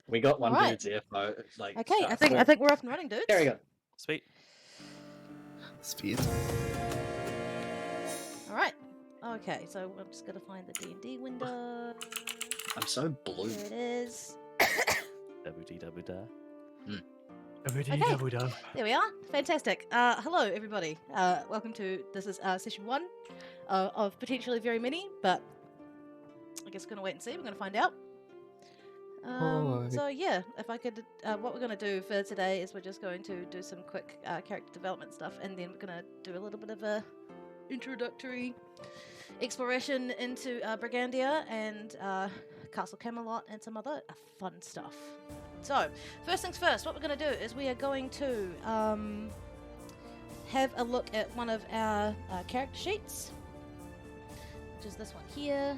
We got one Alright. dude's earphone. Like, Okay, I think we're off and running, dudes. There we go. Sweet. Speed. Alright. Okay, so I'm just gonna find the D&D window. I'm so blue. There it is. Daboo-dee-daboo-da. Okay. There we are. Fantastic. Hello, everybody. Welcome to, this is session 1 of potentially very many, but I guess we're going to wait and see. We're going to find out. So yeah, if I could, what we're going to do for today is we're just going to do some quick character development stuff, and then we're going to do a little bit of a introductory exploration into Brigandia and Castle Camelot and some other fun stuff. So, first things first, what we're going to do is we are going to have a look at one of our character sheets, which is this one here.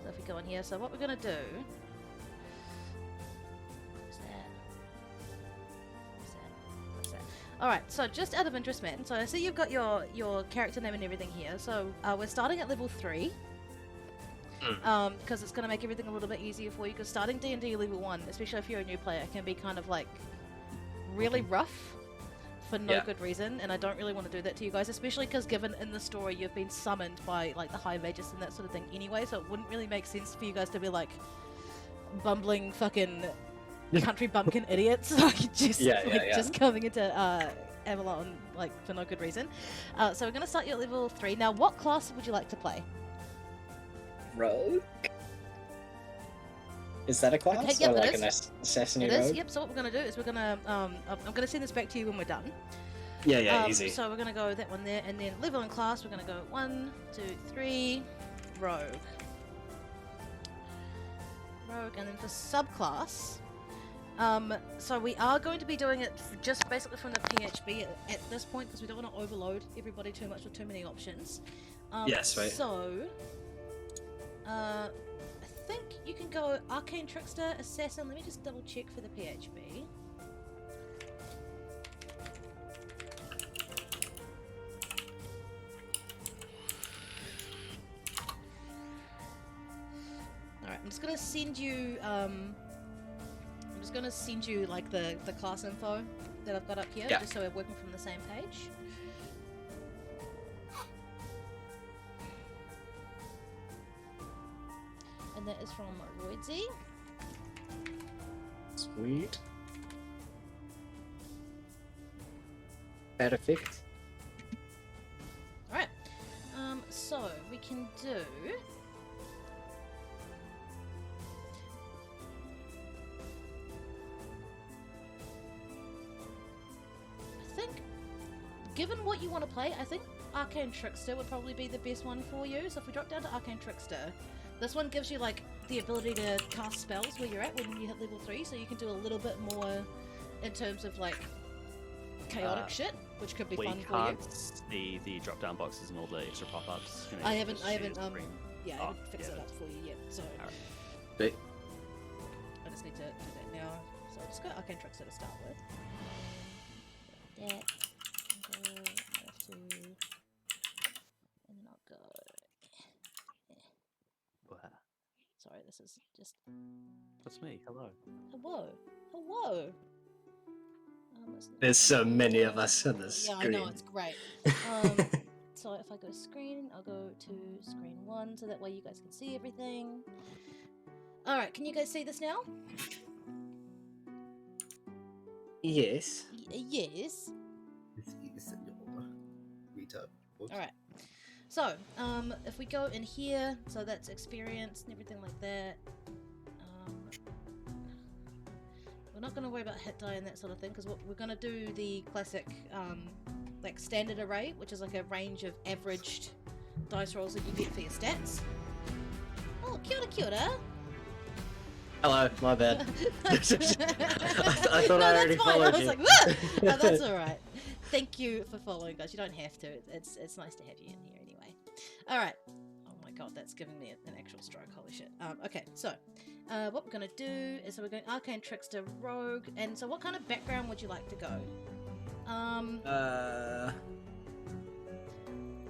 So if we go in here, so what we're going to do... What's that? Alright, so just out of interest, man, so I see you've got your character name and everything here, so we're starting at level 3. Because it's going to make everything a little bit easier for you, because starting D&D level 1, especially if you're a new player, can be kind of like really rough for no good reason, and I don't really want to do that to you guys, especially because given in the story you've been summoned by like the High Magus and that sort of thing anyway, so it wouldn't really make sense for you guys to be like bumbling fucking country bumpkin idiots like just coming into Avalon like for no good reason. So we're going to start you at level 3. Now, what class would you like to play? Rogue? Is that a class? Okay, yep, or like it an is. assassin It rogue? is, yep, so what we're going to do is we're going to, I'm going to send this back to you when we're done. Yeah, easy. So we're going to go that one there, and then level in class, we're going to go 1, 2, 3, rogue. Rogue, and then for subclass, so we are going to be doing it just basically from the PHB at this point, because we don't want to overload everybody too much with too many options. Yes, right. So... I think you can go Arcane Trickster, Assassin. Let me just double check for the PHB. Alright, I'm just gonna send you like the class info that I've got up here, just so we're working from the same page. And that is from Roydzy. Sweet. Perfect. Alright. So we can do... I think, given what you want to play, I think Arcane Trickster would probably be the best one for you. So if we drop down to Arcane Trickster, this one gives you like the ability to cast spells where you're at when you hit level 3, so you can do a little bit more in terms of like chaotic shit, which could be fun for you. We can't see the drop-down boxes and all the extra pop-ups. I haven't fixed it up for you yet, so But I just need to do that now. So I'll just go Arcane Trickster to start with. That, and go left to, and then I'll go. Sorry, this is just... That's me, hello. Hello! there's so many of us on the screen. Yeah, I know, it's great. So if I go screen, I'll go to screen 1, so that way you guys can see everything. Alright, can you guys see this now? Yes. Yes. Alright. So, if we go in here, so that's experience and everything like that. We're not going to worry about hit die and that sort of thing, because we're going to do the classic, like, standard array, which is like a range of averaged dice rolls that you get for your stats. Oh, kia ora! Hello, my bad. I thought No, I already that's fine. followed I was you. like, "Wah!" No, that's alright. Thank you for following, guys. You don't have to. It's nice to have you in here anyway. Alright. Oh my god, that's giving me an actual stroke. Holy shit. Okay, so what we're going to do is we're going Arcane Trickster Rogue. And so what kind of background would you like to go?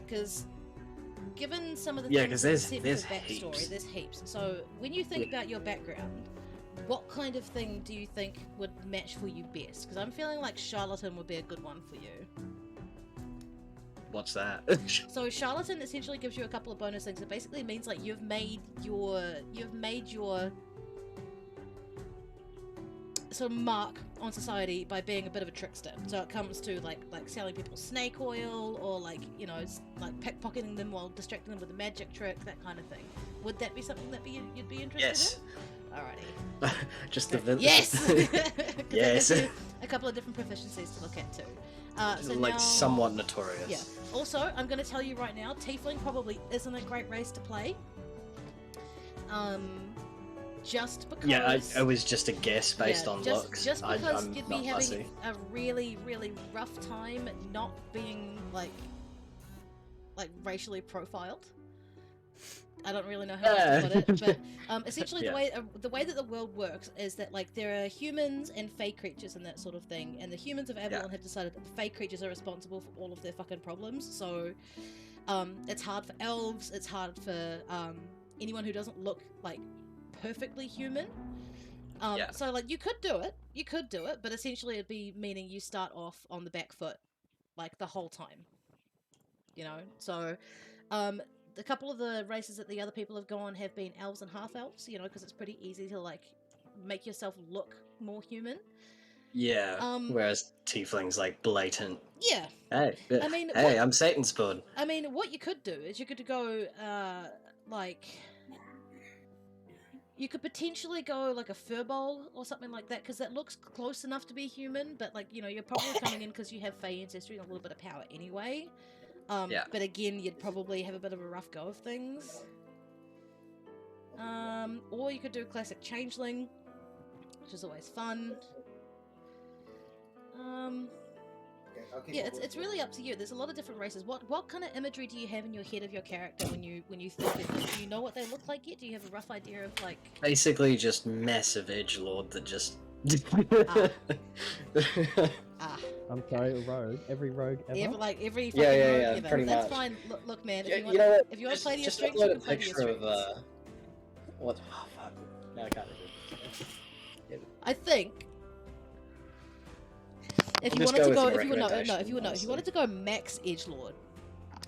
Because given some of the Yeah, things 'cause that there's- set for there's backstory, heaps. there's heaps. So when you think Yeah. about your background, what kind of thing do you think would match for you best? Because I'm feeling like charlatan would be a good one for you. What's that? So charlatan essentially gives you a couple of bonus things. It basically means like you've made your sort of mark on society by being a bit of a trickster. So it comes to like selling people snake oil, or like, you know, like pickpocketing them while distracting them with a magic trick, that kind of thing. Would that be something that you'd be interested Yes. in? Alrighty. Just the Yes. 'Cause Yes. that gives you a couple of different proficiencies to look at too. So like now, somewhat notorious. Yeah. Also, I'm going to tell you right now, Tiefling probably isn't a great race to play. Just because... Yeah, I was just a guess based on looks. Just because I'm you'd not be having fussy. a really, really rough time not being, like racially profiled. I don't really know how else to put it, but essentially Yeah. the way that the world works is that like there are humans and fey creatures and that sort of thing, and the humans of Avalon have decided that the fey creatures are responsible for all of their fucking problems. So it's hard for elves, it's hard for anyone who doesn't look like perfectly human. So like you could do it, but essentially it'd be meaning you start off on the back foot like the whole time, you know. So a couple of the races that the other people have gone have been elves and half elves, you know, because it's pretty easy to like make yourself look more human. Yeah. Whereas tiefling's like blatant. Yeah. Hey, I mean, hey, I'm Satan's spawn. I mean, what you could do is you could go like you could potentially go like a furball or something like that, because that looks close enough to be human, but like, you know, you're probably coming in because you have fey ancestry and a little bit of power anyway. But again, you'd probably have a bit of a rough go of things. Or you could do classic changeling, which is always fun. Yeah, it's really up to you. There's a lot of different races. What kind of imagery do you have in your head of your character when you think of them? Do you know what they look like yet? Do you have a rough idea of like? Basically, just massive edgelord that just. I'm sorry, rogue. Every rogue ever. Every fucking Yeah, rogue ever. pretty That's much. fine. Look, man. Yeah, If you want, you know what? if you want to play to your Just strengths, upload you a can play to your picture strengths. of what? Oh fuck! No, I can't do it. I think if I'll you just wanted to go go, with if your you no, recommendation, if you honestly. wanted to go max edgelord,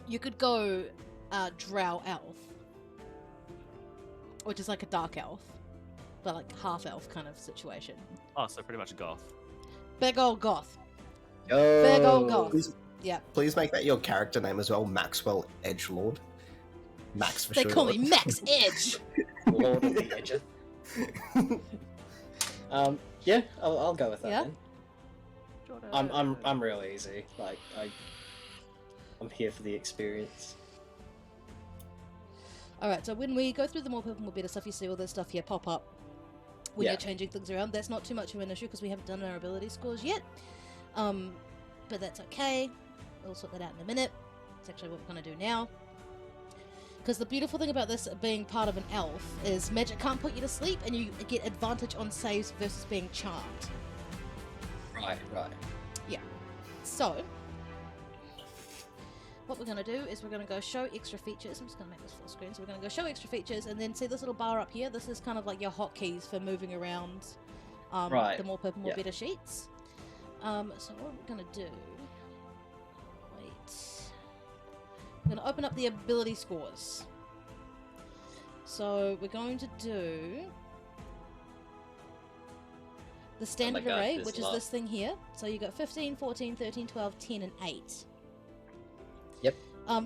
you could go drow elf, which is like a dark elf, but like half elf kind of situation. Oh, so pretty much a goth. Big old goth. Oh, Big old goth. Please, Yeah. please make that your character name as well, Maxwell Edgelord. Max for They sure. call me Max Edge. Lord of the Edger. Yeah, I'll go with that. Yeah? Then. I'm real easy. Like I'm here for the experience. Alright, so when we go through the more purple, more better stuff, you see all this stuff here pop up when you're changing things around. That's not too much of an issue because we haven't done our ability scores yet. But that's okay. We'll sort that out in a minute. It's actually what we're going to do now. Because the beautiful thing about this being part of an elf is magic can't put you to sleep, and you get advantage on saves versus being charmed. Right. Yeah. So, what we're going to do is we're going to go show extra features. I'm just going to make this full screen. So we're going to go show extra features, and then see this little bar up here? This is kind of like your hotkeys for moving around the more purple, more better sheets. So what we're going to do... Wait... We're going to open up the ability scores. So we're going to do the standard God, array, there's which a is lot. this thing here. So you got 15, 14, 13, 12, 10, and 8. Yep.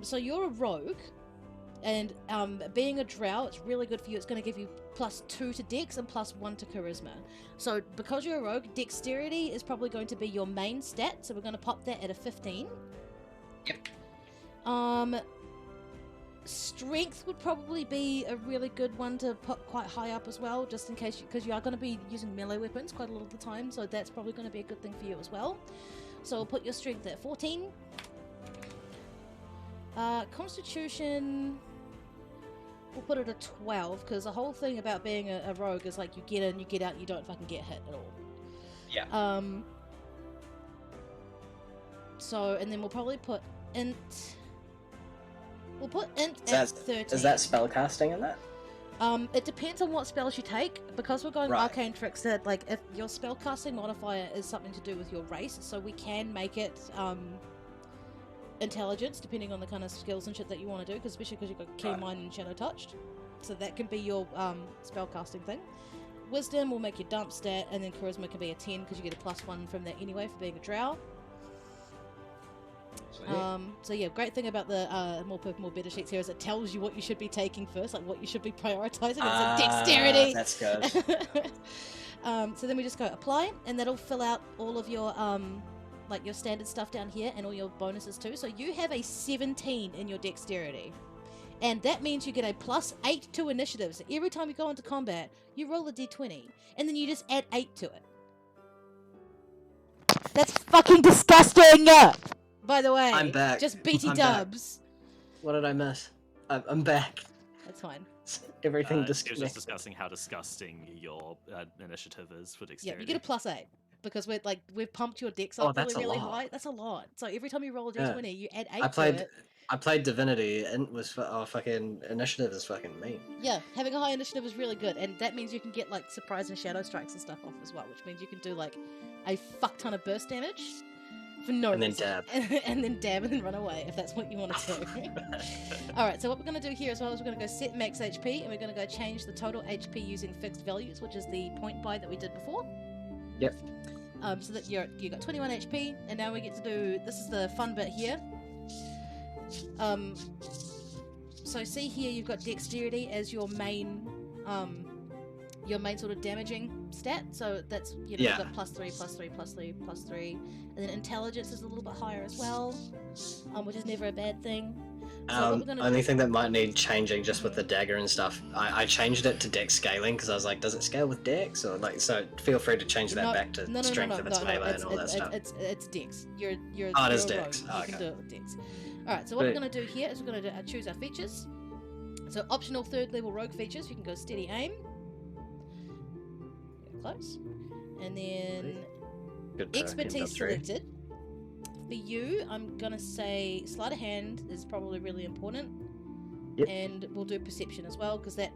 So you're a rogue, and being a drow, it's really good for you. It's going to give you +2 to dex and +1 to charisma. So because you're a rogue, dexterity is probably going to be your main stat. So we're going to pop that at a 15. Yep. Strength would probably be a really good one to put quite high up as well, just in case, because you are going to be using melee weapons quite a lot of the time, so that's probably going to be a good thing for you as well. So we'll put your strength at 14. Constitution, we'll put it at 12, because the whole thing about being a rogue is like you get in, you get out, you don't fucking get hit at all. Yeah. So, and then we'll probably put int We'll put int Is at that 13. is that spell casting in that? It depends on what spells you take, because we're going Right. arcane tricks. That like if your spellcasting modifier is something to do with your race, so we can make it intelligence depending on the kind of skills and shit that you want to do. Because especially because you've got key Right. mind and shadow touched, so that can be your spellcasting thing. Wisdom will make your dump stat, and then charisma can be a 10 because you get a +1 from that anyway for being a drow. Sweet. So yeah, great thing about the more purple, more better sheets here is it tells you what you should be taking first, like what you should be prioritizing. It's a dexterity. That's good. So then we just go apply, and that'll fill out all of your like your standard stuff down here and all your bonuses too. So you have a 17 in your dexterity, and that means you get a +8 to initiatives. Every time you go into combat, you roll a d20, and then you just add 8 to it. That's fucking disgusting! By the way, I'm back. just BT I'm back. dubs. What did I miss? I'm back. That's fine. Everything It was just disconnected. discussing how disgusting your initiative is for Yeah, dexterity. you get a +8 because we've pumped your dex Oh, up that's a really lot. high. That's a lot. So every time you roll a Yeah. d20, you add 8 I to played it. Divinity and was fucking initiative is fucking mean. Yeah, having a high initiative is really good, and that means you can get like surprise and shadow strikes and stuff off as well, which means you can do like a fuck ton of burst damage for no And then reason. dab. and then dab and then run away if that's what you want to do. Alright, so what we're going to do here as well is we're going to go set max HP, and we're going to go change the total HP using fixed values, which is the point buy that we did before. Yep. So that you got 21 HP, and now we get to do, this is the fun bit here. So see here, you've got dexterity as your main sort of damaging stat. So that's, you know, Yeah. you've got +3, +3, +3, +3, and then intelligence is a little bit higher as well, which is never a bad thing. So what we're gonna Only do- thing that might need changing just with the dagger and stuff, I changed it to dex scaling because I was like, does it scale with dex or like? So feel free to change that back to strength of its melee and all that stuff. It's dex. You're Oh, it is you're a dex. rogue. Oh, You can okay. do it with dex. All right. So what we're Sweet. gonna do here is we're gonna choose our features. So optional 3rd level rogue features. You can go steady aim. Get close, and then Good perk, expertise industry. selected. For you, I'm gonna say sleight of hand is probably really important. Yep. And we'll do perception as well because that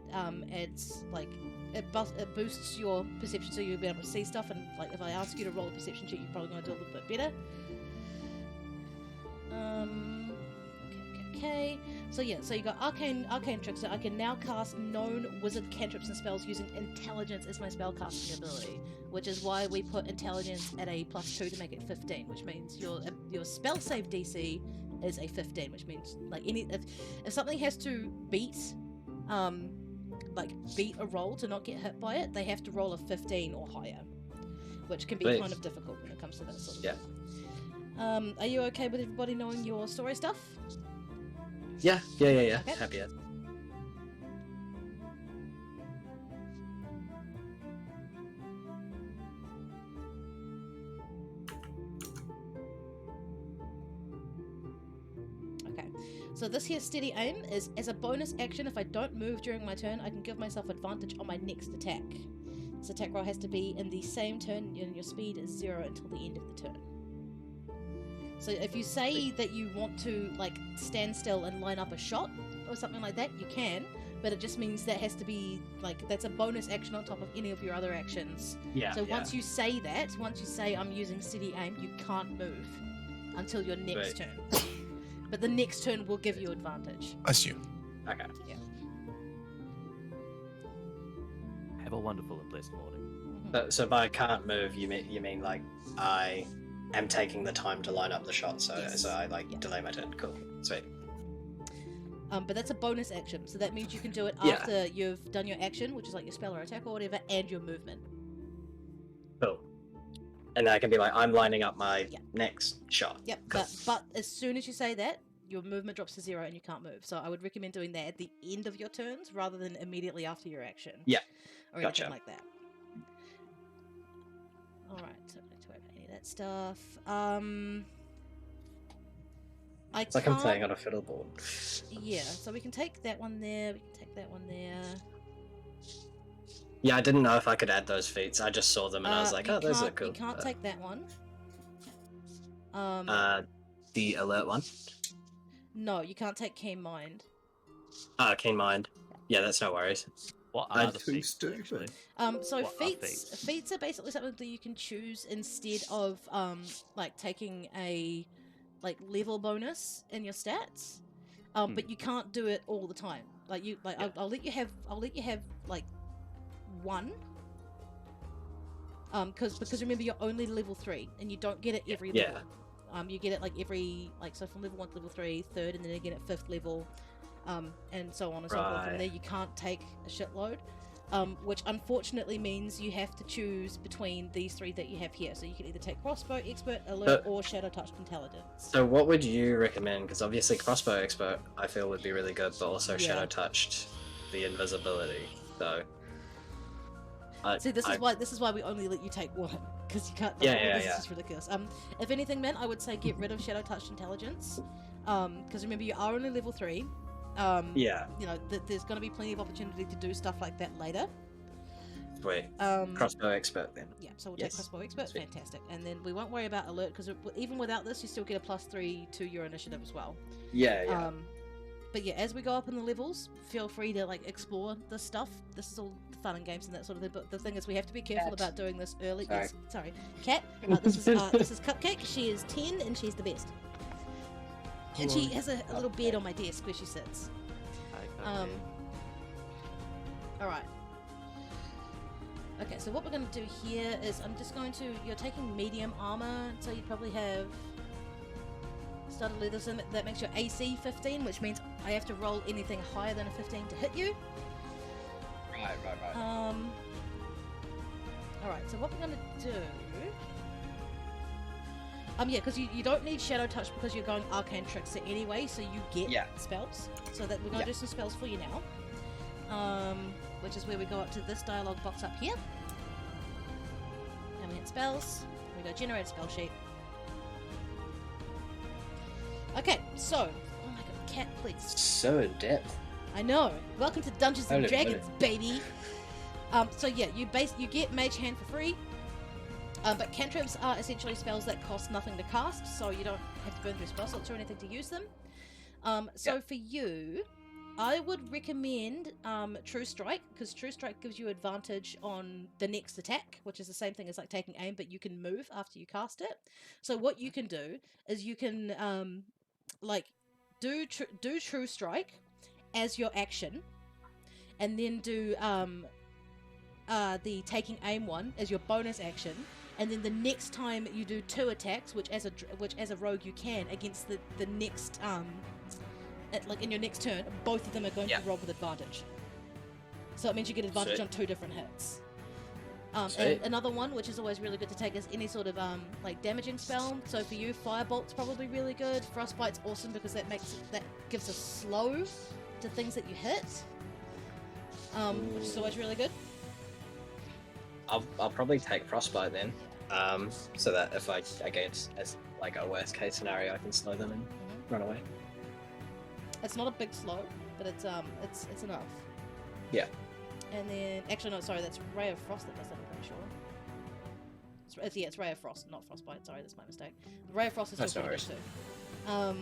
adds like it boosts your perception, so you'll be able to see stuff. And like if I ask you to roll a perception check, you're probably going to do a little bit better. Okay. So yeah, so you got arcane tricks. So I can now cast known wizard cantrips and spells using intelligence as my spellcasting ability, which is why we put intelligence at a +2 to make it 15, which means your spell save DC is a 15, which means like if something has to beat a roll to not get hit by it, they have to roll a 15 or higher, which can be Sweet. kind of difficult when it comes to that sort of Yeah. thing. Are you okay with everybody knowing your story stuff? Yeah. Okay. Happy as. Okay, so this here steady aim is as a bonus action. If I don't move during my turn, I can give myself advantage on my next attack. This attack roll has to be in the same turn, and your speed is 0 until the end of the turn. So if you say that you want to like stand still and line up a shot or something like that, you can, but it just means that has to be like that's a bonus action on top of any of your other actions. Yeah. So once you say I'm using steady aim, you can't move until your next turn. But the next turn will give you advantage. Bless you. Okay. Yeah. Have a wonderful and blessed morning. So by can't move, you mean like I am taking the time to line up the shot, so Yes. I like Yeah. delay my turn. Cool. Sweet. But that's a bonus action, so that means you can do it Yeah. after you've done your action, which is like your spell or attack or whatever, and your movement. Cool. And then I can be like, I'm lining up my Yeah. next shot. Yep. Cool. But as soon as you say that, your movement drops to 0 and you can't move. So I would recommend doing that at the end of your turns rather than immediately after your action. Yeah. Or Gotcha. anything like that. Alright, so I don't have to worry about any of that stuff. It's like I'm playing on a fiddleboard. Yeah, so we can take that one there, we can take that one there. Yeah, I didn't know if I could add those feats. I just saw them and I was like, you oh, those are can't- cool. You can't take that one. The alert one. No, you can't take Keen Mind. Ah, Keen Mind. Yeah, that's no worries. What I'm are the too feats, stupid. actually? So What are feats are basically something that you can choose instead of like taking a like level bonus in your stats. But you can't do it all the time. Like Yeah. I'll let you have like one. Because remember you're only level 3 and you don't get it every Yeah. level. You get it like every so from level 1 to level 3, 3rd, and then again at 5th level, and so on and so forth. From there you can't take a shitload. Which unfortunately means you have to choose between these 3 that you have here. So you can either take Crossbow Expert, Alert, or Shadow Touched Intelligence. So what would you recommend? Because obviously Crossbow Expert I feel would be really good, but also Shadow Touched the invisibility. So see, this is why we only let you take one, because you can't. This is just ridiculous. If anything, man, I would say get rid of Shadow Touched Intelligence. Because remember you are only level 3. You know, there's going to be plenty of opportunity to do stuff like that later. Sweet. Crossbow Expert then. Yeah, so we'll take Crossbow Expert. Sweet. Fantastic. And then we won't worry about Alert, because even without this, you still get a +3 to your initiative as well. Yeah. But yeah, as we go up in the levels, feel free to like explore this stuff. This is all fun and games and that sort of thing. But the thing is, we have to be careful about doing this early. Sorry. Yes, sorry, Cat. This is Cupcake. She is 10 and she's the best. And she has a little bed on my desk where she sits. All right. Okay, so what we're going to do here is I'm just going to... You're taking medium armor, so you probably have started leather, so that makes your AC 15, which means I have to roll anything higher than a 15 to hit you. Right. Alright, so what we're going to do... yeah, because you don't need Shadow Touch because you're going Arcane Trickster anyway, so you get spells. So that we're going to do some spells for you now. Which is where we go up to this dialogue box up here. And we hit spells. We go generate a spell sheet. Okay, so... Oh my god, Cat, please. So in depth. I know. Welcome to Dungeons and Dragons, baby! So yeah, you get Mage Hand for free. But cantrips are essentially spells that cost nothing to cast, so you don't have to burn through spell slots or anything to use them. So for you, I would recommend True Strike, because True Strike gives you advantage on the next attack, which is the same thing as like taking aim, but you can move after you cast it. So what you can do is you can do True Strike as your action, and then do the taking aim one as your bonus action. And then the next time you do 2 attacks, which as a rogue you can, against the next in your next turn, both of them are going to roll with advantage. So it means you get advantage on 2 different hits. And another one, which is always really good to take, is any sort of like damaging spell. So for you, Firebolt's probably really good. Frostbite's awesome because that gives a slow to things that you hit, which is always really good. I'll probably take Frostbite then, so that if I get as like a worst case scenario, I can slow them and run away. It's not a big slow, but it's enough. Yeah. And then actually no, sorry, that's Ray of Frost that does that. I'm pretty sure. It's Ray of Frost, not Frostbite. Sorry, that's my mistake. Ray of Frost is still pretty good too.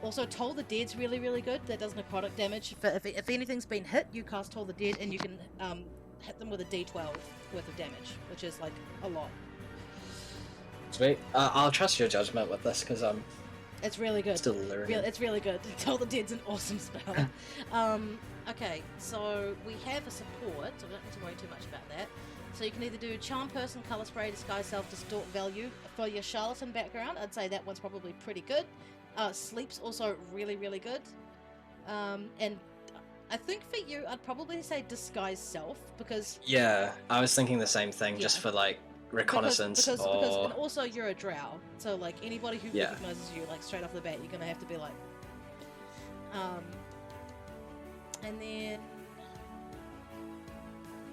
Also, Toll the Dead's really, really good. That does necrotic damage. If anything's been hit, you cast Toll the Dead, and you can hit them with a D12 worth of damage, which is like a lot. Sweet. I'll trust your judgment with this because it's really good. Still learning. It's really good. Toll the Dead's an awesome spell. Okay, so we have a support, so we don't need to worry too much about that. So you can either do Charm Person, Colour Spray, Disguise Self, Distort Value. For your Charlatan background, I'd say that one's probably pretty good. Sleep's also really, really good. And I think for you, I'd probably say Disguise Self, because... Yeah, I was thinking the same thing, just for, like, reconnaissance because and also you're a drow, so, like, anybody who recognizes you, like, straight off the bat, you're gonna have to be like... And then...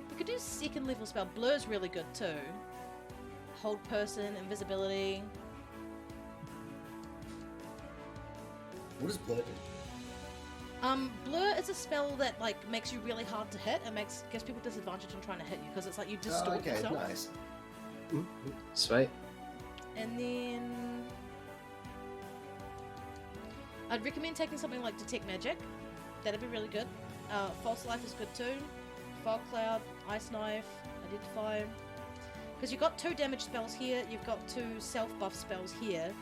We could do second level spell. Blur's really good, too. Hold Person, Invisibility... What does Blur do? Blur is a spell that like makes you really hard to hit and gives people disadvantage in trying to hit you because it's like you distort yourself. Nice. Sweet. And then I'd recommend taking something like Detect Magic. That'd be really good. False Life is good too. Fog Cloud, Ice Knife, Identify. Because you've got 2 damage spells here, you've got 2 self-buff spells here,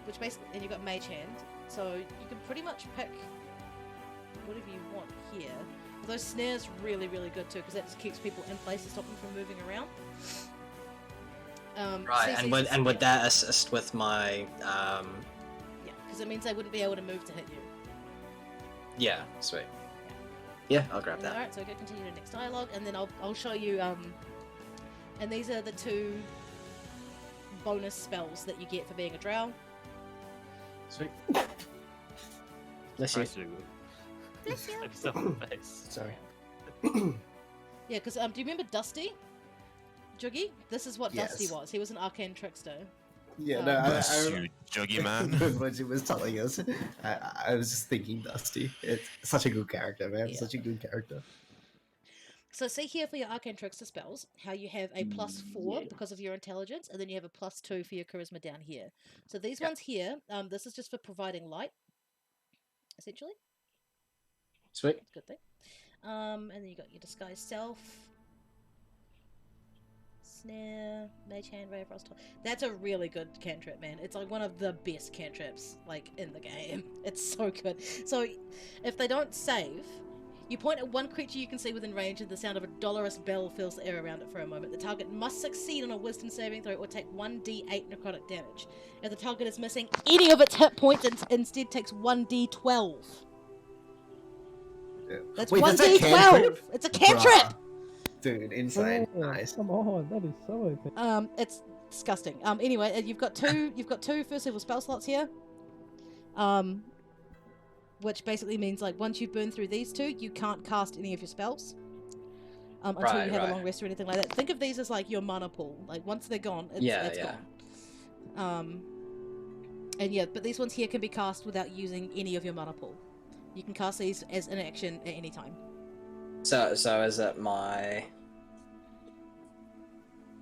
which basically, and you've got Mage Hand, so you can pretty much pick whatever you want here. Those snares really, really good too, because that just keeps people in place to stop them from moving around. Right, and would that assist with my? Yeah, because it means they wouldn't be able to move to hit you. Yeah, sweet. Yeah, I'll grab that. Alright, so go continue to next dialogue, and then I'll show you. And these are the 2 bonus spells that you get for being a drow. Sweet. Bless you. Bless you. Sorry. Yeah, because do you remember Dusty? Juggy? This is what Dusty was. He was an arcane trickster. Yeah, Bless you, Juggy man. When she was telling us, I was just thinking Dusty. It's such a good character, man. Yeah. Such a good character. So see here for your arcane trickster spells, how you have a +4 because of your intelligence, and then you have a +2 for your charisma down here. So these ones here, this is just for providing light, essentially. Sweet. That's a good thing. And then you got your disguise self, snare, mage hand, ray of frost. That's a really good cantrip, man. It's like one of the best cantrips like in the game. It's so good. So if they don't save, you point at one creature you can see within range, and the sound of a dolorous bell fills the air around it for a moment. The target must succeed on a wisdom saving throw or take 1d8 necrotic damage. If the target is missing any of its hit points, it instead takes 1d12. That's 1d12! It's a cantrip! Bruh. Dude, insane. Oh, Nice. Come on, that is so OP. It's disgusting. Anyway, you've got two first level spell slots here. Which basically means, like, once you've burned through these 2, you can't cast any of your spells. Until you have a long rest or anything like that. Think of these as, like, your mana pool. Like, once they're gone, it's gone. And yeah, but these ones here can be cast without using any of your mana pool. You can cast these as an action at any time. So is it my...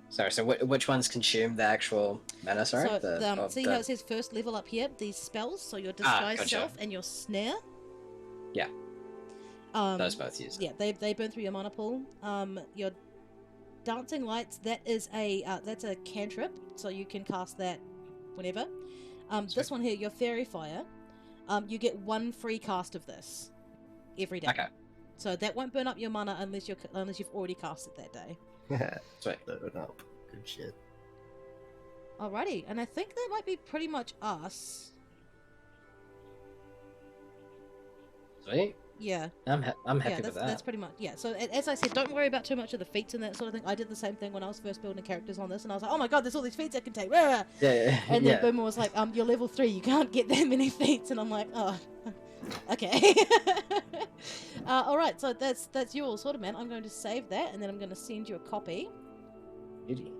Sorry, so which ones consume the actual mana, sorry? So, see how it says first level up here? These spells, so your disguise gotcha. self and your snare. Yeah. Those both use. Yeah, they burn through your mana pool. Your dancing lights, that's a cantrip, so you can cast that whenever. This one here, your fairy fire, you get 1 free cast of this every day. Okay. So that won't burn up your mana unless you've already cast it that day. Sweet. Load up. Good shit. Alrighty, and I think that might be pretty much us. Sweet. Yeah. I'm happy with that. That's pretty much, yeah. So as I said, don't worry about too much of the feats and that sort of thing. I did the same thing when I was first building characters on this, and I was like, oh my god, there's all these feats I can take. Rah! Yeah. And then Boomer was like, you're level 3, you can't get that many feats, and I'm like, oh, okay. Alright, so that's you all sorted, man. I'm going to save that, and then I'm going to send you a copy. Beauty.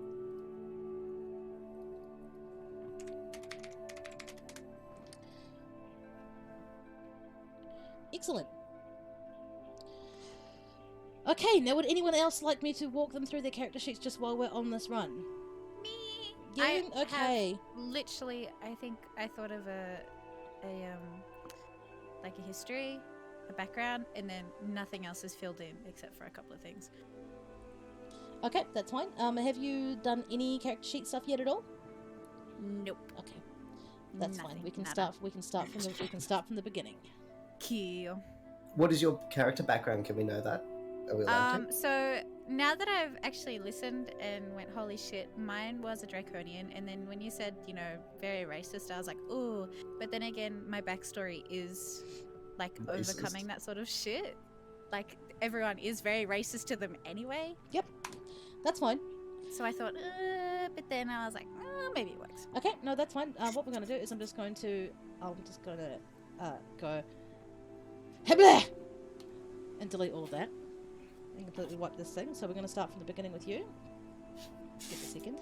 Excellent. Okay, now would anyone else like me to walk them through their character sheets just while we're on this run? Me. Yeah, okay. Literally, I think I thought of like a history, a background, and then nothing else is filled in except for a couple of things. Okay, that's fine. Have you done any character sheet stuff yet at all? Nope. Okay, that's Nothing, fine. We can nada. start from the beginning. Cool. What is your character background? Can we know that? Are we allowed to? So now that I've actually listened and went, holy shit, mine was a draconian, and then when you said, very racist, I was like, ooh. But then again, my backstory is like Racist. overcoming that sort of shit. Like everyone is very racist to them anyway. Yep, that's fine. So I thought, but then I was like, maybe it works. Okay, no, that's fine. What we're gonna do is I'm just going to go Hebbleh! And delete all of that and completely wipe this thing. So we're going to start from the beginning with you. Give a second.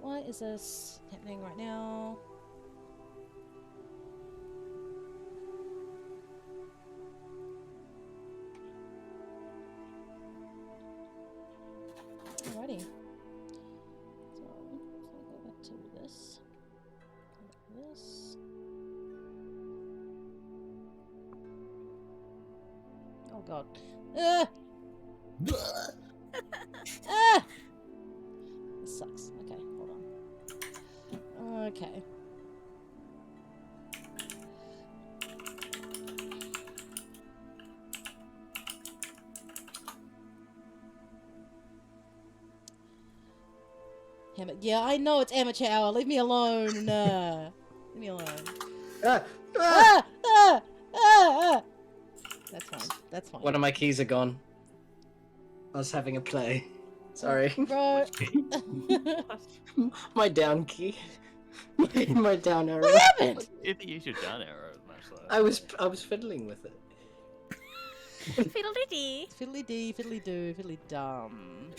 Why is this happening right now? Alrighty. God. This sucks. Okay, hold on. Okay. Yeah, I know it's amateur hour. Leave me alone. Leave me alone. That's fine. That's fine. One of my keys are gone. I was having a play. Sorry. Bro. My down key. My down arrow. What happened? You think you should down arrow much like I was fiddling with it. Fiddle-dee-dee. Fiddly-dee, fiddly-doo, fiddly-dum.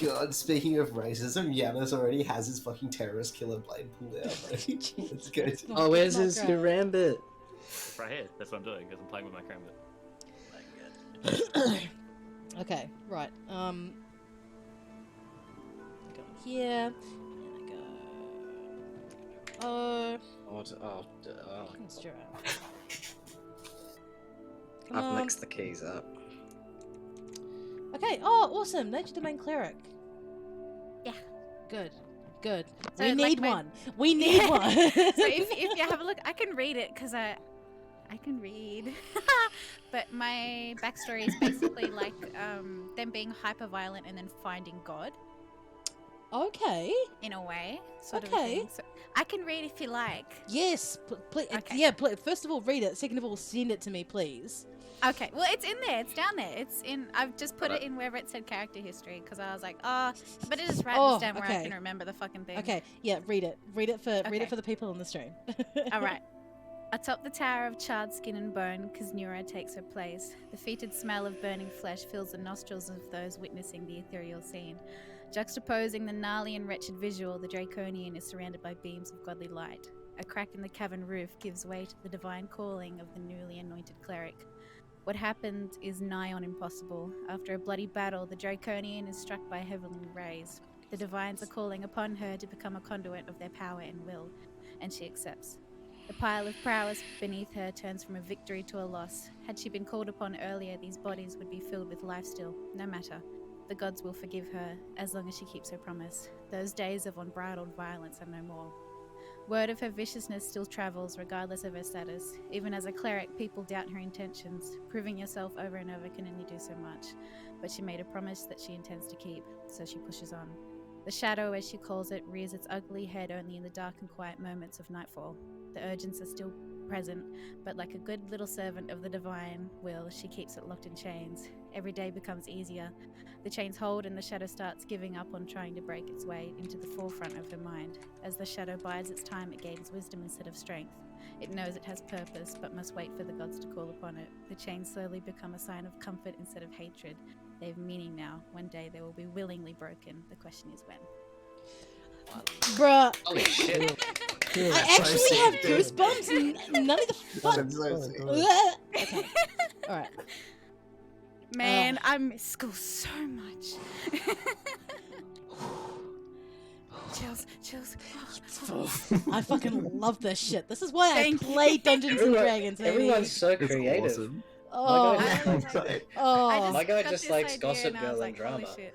God, speaking of racism, Yanis already has his fucking terrorist killer blade pulled out. It's good. Oh, where's his karambit? right here. That's what I'm doing because I'm playing with my karambit. Okay, right. I go here, and I go. Fucking stir out. Come I've on. mixed the keys up. Okay. Oh, awesome. Nature Domain Cleric. Yeah. Good. Good. So, we like, need my- one. We need one. So if you have a look, I can read it because I can read. But my backstory is basically like them being hyper violent and then finding God Okay. in a way, sort of Okay. thing. So I can read if you like. Yes. Okay. Yeah. First of all, read it. Second of all, send it to me, please. Okay, well it's in there. It's down there. It's in. I've just put it in wherever it said character history because I was like, oh, but it just write Oh, this down where I okay. can remember the fucking thing. Okay. Yeah. Read it. Read it for Okay. the people on the stream. All right. Atop the tower of charred skin and bone, Kaznura takes her place. The fetid smell of burning flesh fills the nostrils of those witnessing the ethereal scene. Juxtaposing the gnarly and wretched visual, the Draconian is surrounded by beams of godly light. A crack in the cavern roof gives way to the divine calling of the newly anointed cleric. What happened is nigh on impossible. After a bloody battle, the Draconian is struck by heavenly rays. The divines are calling upon her to become a conduit of their power and will, and she accepts. The pile of prowess beneath her turns from a victory to a loss. Had she been called upon earlier, these bodies would be filled with life still. No matter. The gods will forgive her, as long as she keeps her promise. Those days of unbridled violence are no more. Word of her viciousness still travels, regardless of her status. Even as a cleric, people doubt her intentions. Proving yourself over and over can only do so much. But she made a promise that she intends to keep, so she pushes on. The shadow, as she calls it, rears its ugly head only in the dark and quiet moments of nightfall. The urgings are still present, but like a good little servant of the divine will, she keeps it locked in chains. Every day becomes easier. The chains hold and the shadow starts giving up on trying to break its way into the forefront of her mind. As the shadow bides its time, it gains wisdom instead of strength. It knows it has purpose, but must wait for the gods to call upon it. The chains slowly become a sign of comfort instead of hatred. They have meaning now. One day they will be willingly broken. The question is when. Bruh. Holy shit. I actually have goosebumps and none of the fuck. I'm so sick. Okay. Alright. Man, I miss school so much. Chills. I fucking love this shit. This is why Thank I you. play Dungeons and Dragons, baby. Everyone's so It's creative. awesome. Oh, I My guy got just this likes idea Gossip and I was Girl and like, holy drama. shit.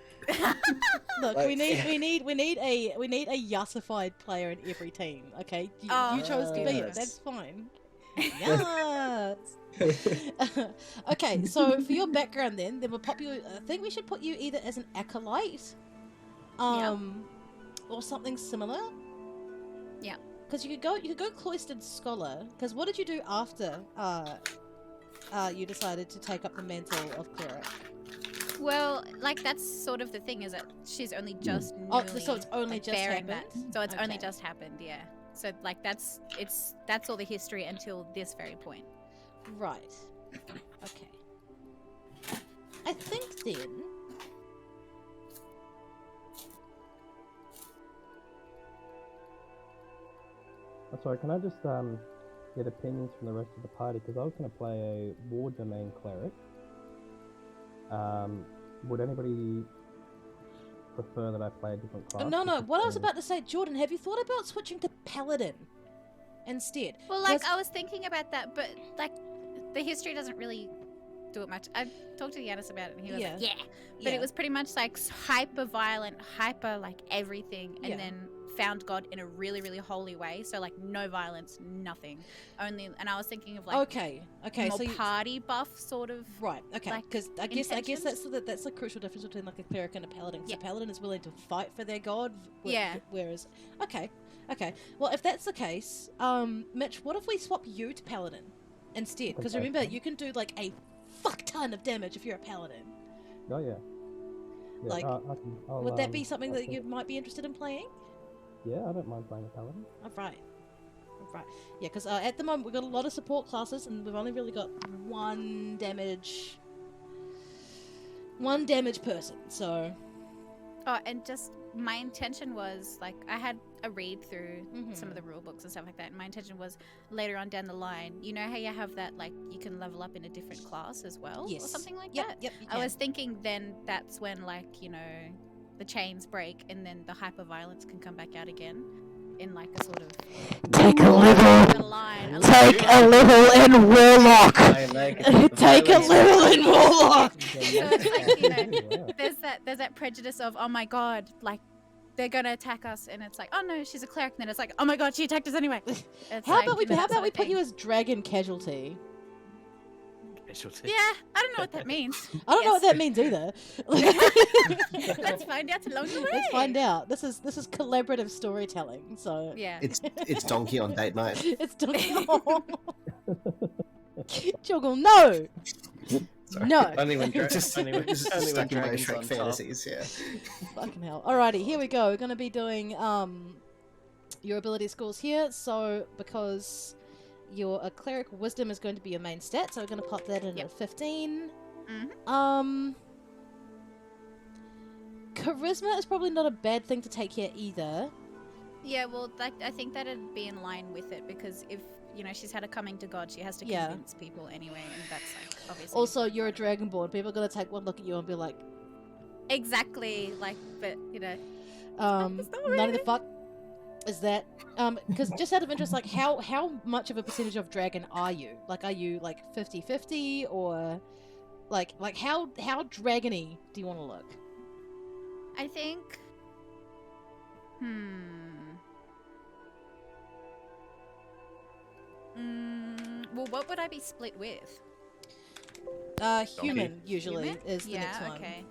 look, Like- we need a yassified player in every team. Okay, you chose to be it. Yes. That's fine. Yes. Okay, so for your background, then we'll pop you. I think we should put you either as an acolyte, or something similar. Yeah. Because you could go cloistered scholar. Because what did you do after you decided to take up the mantle of cleric? Well, like that's sort of the thing is that she's only just Oh, newly, so it's only like, just bearing happened? that. So it's only Okay. just happened, yeah. So like that's all the history until this very point. Right. Okay. I think then. Oh, sorry, can I just get opinions from the rest of the party? Because I was going to play a war domain cleric. Would anybody prefer that I play a different class? No. What I was about to say, Jordan, have you thought about switching to paladin instead? Well, like 'Cause- I was thinking about that, but like the history doesn't really do it much. I talked to Yanis about it, and he was Yeah. like, yeah. But it was pretty much like hyper violent, hyper like everything, and then found God in a really, really holy way. So like no violence, nothing. Only, and I was thinking of like okay, more so party buff sort of. right, okay, like, because I guess intentions. that's the crucial difference between like a cleric and a paladin. 'Cause Yeah. a paladin is willing to fight for their god. Yeah. Whereas, okay. Well, if that's the case, Mitch, what if we swap you to paladin instead? Because Okay. remember, you can do like a fuck ton of damage if you're a paladin. Oh yeah. Yeah, Like, I'll, Would that be something I'll that you might be interested in playing? Yeah, I don't mind playing a paladin. Alright. Yeah, because at the moment we've got a lot of support classes and we've only really got one damage person, so... Oh, and just my intention was like I had a read through some of the rule books and stuff like that, and my intention was later on down the line, you know how you have that like you can level up in a different class as well, Yes. or something like Yep, that. yep, you I can. was thinking then that's when like the chains break and then the hyper violence can come back out again in like a sort of Take a level. Take a level in Warlock! Take a level in Warlock! So it's like, there's that prejudice of, oh my god, like they're gonna attack us, and it's like, oh no, she's a cleric, and then it's like, oh my god, she attacked us anyway. It's How like, about we that sort of put thing. you as Dragon Casualty? Casualty. Yeah, I don't know what that means. I don't know what that means either. Let's find out along the way. Let's find out. This is collaborative storytelling, so Yeah. It's Donkey on date night. it's Joggle, no! Sorry. No! Only when Just only when stuck in my dragons Shrek on top. fantasies, yeah. Fucking hell. Alrighty, here we go. We're gonna be doing your ability scores here, so because you're a cleric, wisdom is going to be your main stat, so we're gonna pop that in at 15. Charisma is probably not a bad thing to take here either. Yeah, well, I think that'd be in line with it, because if she's had a coming to God, she has to Yeah. convince people anyway, and that's like obviously Also, you're a dragonborn. People are gonna take one look at you and be like, exactly like, but none of the fuck is that? Because just out of interest, like how much of a percentage of dragon are you? Like, are you like 50-50 or like how dragony do you want to look? I think. Well, what would I be split with? Human usually Human? is the next one. Okay.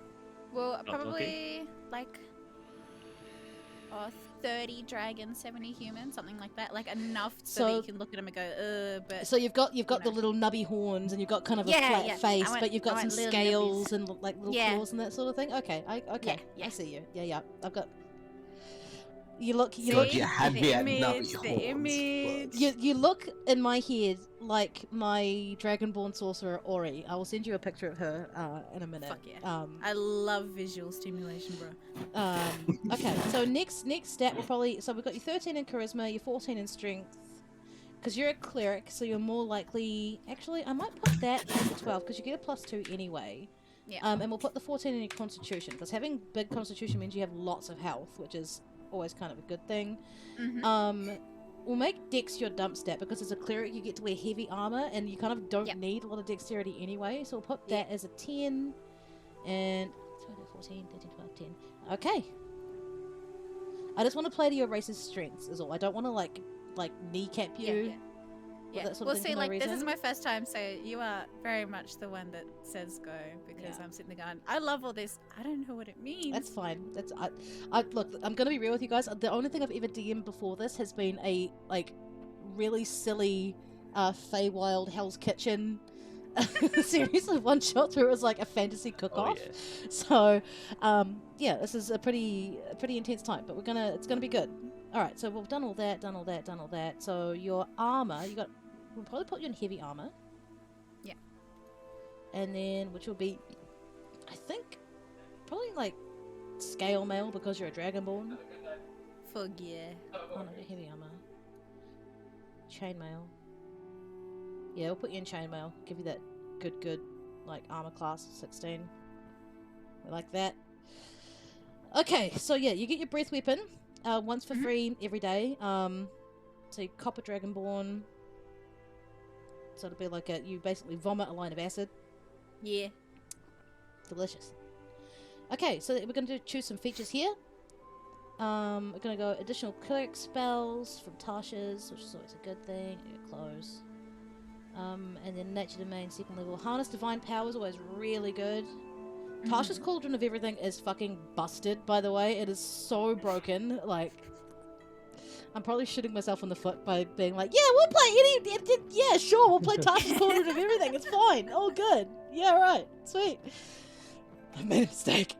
Well, Not probably like 30 dragons, 70 humans, something like that. Like enough so that you can look at them and go, but. So you've got the little nubby horns and you've got kind of a flat face, but you've got some scales and like little claws and that sort of thing. Okay, I see you. Yeah. I've got. You look. God, you had me at image, nubby the horns. image. You look in my head like my dragonborn sorcerer Ori. I will send you a picture of her in a minute. Fuck yeah. I love visual stimulation, bro. Okay, so next stat will probably we've got you 13 in charisma, you're 14 in strength. Because you're a cleric, so you're more likely. Actually, I might put that at 12 because you get a +2 anyway. Yeah. And we'll put the 14 in your constitution because having big constitution means you have lots of health, which is always kind of a good thing. We'll make dex your dump stat because as a cleric you get to wear heavy armor and you kind of don't need a lot of dexterity anyway, so we'll put that as a 10 and 14, 13, 12, 10. Okay. I just want to play to your race's strengths is all. I don't want to like kneecap you. Yeah. That sort Well, of thing see, for no like this is reason. my first time, so you are very much the one that says go because I'm sitting there going, I love all this. I don't know what it means. That's fine. I look. I'm gonna be real with you guys. The only thing I've ever DM'd before this has been a like really silly Feywild Hell's Kitchen series of one shots where it was like a fantasy cook-off. Oh, yeah. So yeah, this is a pretty intense time, but it's gonna be good. All right, so we've done all that. So your armor, we'll probably put you in heavy armor. Yeah. And then, which will be, I think, probably like scale mail because you're a dragonborn. Fug yeah. Oh no, heavy armor. Chainmail. Yeah, we'll put you in chainmail. Give you that good like armor class 16. We like that. Okay, so yeah, you get your breath weapon. Once for free every day. So you cop a dragonborn. So it'll be like you basically vomit a line of acid. Yeah. Delicious. Okay, so we're going to choose some features here. We're going to go additional cleric spells from Tasha's, which is always a good thing. Close. And then Nature Domain, second level. Harness Divine Power is always really good. Tasha's Cauldron of Everything is fucking busted, by the way. It is so broken. Like, I'm probably shooting myself in the foot by being like, yeah, we'll play yeah, sure, we'll play Tasha's Cauldron of Everything. It's fine. All good. Yeah, right. Sweet. I made a mistake.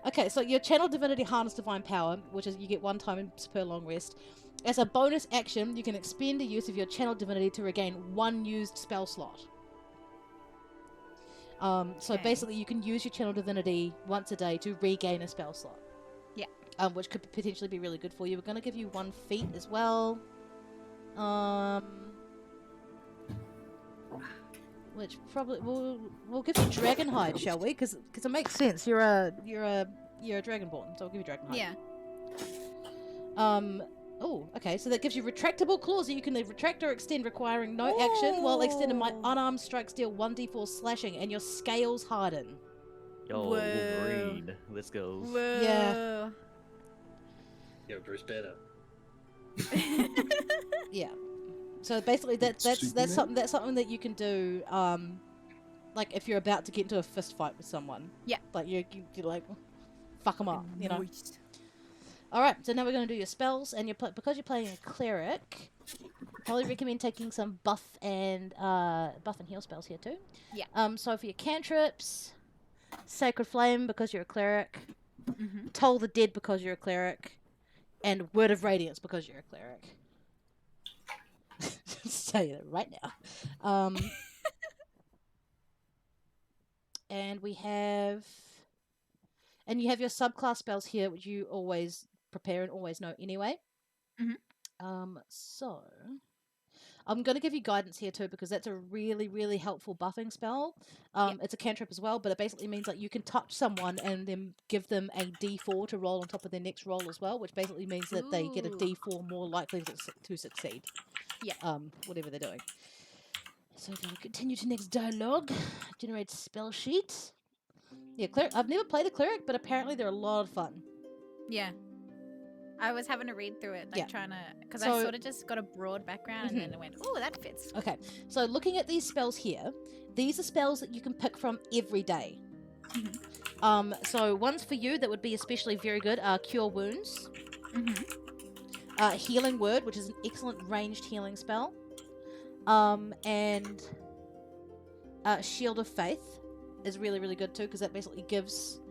Okay, so your Channel Divinity Harness Divine Power, which is you get 1 time per long rest. As a bonus action, you can expend the use of your Channel Divinity to regain 1 used spell slot. So basically, you can use your Channel Divinity once a day to regain a spell slot. Yeah. Which could potentially be really good for you. We're going to give you 1 feat as well. Which probably we'll give you Dragonhide, shall we? Because it makes sense. You're a Dragonborn, so we'll give you Dragonhide. Yeah. Oh, okay. So that gives you retractable claws that you can retract or extend, requiring no action. While extended, my unarmed strikes deal 1d4 slashing, and your scales harden. Yo, Wolverine. Let's go. Whoa. Yeah. Yo, Bruce Banner. Yeah. So basically, that's something that you can do. Like if you're about to get into a fist fight with someone. Yeah. Like you're like, fuck them up, you know. All right. So now we're going to do your spells, and because you're playing a cleric, probably recommend taking some buff and heal spells here too. Yeah. So for your cantrips, Sacred Flame because you're a cleric, Toll the Dead because you're a cleric, and Word of Radiance because you're a cleric. Just tell you that right now. And we have, and you have your subclass spells here, which you always prepare and always know anyway. So I'm going to give you guidance here too, because that's a really, really helpful buffing spell. It's a cantrip as well, but it basically means like you can touch someone and then give them a D4 to roll on top of their next roll as well, which basically means that they get a D4 more likely to succeed. Yeah. Whatever they're doing. So if you continue to next dialogue, generate spell sheet. Yeah, cleric. I've never played a cleric, but apparently they're a lot of fun. Yeah. I was having to read through it, like trying to, because I sort of just got a broad background and then it went, oh, that fits. Okay, so looking at these spells here, these are spells that you can pick from every day. So ones for you that would be especially very good are Cure Wounds, Healing Word, which is an excellent ranged healing spell, and Shield of Faith is really, really good too, because that basically gives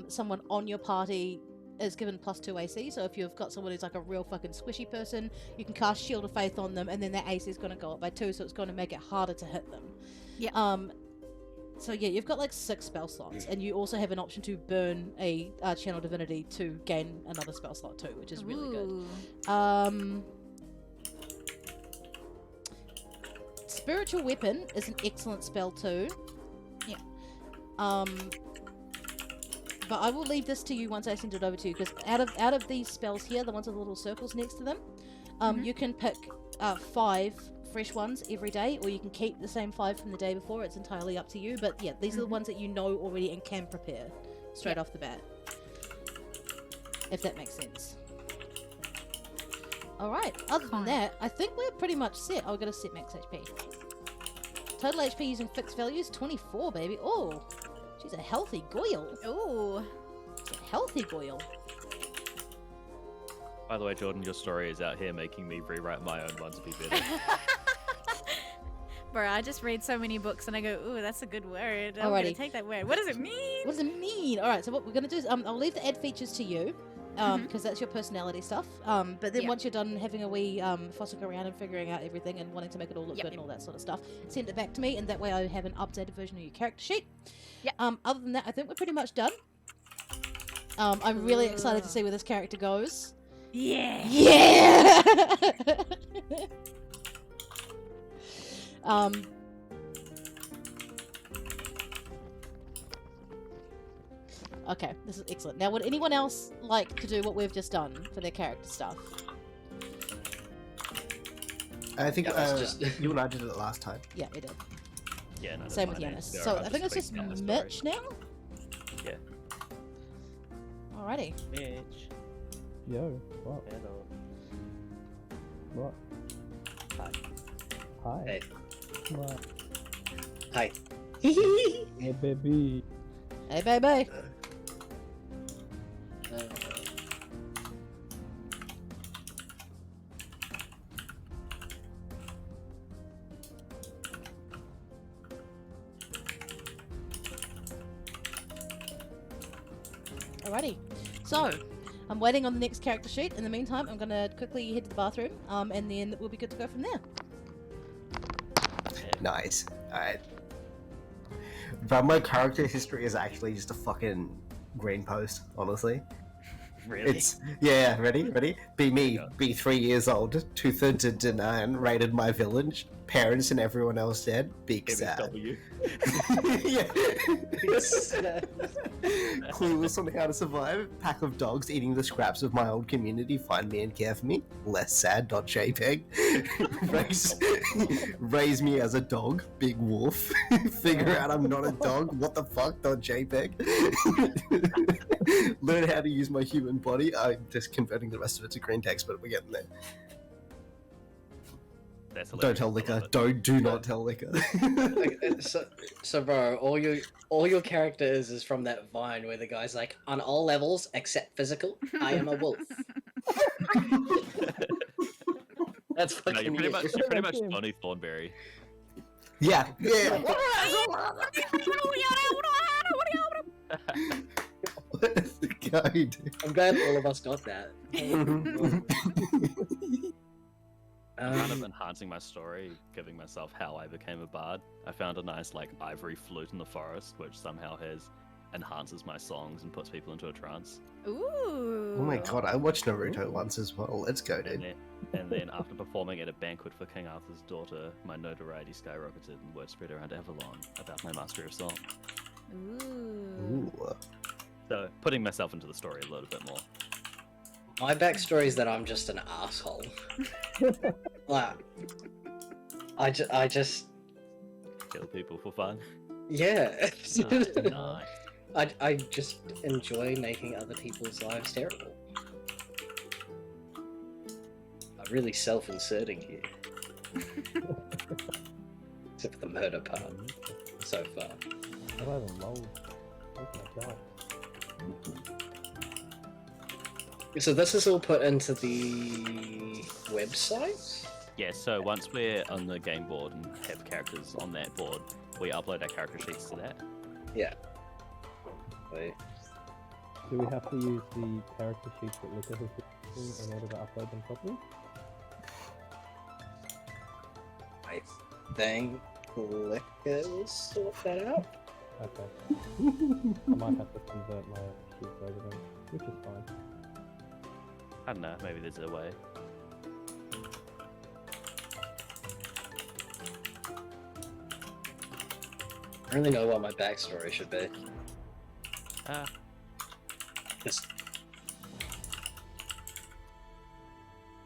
someone on your party is given +2 AC, so if you've got someone who's like a real fucking squishy person, you can cast Shield of Faith on them, and then their AC is going to go up by 2, so it's going to make it harder to hit them. Yeah. So yeah, you've got like 6 spell slots, and you also have an option to burn a Channel Divinity to gain another spell slot too, which is really good. Spiritual Weapon is an excellent spell too. Yeah. But I will leave this to you once I send it over to you, because out of these spells here, the ones with the little circles next to them, you can pick 5 fresh ones every day, or you can keep the same 5 from the day before. It's entirely up to you. But yeah, these are the ones that you know already and can prepare straight off the bat, if that makes sense. Alright, other than that, I think we're pretty much set. I'll get a set max HP. Total HP using fixed values, 24, baby. Oh, she's a healthy Goyle. Ooh. She's a healthy Goyle. By the way, Jordan, your story is out here making me rewrite my own one to be better. Bro, I just read so many books and I go, ooh, that's a good word. I'm Alrighty. gonna take that word. What does it mean? What does it mean? Alright, so what we're going to do is I'll leave the add features to you, because that's your personality stuff. But then once you're done having a wee fossick around and figuring out everything and wanting to make it all look good and all that sort of stuff, send it back to me, and that way I have an updated version of your character sheet. Other than that, I think we're pretty much done. I'm really excited to see where this character goes. Yeah. Yeah. Okay, this is excellent. Now, would anyone else like to do what we've just done for their character stuff? I think you and I did it last time. Yeah, we did. Yeah, no, that's Same with my name. Yanis. Sarah, So I'm I think it's just tweaking out the Mitch story. now. Yeah. Alrighty. Mitch. Yo, what? Hello. What? Hi. Hi. Hey. What? Hi. Hey, baby. Hey, baby. Alrighty. So, I'm waiting on the next character sheet. In the meantime, I'm gonna quickly head to the bathroom, and then we'll be good to go from there. Nice. Alright. But my character history is actually just a fucking green post, honestly. Really? It's ready? Be me, be 3 years old, 2/3 of Danaan, raided my village, parents and everyone else dead, big sad. MSW. Yeah. Clueless on how to survive, pack of dogs eating the scraps of my old community, find me and care for me, less sad.jpg. raise me as a dog, big wolf, figure out I'm not a dog, what the fuck.jpg. Learn how to use my human body. I'm just converting the rest of it to green text, but we're getting there. That's Don't tell Liquor. Do not tell Liquor. So bro, all your character is from that Vine where the guy's like, on all levels except physical, I am a wolf. That's No, fucking you're pretty you. much Bonnie Thornberry. Yeah. What is the guy doing? I'm glad all of us got that. Kind of enhancing my story, giving myself how I became a bard. I found a nice ivory flute in the forest, which somehow enhances my songs and puts people into a trance. Ooh. Oh my god, I watched Naruto once as well. Let's go, dude. And then after performing at a banquet for King Arthur's daughter, my notoriety skyrocketed and word spread around Avalon about my mastery of song. Ooh. Ooh. So putting myself into the story a little bit more. My backstory is that I'm just an asshole. Like, I just Kill people for fun. yeah. Nice. I just enjoy making other people's lives terrible. I'm really self-inserting here. Except for the murder part, so far. I don't even load. Oh my god. So this is all put into the website? Yeah, so once we're on the game board and have characters on that board, we upload our character sheets to that. Yeah. Wait. Do we have to use the character sheets that Liquor has written in order to upload them properly? I think Liquor will sort that out. Okay. I might have to convert my sheets over them, which is fine. I don't know, maybe there's a way. I don't really know what my backstory should be. Just...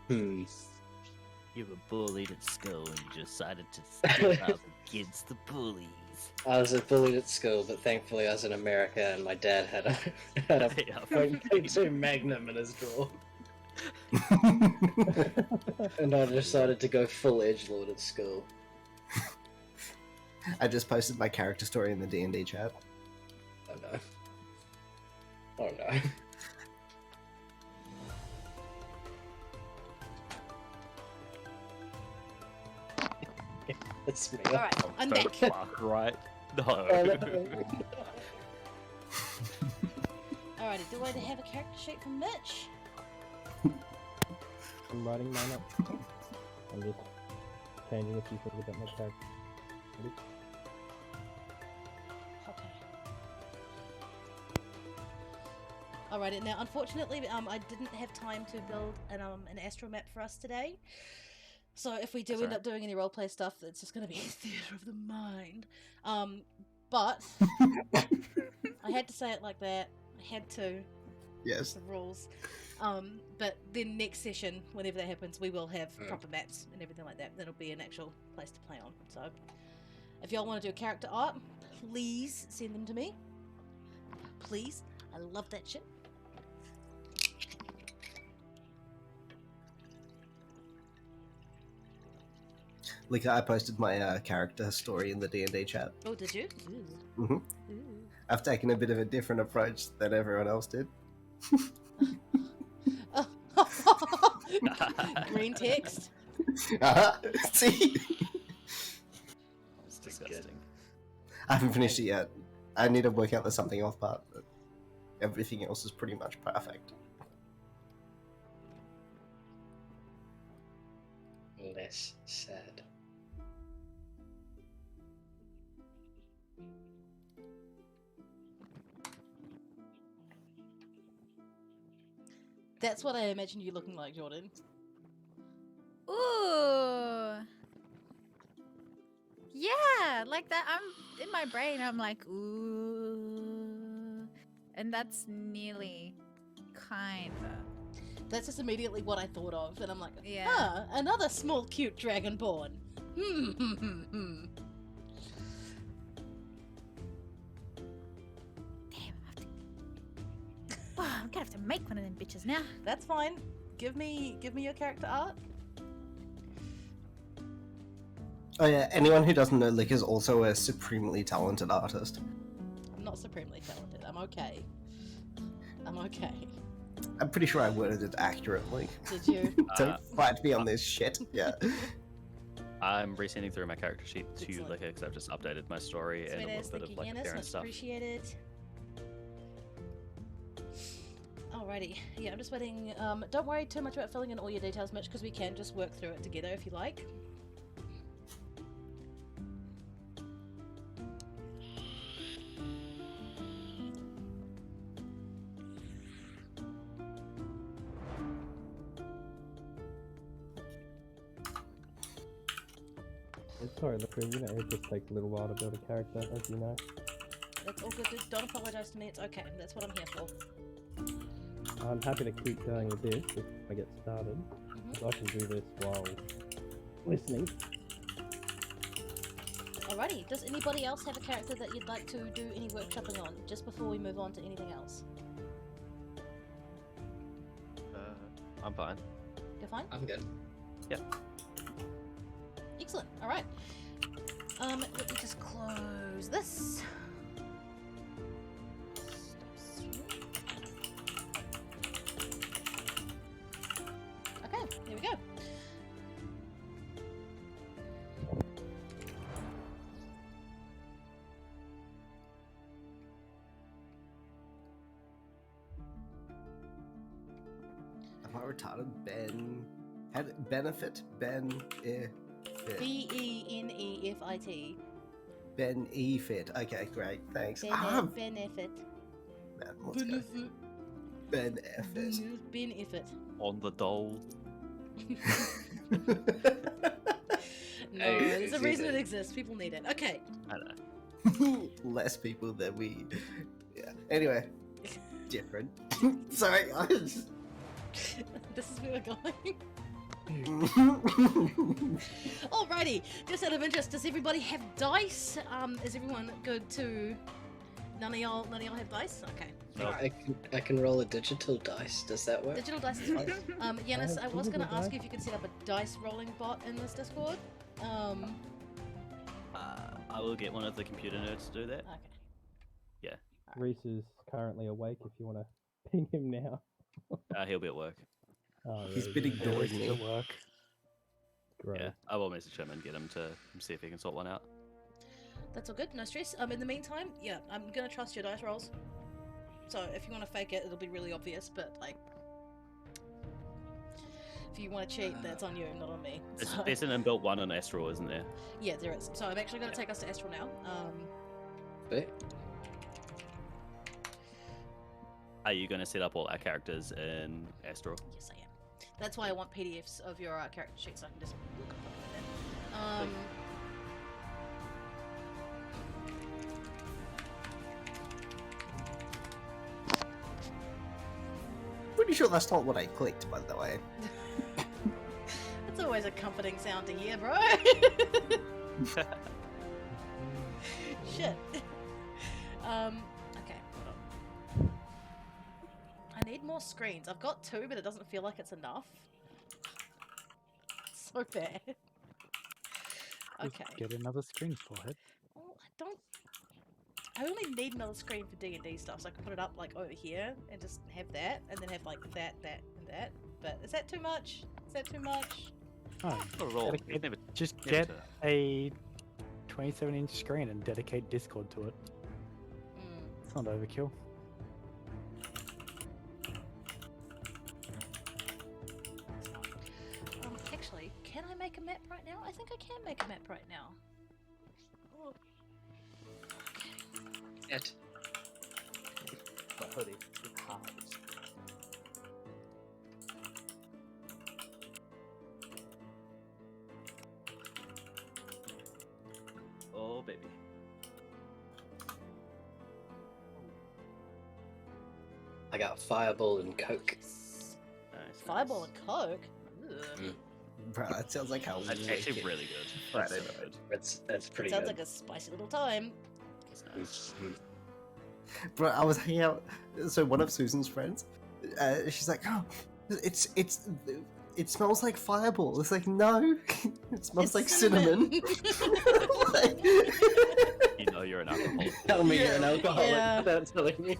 You were bullied at school and you decided to step up against the bullies. I was bullied at school, but thankfully I was in America and my dad had a Yeah. .22 Magnum in his drawer. And I decided to go full edgelord at school. I just posted my character story in the D&D chat. Oh no. Oh no. It's me. Alright, I'm back. Fuck, right? No. Alrighty, do I have a character sheet from Mitch? I'm writing mine up. I'm just changing a few things about my character. Ready? Okay. Alrighty, now unfortunately I didn't have time to build an astral map for us today. So if we do That's end alright. up doing any roleplay stuff, it's just going to be theatre of the mind. But I had to say it like that. I had to. Yes. The rules. But then next session, whenever that happens, we will have proper maps and everything like that. That'll be an actual place to play on. So, If y'all want to do character art, please send them to me. Please. I love that shit. Like, I posted my character story in the D&D chat. Oh, did you? Mm-hmm. I've taken a bit of a different approach than everyone else did. Green text. See? It's disgusting. I haven't finished it yet. I need to work out the something off part, but everything else is pretty much perfect. Less sad. That's what I imagine you looking like, Jordan. Ooh. Yeah, like that. I'm in my brain. I'm like, ooh, and that's nearly kinda. That's just immediately what I thought of, and I'm like, Yeah. ah, another small, cute dragonborn. Damn, I'm gonna have to make one of them bitches now. That's fine. Give me your character art. Oh yeah, anyone who doesn't know, Lick is also a supremely talented artist. I'm not supremely talented. I'm okay. I'm okay. I'm pretty sure I worded it accurately. Did you? Don't fight me on this shit. Yeah. I'm resending through my character sheet to Excellent. Licker because I've just updated my story and a little bit of like Yanis, appearance much stuff. appreciated. Alrighty, yeah, I'm just waiting. Don't worry too much about filling in all your details, Mitch, because we can just work through it together if you like. Sorry, Licker, you know, it just takes a little while to build a character, as you know. That's all good. Don't apologize to me. It's okay. That's what I'm here for. I'm happy to keep going with this if I get started. So I can do this while listening. Alrighty. Does anybody else have a character that you'd like to do any workshopping on, just before we move on to anything else? I'm fine. You're fine? I'm good. Excellent. Alright. Let me just close this. Okay, here we go. Am I retarded? Benefit? B-E-N-E-F-I-T. Ben E-Fit. Okay, great, thanks. Benefit. Man, let's go. Benefit. Benefit. On the dole. No, Hey, there's a it's reason easy. it exists. People need it. Okay. I don't know. Less people than we. Yeah. Anyway, different. Sorry, This is where we're going. Alrighty. Just out of interest, does everybody have dice? Is everyone good to? None of y'all have dice? Okay. No. I can roll a digital dice. Does that work? Digital dice is fine. Yanis, I was digital gonna ask dice. you if you could set up a dice rolling bot in this Discord. I will get one of the computer nerds to do that. Okay. Reese is currently awake if you want to ping him now. He'll be at work. Oh, He's yeah, been yeah. ignoring me. Great. Yeah, I will message him and get him to see if he can sort one out. That's all good. No stress. In the meantime, yeah, I'm gonna trust your dice rolls. So if you want to fake it, it'll be really obvious. But like, if you want to cheat, that's on you, not on me. So, There's an inbuilt one on Astral, isn't there? yeah, there is. So I'm actually gonna take us to Astral now. Wait. Are you going to set up all our characters in Astral? Yes, I am. That's why I want PDFs of your character sheets, so I can just look up them. Pretty sure that's not what I clicked, by the way. It's always a comforting sound to hear, bro. Shit. Okay, hold on. I need more screens. I've got 2, but it doesn't feel like it's enough. So bad. Okay. Get another screen for it. Well, I only need another screen for D&D stuff, so I can put it up like over here and just have that, and then have like that, and that. But is that too much? Is that too much? Oh, Not at all. just get a 27-inch screen and dedicate Discord to it. It's not overkill. Actually, can I make a map right now? I think I can make a map right now. Oh. It. The hoodie is hard. Oh, baby. I got Fireball and Coke. Nice, Fireball nice. and Coke? Ugh. Bro, that sounds like how That's actually really good. Right, That's so good. That's pretty Sounds good. like a spicy little time. It's nice. Bro, I was hanging out. So one of Susan's friends, she's like, "Oh, it smells like Fireball." It's like, no, it smells It's like cinnamon. Like- You know you're an alcoholic. Tell me you're an alcoholic Yeah. without telling me.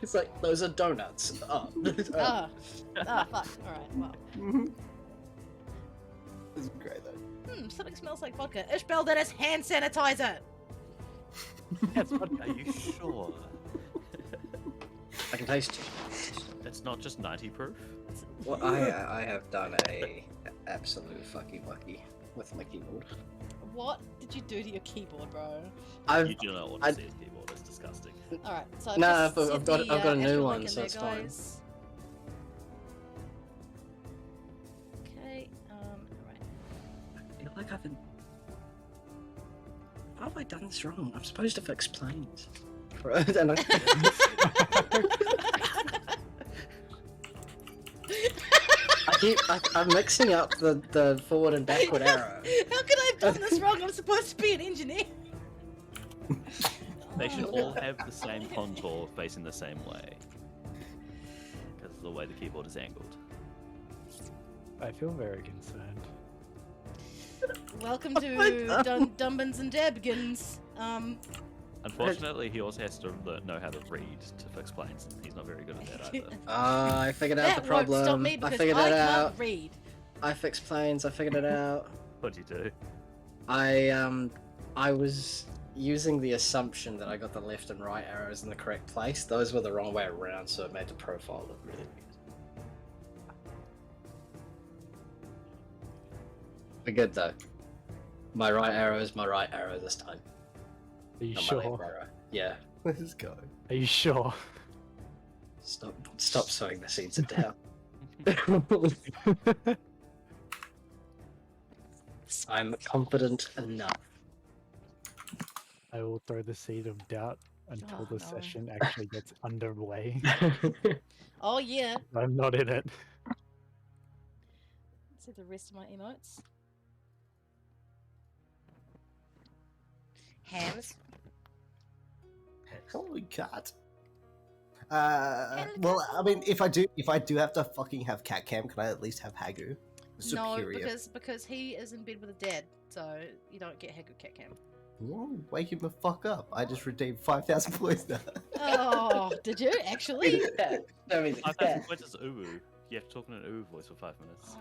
It's like, those are donuts. Oh. Ah, fuck. Alright, well. Mhm. This is great though. Something smells like vodka. Ishbel, that is hand sanitizer! That's what Are you sure? I can taste it. It's not just 90 proof? Well, I have done a absolute fucking lucky with my keyboard. What did you do to your keyboard, bro? You do not want to see his keyboard. It's disgusting. Alright, so I've Nah, just but set I've got the, a new Astral one, link in so there, it's fine. guys. Okay, alright. I feel like I've been... How have I done this wrong? I'm supposed to fix planes. And I'm mixing up the forward and backward arrow. How could I have done this wrong? I'm supposed to be an engineer. They should all have the same contour facing the same way. Because of the way the keyboard is angled. I feel very concerned. Welcome to Dumbins and Dabgins. Unfortunately, he also has to know how to read to fix planes, and he's not very good at that either. I figured out That the problem. won't stop me I because figured I it can't out. read. I fixed planes. I figured it out. What'd you do? I was using the assumption that I got the left and right arrows in the correct place. Those were the wrong way around, so it made the profile look really weird. We're good though. My right arrow is my right arrow this time. Are you Not my sure? left arrow. Yeah. Let's go. Are you sure? Stop sowing the seeds of doubt. I'm confident enough. I will throw the seed of doubt until Oh, the no. session actually gets underway. Oh yeah. I'm not in it. Let's see the rest of my emotes. Hams. Holy cat. Well, I mean, if I do have to fucking have cat cam, can I at least have Hagu? Superior. No, because he is in bed with a dad, so you don't get Hagu Cat Cam. Whoa, wake him the fuck up. I just redeemed 5,000 points now. Oh, did you actually? I mean, 5,000 points is uwu. You have to talk in an uwu voice for 5 minutes.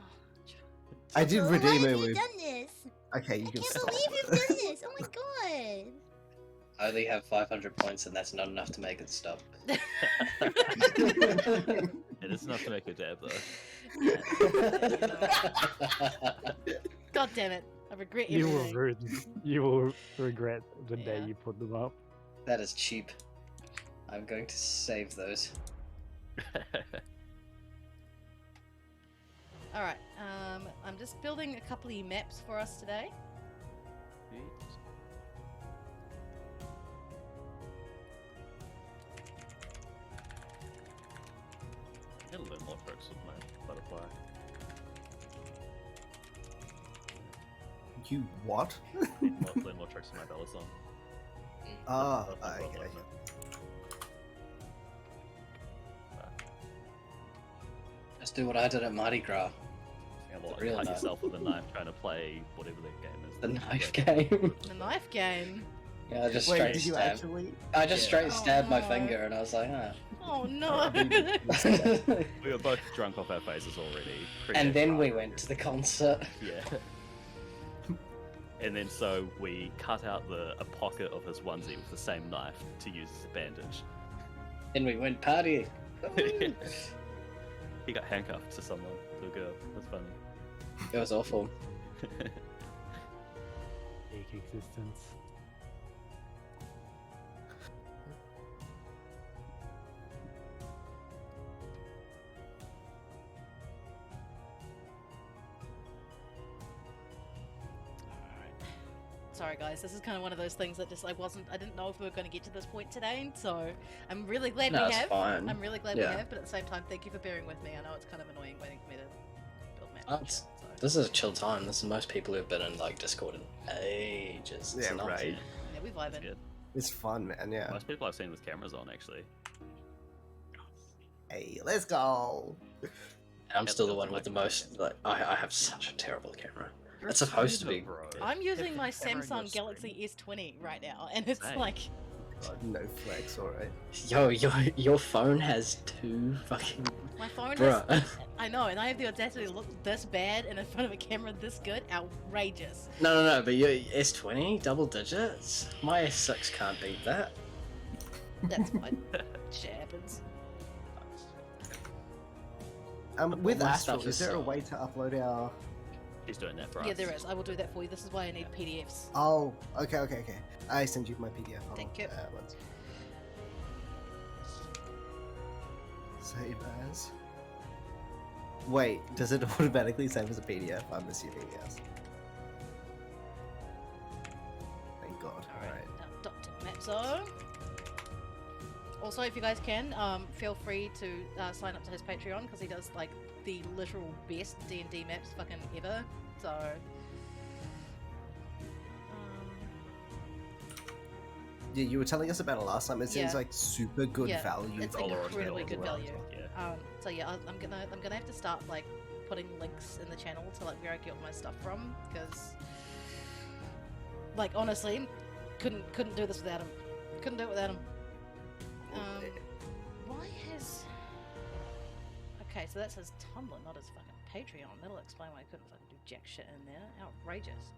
I did redeem Why it have you with. done this? Okay, you I can can't stop. believe you've done this. Oh my god. I only have 500 points, and that's not enough to make it stop. It is enough to make a dab, though. God damn it! I regret You will everything. you will regret the day Yeah. you put them up. That is cheap. I'm going to save those. All right. I'm just building a couple of maps for us today. Get a little more tricks with my butterfly. You what? Need more tricks with my Belazon. Ah, That's what it okay. was, isn't it? Just do what I did at Mardi Gras. Yeah, The well, real cut knife. yourself with a knife trying to play whatever that game is. The knife Yeah. game. The knife game. Yeah, I just Wait, straight did you stab. actually? I just Yeah. straight stabbed my no. finger, and I was like, ah. Oh no. We were both drunk off our faces already. pretty And then we hard. went to the concert. Yeah. And then so we cut out a pocket of his onesie with the same knife to use as a bandage. Then we went partying. He got handcuffed to someone, to a girl. That's funny. It was awful. Peak existence. Sorry guys, this is kind of one of those things that just I didn't know if we were going to get to this point today, so I'm really glad No, we it's have. fine. I'm really glad Yeah. we have, but at the same time, thank you for bearing with me. I know it's kind of annoying waiting for me to build maps. and That's- shit, so. This is a chill time. This is most people who've been in like Discord in ages. It's Yeah, nuts. right. Yeah, we That's vibing. good. It's fun, man. Yeah. Most people I've seen with cameras on, actually. Hey, let's go. I'm still the Yeah, one with the most. Like, I have such a terrible camera. You're It's supposed to be. bro. I'm using my camera in your Samsung Galaxy S20 right now, and it's Same. like, No flex, alright. Yo, your phone has two fucking. my phone Bruh. has, I know, and I have the audacity to look this bad and in front of a camera this good. Outrageous. No, but your S20 double digits. My S6 can't beat that. That's fine. Shit happens. With my Astral, stuff is is there a so- way to upload our... He's doing that for us. Yeah, there is. I will do that for you. This is why I need PDFs. Oh, okay. I send you my PDF. Hold Thank on. you. Let's... Save as... Wait, does it automatically save as a PDF? I'm assuming yes. Thank God. Alright. Dr. Mapzo. Also, if you guys can, feel free to sign up to his Patreon because he does like the literal best D&D maps fucking ever. So, Yeah, you were telling us about it last time. It seems Yeah. like super good Yeah, value. it's all original incredibly as good well. value. Yeah. So yeah, I'm gonna have to start like putting links in the channel to like where I get all my stuff from because, like, honestly, couldn't do this without him. Couldn't do it without him. Why has? Okay, so that's his Tumblr, not his fucking Patreon. That'll explain why I couldn't fucking do jack shit in there. Outrageous.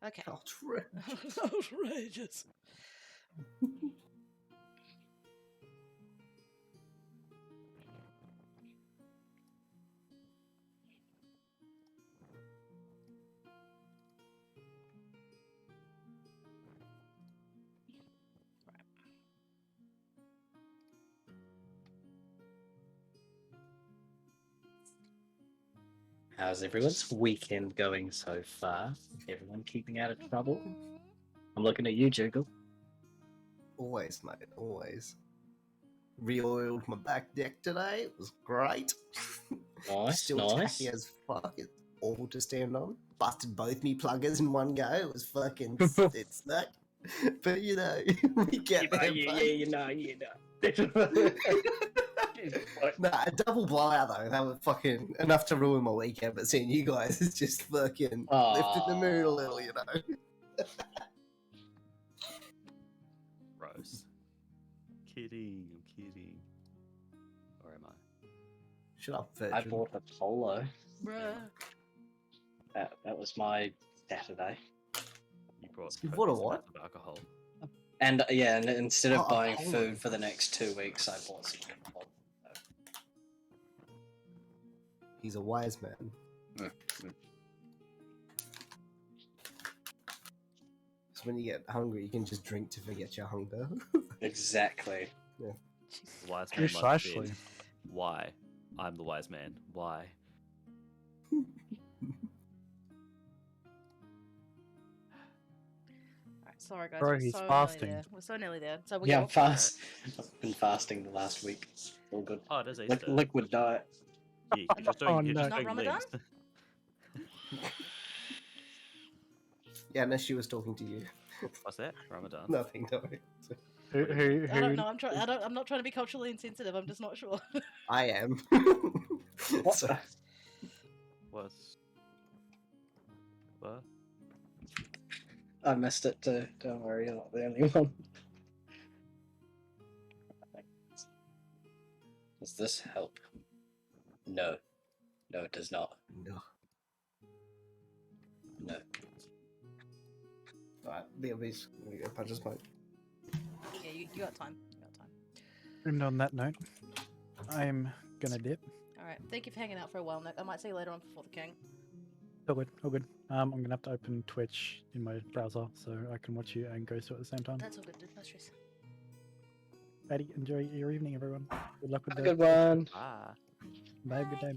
Okay. Outrageous. How's everyone's weekend going so far? Everyone keeping out of trouble? I'm looking at you, Jiggle. Always, mate. Always. Re-oiled my back deck today. It was great. Nice, Still nice. tacky as fuck. It's awful to stand on. Busted both me pluggers in one go. It was fucking... it stuck. But, you know, we get there, you know. Nah, a double blowout though. That was fucking enough to ruin my weekend. But seeing you guys is just fucking lifted the mood a little, you know. Gross. Kidding, I'm kidding. Or am I? Shut up, I Virgin. bought a polo. Bruh. That was my Saturday. You brought You bought a copious what? amounts of alcohol. And yeah, and instead of Oh, a buying polo. food for the next 2 weeks, I bought some polo. He's a wise man. So when you get hungry, you can just drink to forget your hunger. Exactly. The wise man once Precisely. said, why? I'm the wise man. Why? Alright, sorry guys. Bro, we're he's so fasting. Nearly there. We're so nearly there. So we Yeah, got I'm fast. I've been fasting the last week. All good. Oh, it is Easter. Liquid diet. Yeah, you're just doing, Oh, you're no. just Not doing Ramadan? legs. Yeah, unless she was talking to you. What's that? Ramadan. Nothing, no. Who? I don't know. I'm not trying to be culturally insensitive. I'm just not sure. I am. What? So, What's what? I missed it too. Don't worry, you're not the only one. Does this help? No. No, it does not. no. No. Alright, the obvious. We go punch smoke. Yeah, you got time. You got time. And on that note, I'm gonna dip. All right. Thank you for hanging out for a while, Nick. I might see you later on before the king. All good, all good. I'm gonna have to open Twitch in my browser so I can watch you and Ghost at the same time. That's all good, dude. No stress. Betty, enjoy your evening, everyone. Good luck with Have a the. good one. Ah. Bye. Have a good day.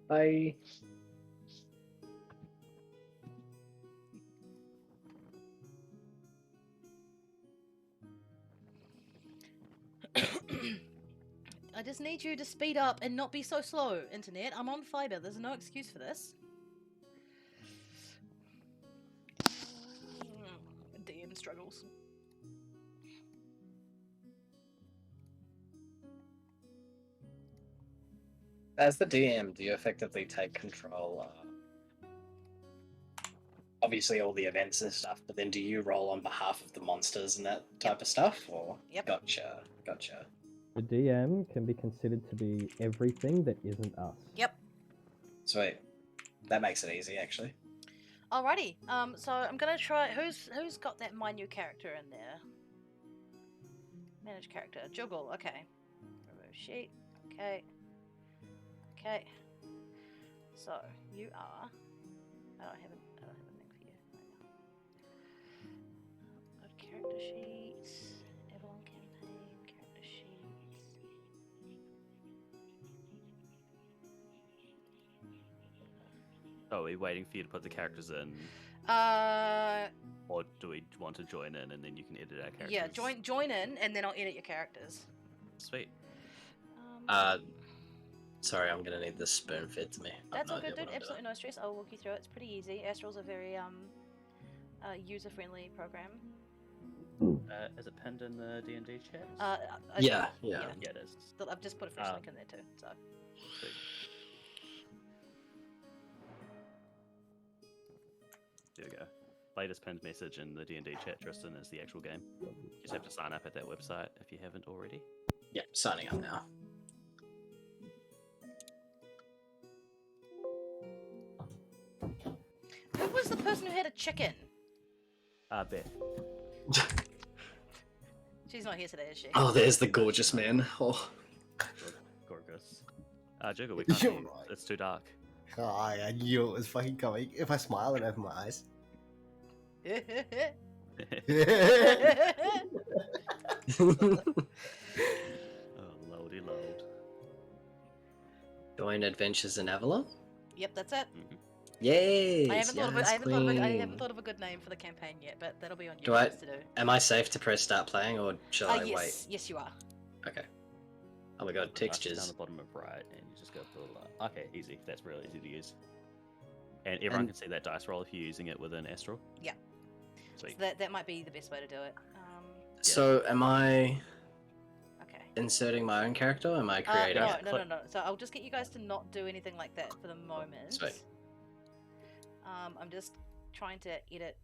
Bye. I just need you to speed up and not be so slow, internet. I'm on fiber. There's no excuse for this. DM struggles. As the DM, do you effectively take control? Obviously, all the events and stuff, but then do you roll on behalf of the monsters and that type of stuff? Or Yep. Gotcha. Gotcha. The DM can be considered to be everything that isn't us. Yep. Sweet. That makes it easy, actually. Alrighty. So I'm gonna try. Who's got that my new character in there? Manage character. Juggle. Okay. Remove sheet. Okay. Okay. So you are. I don't have a thing for you right now. Go to character sheets. Avalon campaign. Character sheets. Oh, are we waiting for you to put the characters in? Or do we want to join in and then you can edit our characters? Yeah, join in, and then I'll edit your characters. Sweet. Sorry, I'm gonna need this spoon fed to me. That's all good, dude. Absolutely no stress. I'll walk you through it. It's pretty easy. Astral's a very user-friendly program. Is it pinned in the D&D chat? Yeah. Yeah, it is. I've just put a fresh link in there too. So. Sweet. There we go. Latest pinned message in the D&D chat, Tristan, is the actual game. You just have to sign up at that website if you haven't already. Yep, signing up now. Who was the person who had a chicken? Beth. She's not here today, is she? Oh, there's the gorgeous man. Oh. Gorgeous. Jiggle, we can't You're see you. right. It's too dark. Oh, I knew it was fucking coming. If I smile and open my eyes. Oh, loady load. Join Adventures in Avalon? Yep, that's it. Mm-hmm. Yay! I haven't thought of a good name for the campaign yet, but that'll be on you Do to do. Am I safe to press start playing, or shall I Yes, wait? yes, you are. Okay. Oh my god, textures. Down the bottom of right, and you just go for the light. Okay, easy. That's real easy to use. And everyone can see that dice roll if you're using it within Astral. Yeah. Sweet. So that might be the best way to do it. So, am I Okay. inserting my own character, or am I creating it? No. So I'll just get you guys to not do anything like that for the moment. Sweet. I'm just trying to edit.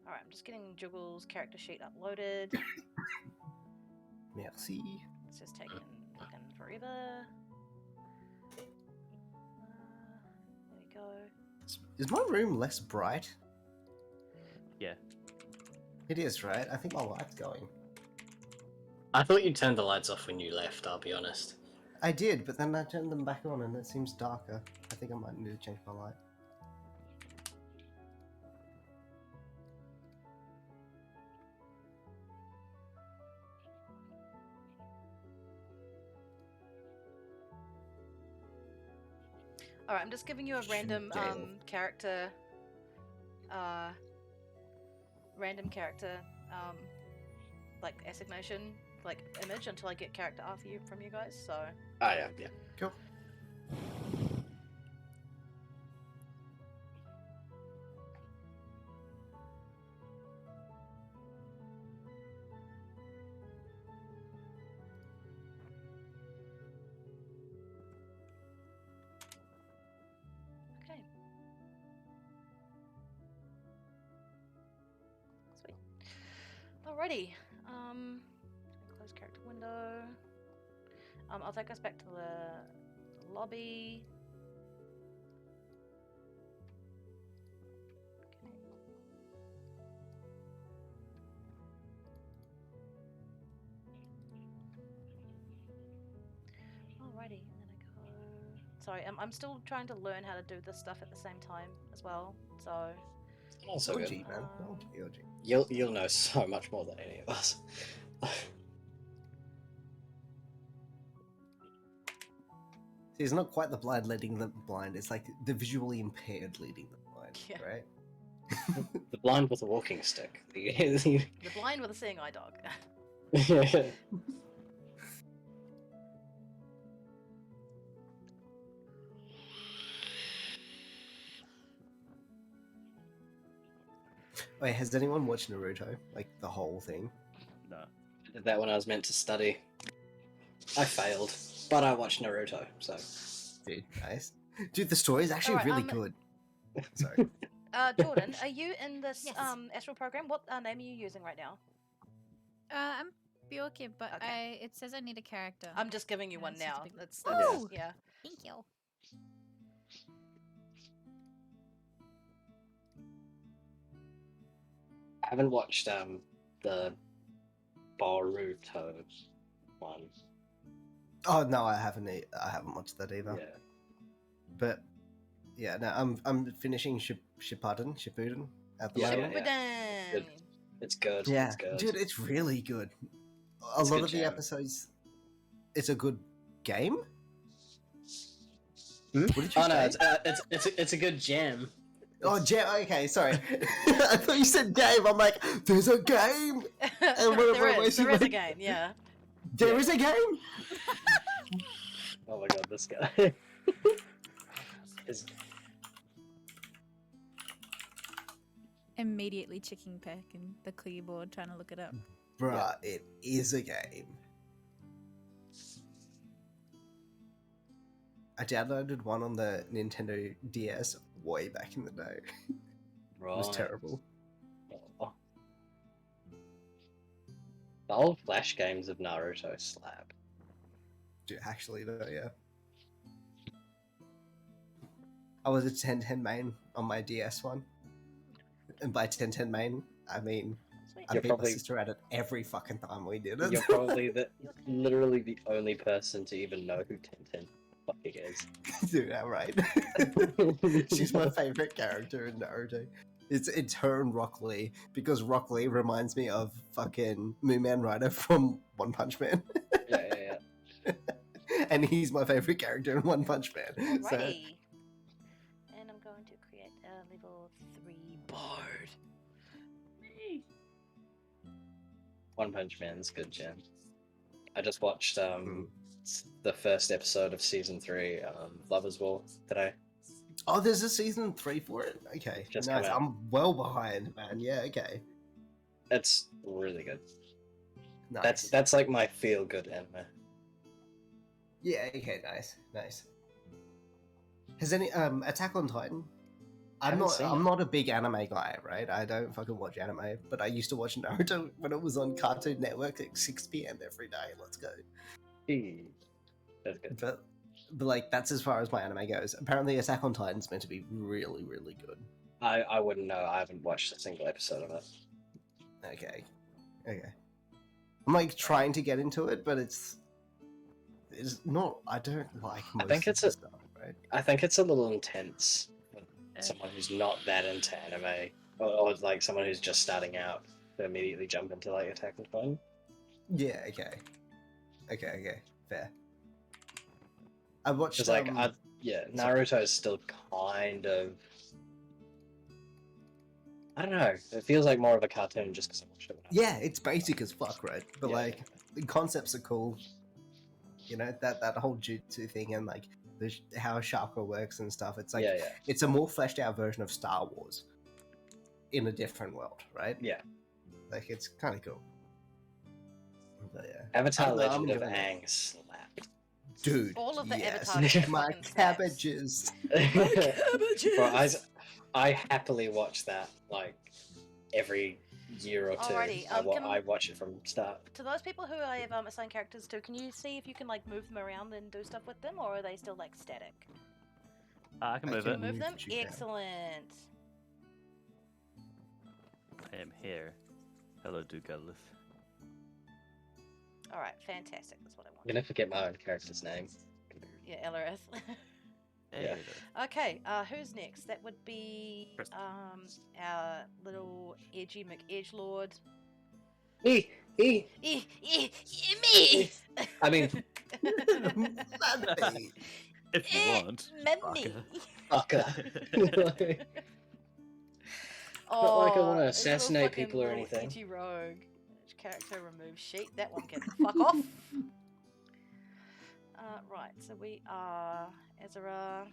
Alright, I'm just getting Juggle's character sheet uploaded. Merci. It's just taking fucking forever. There we go. Is my room less bright? Yeah. It is, right? I think my light's going. I thought you turned the lights off when you left, I'll be honest. I did, but then I turned them back on and it seems darker. I think I might need to change my light. Alright, I'm just giving you a random character like assignation, like image until I get character art for you from you guys, so Oh yeah. Cool. Alrighty. Close character window. I'll take us back to the lobby. Alrighty, and then I go. Sorry, I'm still trying to learn how to do this stuff at the same time as well. So. Also OG, good. man. OG. You'll know so much more than any of us. See, it's not quite the blind leading the blind. It's like the visually impaired leading the blind, Yeah. right? The blind with a walking stick. The blind with a seeing eye dog. Wait, has anyone watched Naruto? Like the whole thing? No. I did that when I was meant to study. I failed, but I watched Naruto, so. Dude, nice. Dude, the story is actually Alright, really good. Sorry. Jordan, are you in this Yes. astral program? What name are you using right now? I'm Bjorky, but Okay. it says I need a character. I'm just giving you one It's just a now. big- That's Oh! yeah. Thank you. I haven't watched the Boruto one. Oh no, I haven't watched that either. Yeah. But yeah, no, I'm finishing Shippuden at the Yeah, moment. yeah. Good. It's good. Yeah, It's good. dude, it's really good. A It's lot good of the jam. episodes, it's a good game. Hmm? What did you Oh no, say? it's a good jam. Oh, jam. Okay, sorry. I thought you said game. I'm like, there's a game. There is a game. Yeah. There is a game. Oh my god, this guy. is Immediately checking back in the keyboard, trying to look it up. Bruh, it is a game. I downloaded one on the Nintendo DS way back in the day. right. It was terrible. Oh. The old Flash games of Naruto slap. Dude, actually, though, yeah. I was a 1010 main on my DS one. And by 1010 main, I mean, I You're beat probably- my sister at it every fucking time we did it. You're probably literally the only person to even know who Tintin fucking is. Dude, yeah, right. She's my favorite character in Naruto. It's her and Rock Lee, because Rock Lee reminds me of fucking Mooman Rider from One Punch Man. Yeah. And he's my favorite character in One Punch Man. So, Alrighty. And I'm going to create a level 3 bard. One Punch Man's good jam. I just watched the first episode of season 3, Lovers War, today. oh, there's a season 3 for it? Okay. Just Nice. come out. I'm well behind, man. Yeah, okay. It's really good. Nice. That's like my feel good anime. Yeah, okay, nice. Has any Attack on Titan? Haven't seen I'm it. not a big anime guy, right? I don't fucking watch anime, but I used to watch Naruto when it was on Cartoon Network at 6 p.m. every day. Let's go. That's good. But like that's as far as my anime goes. Apparently Attack on Titan's meant to be really, really good. I wouldn't know. I haven't watched a single episode of it. Okay. I'm like trying to get into it, but it's not. I don't like. Most think of it's the a- stuff, right? I think it's a little intense for someone who's not that into anime, or like someone who's just starting out to immediately jump into like Attack on Titan. Yeah. Okay. Fair. I watched. Because Naruto is still kind of. I don't know. It feels like more of a cartoon just because I watched it. Yeah, it's basic as fuck, right? But Yeah. like the concepts are cool. You know that whole jutsu thing and like how chakra works and stuff. It's like yeah. it's a more fleshed out version of Star Wars in a different world, right? Yeah. Like it's kind of cool. But yeah, Avatar I'm Legend of gonna- Aang slapped. dude. All of the yes. Avatar my fucking slaps. cabbages. Cabbages! Bro, I happily watch that like every year or two. Alrighty, I watch it from start. To those people who I have assigned characters to, can you see if you can like move them around and do stuff with them, or are they still like static? I can move it. Move them? Excellent. I am here. Hello, Dugalith. Alright, fantastic. That's what I I'm want. gonna forget my own character's name. Yeah, LRS. Yeah. Okay, who's next? That would be our little edgy McEdgelord. Me! Me! I mean, If you want. Memmy! fucker. Not like I want to assassinate people or anything. Edgy rogue. Character remove sheet. That one can fuck off. Right, so we are Ezra.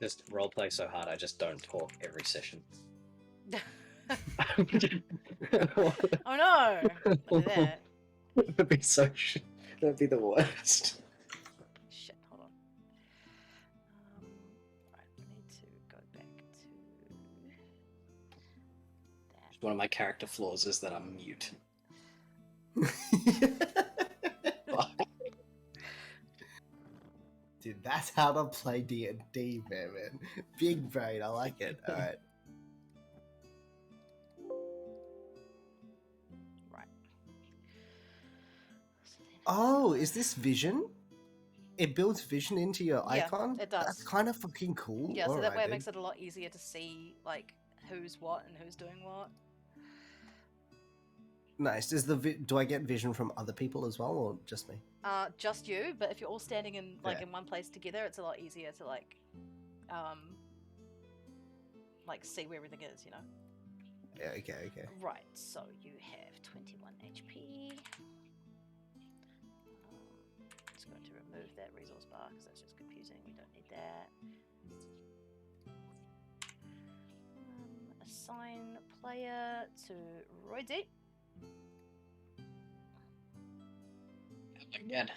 Just roleplay so hard, I just don't talk every session. Oh no! Look at that. That'd be so shit. That'd be the worst. Shit, hold on. Right, we need to go back to that. One of my character flaws is that I'm mute. Dude, that's how to play D&D, man. Big brain, I like it. Alright. Right. Oh, is this vision? It builds vision into your Yeah, icon? it does. That's kind of fucking cool. Yeah, so that Alright, way it dude. makes it a lot easier to see, like, who's what and who's doing what. Nice. Do I get vision from other people as well, or just me? Just you, but if you're all standing in, like, Yeah. in one place together, it's a lot easier to, like, see where everything is, you know? Yeah, okay. Right, so you have 21 HP. Just going to remove that resource bar because that's just confusing. We don't need that. Assign player to Roydie. Again.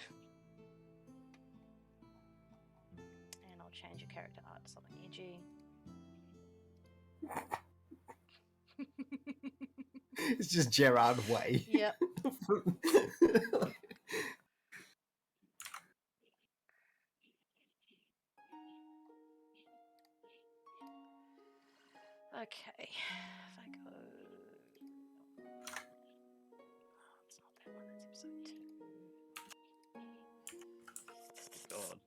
And I'll change your character art to something edgy. It's just Gerard Way. Yep. Okay, if I go... Oh, it's not that one, that's episode 2. God.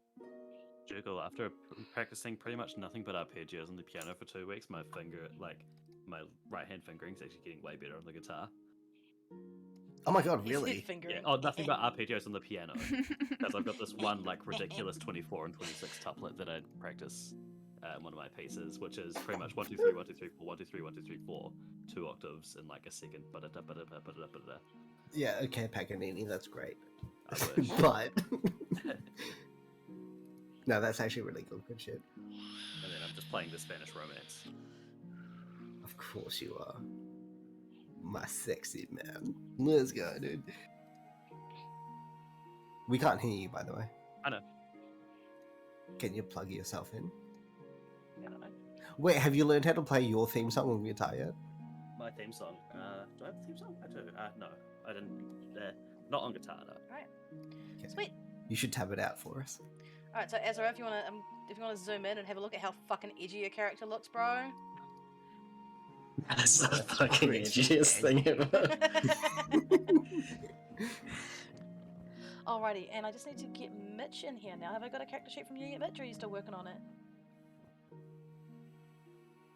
Juggle, after practicing pretty much nothing but arpeggios on the piano for 2 weeks, my right hand fingering is actually getting way better on the guitar. Oh my god, really? Yeah. Oh, nothing but arpeggios on the piano. Because I've got this one ridiculous 24 and 26 tuplet that I practice in one of my pieces, which is pretty much 1 2 3 1 2 3 4 1 2 3 1 2 3 4, 2 octaves in like a second. Yeah, okay, Paganini, that's great. I wish. But no, that's actually really good shit. And then I'm just playing the Spanish Romance. Of course you are. My sexy man. Let's go, dude. We can't hear you, by the way. I know. Can you plug yourself in? I don't know. Wait, have you learned how to play your theme song on guitar yet? My theme song. Do I have a theme song? I do. No, I didn't. Not on guitar, no. Alright. Okay. Sweet. You should tab it out for us. Alright, so Ezra, if you wanna zoom in and have a look at how fucking edgy your character looks, bro. That's the fucking edgiest thing ever. Alrighty, and I just need to get Mitch in here now. Have I got a character sheet from you yet, Mitch, or are you still working on it?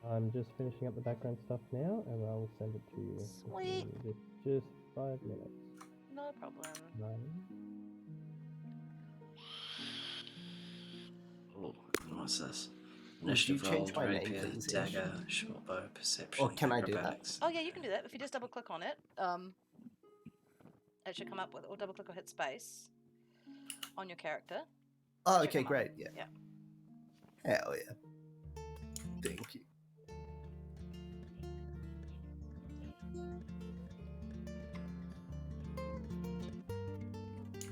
I'm just finishing up the background stuff now, and I'll send it to you. Sweet. Just 5 minutes. No problem. Oh, what's this? Would you Initiative change roll, my name, rapier, please, Ish? dagger, short bow, perception. Or can I do that? acrobatics. Oh yeah, you can do that. If you just double click on it, it should come up with, or double click or hit space on your character. Oh, Check okay, them out. great. Yeah. Yeah. Hell yeah. Thank you.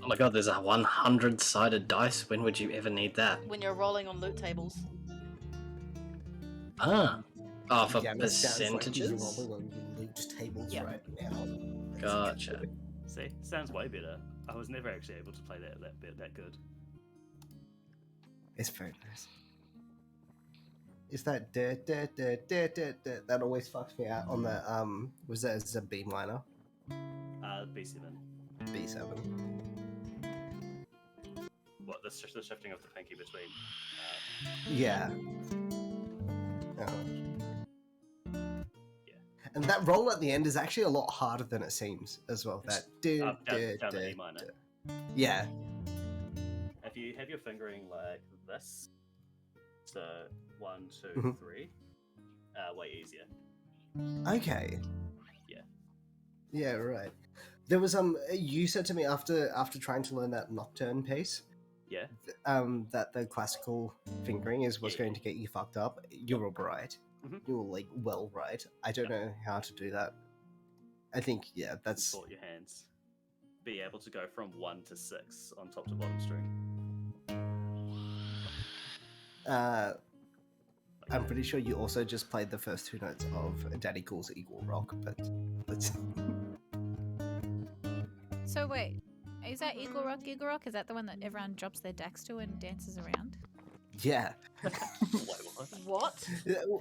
Oh my god, there's a 100-sided dice. When would you ever need that? When you're rolling on loot tables. Ah. Oh, for Yeah, that sounds like percentages? you're rolling on your loot tables Yeah. right now. Gotcha. See, sounds way better. I was never actually able to play that good. It's very nice. Is that that always fucks me out on the was that a B minor? B7. B7. What, the shifting of the pinky between? Yeah. Oh. Yeah. And that roll at the end is actually a lot harder than it seems as well. That Down to E minor. Yeah. If you have your fingering like this, so 1, 2, Mhm. 3, way easier. Okay. Yeah. Yeah, right. There was you said to me after trying to learn that nocturne piece, Yeah. that the classical fingering is what's going to get you fucked up. You're all right. Mhm. You're like well right. I don't know how to do that. I think that's Contort your hands. Be able to go from 1 to 6 on top to bottom string. I'm pretty sure you also just played the first 2 notes of Daddy Calls Eagle Rock, but let's. So wait, is that Eagle Rock? Eagle Rock? Is that the one that everyone drops their decks to and dances around? Yeah. Wait, what? What?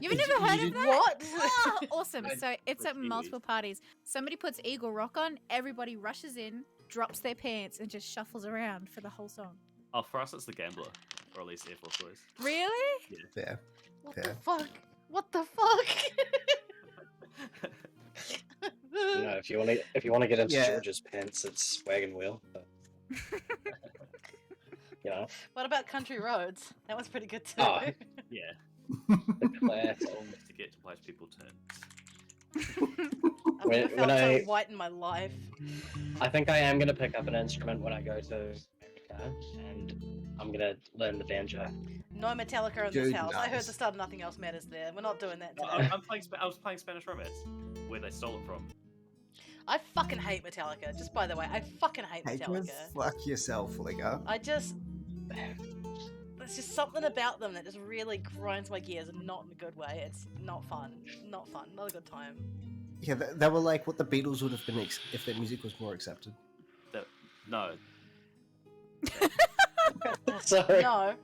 You've never heard of that? What? Ah, awesome. So it's at multiple parties. Somebody puts Eagle Rock on, everybody rushes in, drops their pants, and just shuffles around for the whole song. Oh, for us it's the Gambler, or at least Air Force Boys. Really? Yeah. What Fair. the fuck? What the fuck? You know, if you want to get into Yeah. George's pants, it's Wagon Wheel. But, you know, What about Country Roads? That was pretty good too. Oh. Yeah. the class. Almost to get to watch people turn. I've never when felt I- so white in my life. I think I am gonna pick up an instrument when I go to America, and I'm gonna learn the banjo. No Metallica in this Dude, house. I heard nice. the start of Nothing Else Matters there. We're not doing that No, today. I was playing Spanish Romance, where they stole it from. I fucking hate Metallica. Just by the way, I fucking hate Hey, go Metallica. fuck yourself, Liga. I just... There's just something about them that just really grinds my gears, and not in a good way. It's not fun. Not fun. Not a good time. Yeah, they were like what the Beatles would have been if their music was more accepted. No. Sorry. No.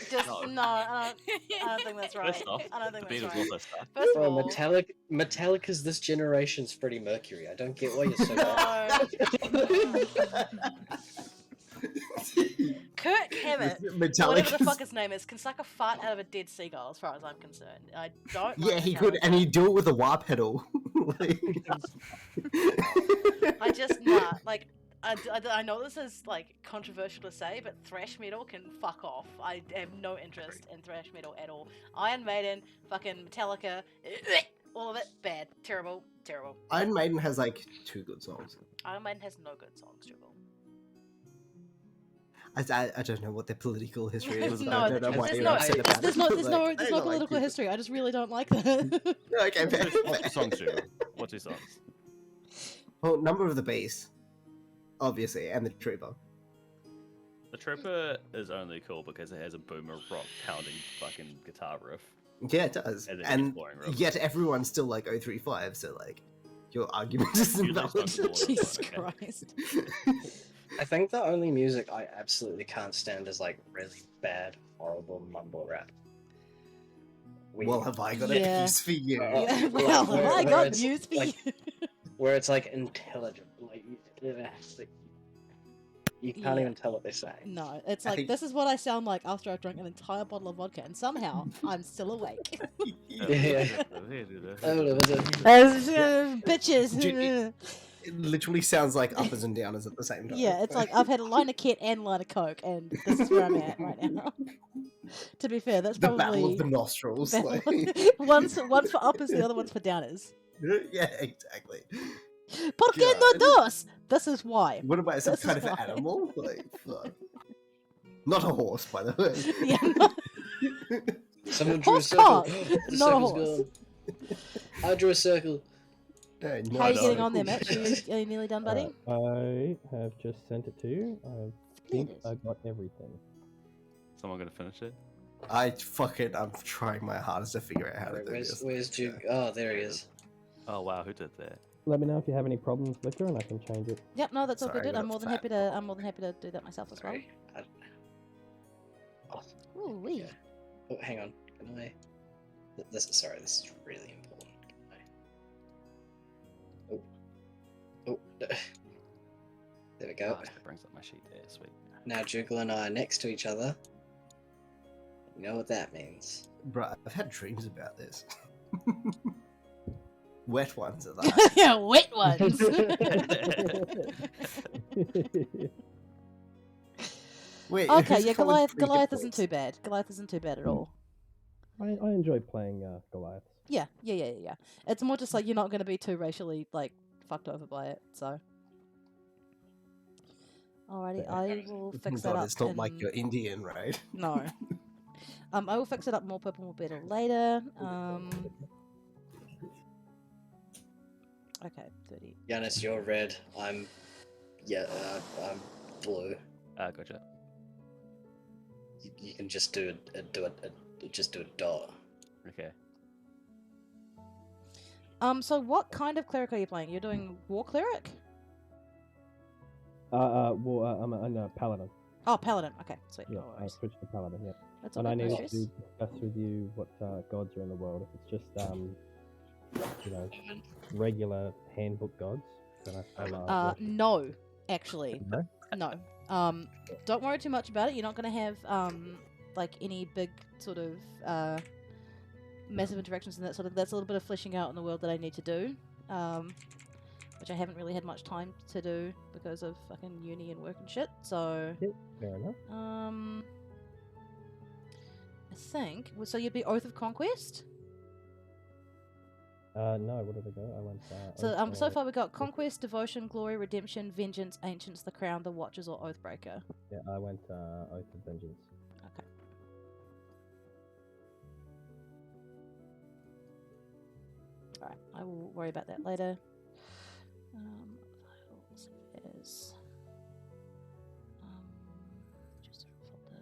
Just No. no. I don't think that's right. First off, I don't think the that's Beatles right. also suck. First of Bro, all, Metallica's this generation's Freddie Mercury. I don't get why you're so Kirk Hammett, Metallica. whatever the fuck his name is, can suck a fart out of a dead seagull, as far as I'm concerned. I don't. Yeah, like he could, Metallica. and he'd do it with a wah pedal. Like- I just nah. Like, I know this is like controversial to say, but thrash metal can fuck off. I have no interest in thrash metal at all. Iron Maiden, fucking Metallica, all of it bad, terrible, terrible. Iron Maiden has like 2 good songs. Iron Maiden has no good songs, Juggle. I don't know what their political history is. No, I don't know why there's you're no, upset about there's it. no, but, there's like, no, I there's don't no like political it. history. I just really don't like that. Okay, fair. What's the song, Sugar? What 2 songs? Well, Number of the Beast, obviously, and the Trooper. The Trooper is only cool because it has a boomer rock pounding fucking guitar riff. Yeah, it does. And then And exploring riff. yet everyone's still like 035, so like your argument is You just invalid. don't know what Jesus it's like, okay? Christ. I think the only music I absolutely can't stand is like really bad, horrible mumble rap. Well, have I got Yeah. a piece for you? Yeah, Where- well, where- I where got it's, news for like, you. Where it's like intelligent, like you can't Yeah. even tell what they're saying. No, it's I like, think- this is what I sound like after I've drunk an entire bottle of vodka, and somehow I'm still awake. Yeah. Bitches. Dude, It literally sounds like uppers and downers at the same time. Yeah, it's like I've had a line of Kit and a line of Coke, and this is where I'm at right now. To be fair, that's the probably battle of the nostrils. battle- Like... one's for uppers, the other one's for downers. Yeah, exactly. ¿Por qué no dos? This is why. What about some This kind is of why. animal? Like, fuck. Not a horse, by the way. Yeah, no, Someone drew a Horse circle. cock, The not a circle's horse. gone. I drew a circle. No, how are you not getting a on there, circle. Mitch? Are you nearly done, buddy? I have just sent it to you. I think Please. I got everything. Someone gonna finish it? I'm trying my hardest to figure out how to do this. Where's Duke? Oh, there he is. Oh wow, who did that? Let me know if you have any problems, Victor, and I can change it. Yep, no, that's all Sorry, good, I dude. got I'm more than happy to do that myself as well. Sorry. Oh, Ooh wee. okay. Oh, hang on. Can I? This is really important. Can I... Oh, there we go. Oh, it brings up my sheet there. Sweet. Now Juggle and I are next to each other. You know what that means. Bruh, I've had dreams about this. Wet ones at that. Yeah, wet ones. Wait, Okay, who's yeah, coming Goliath for isn't points? too bad. Goliath isn't too bad at all. I enjoy playing Goliath. Yeah. It's more just like you're not going to be too racially like fucked over by it. So, alrighty, I will fix that God, up. it's not like you're Indian, right? No. I will fix it up more purple, more better later. Okay, 30. Giannis, you're red. I'm blue. Gotcha. You can just do a dot. Okay. So what kind of cleric are you playing? You're doing war cleric? I'm a paladin. Oh, paladin. Okay, sweet. Yeah, No I worries. switched to paladin. Yeah, That's all and I good, no needed stress. to discuss with you what gods are in the world. If it's just regular handbook gods, then I No, actually. No? No. Don't worry too much about it. You're not going to have like any big sort of massive interactions and that sort of. That's a little bit of fleshing out in the world that I need to do, which I haven't really had much time to do because of fucking uni and work and shit. So fair enough. I think so. You'd be Oath of Conquest. No, where did I go? I went. So so far we got Conquest, Devotion, Glory, Redemption, Vengeance, Ancients, the Crown, the Watchers, or Oathbreaker. Yeah, I went Oath of Vengeance. Okay. Alright, I will worry about that later. Files is just a folder.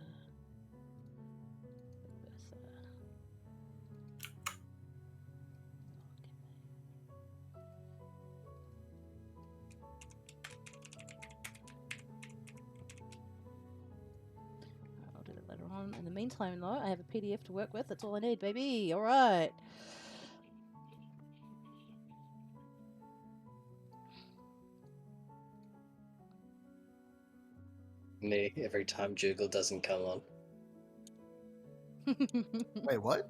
I'll do that later on. In the meantime, though, I have a PDF to work with. That's all I need, baby. All right. Me every time Juggle doesn't come on. Wait, what?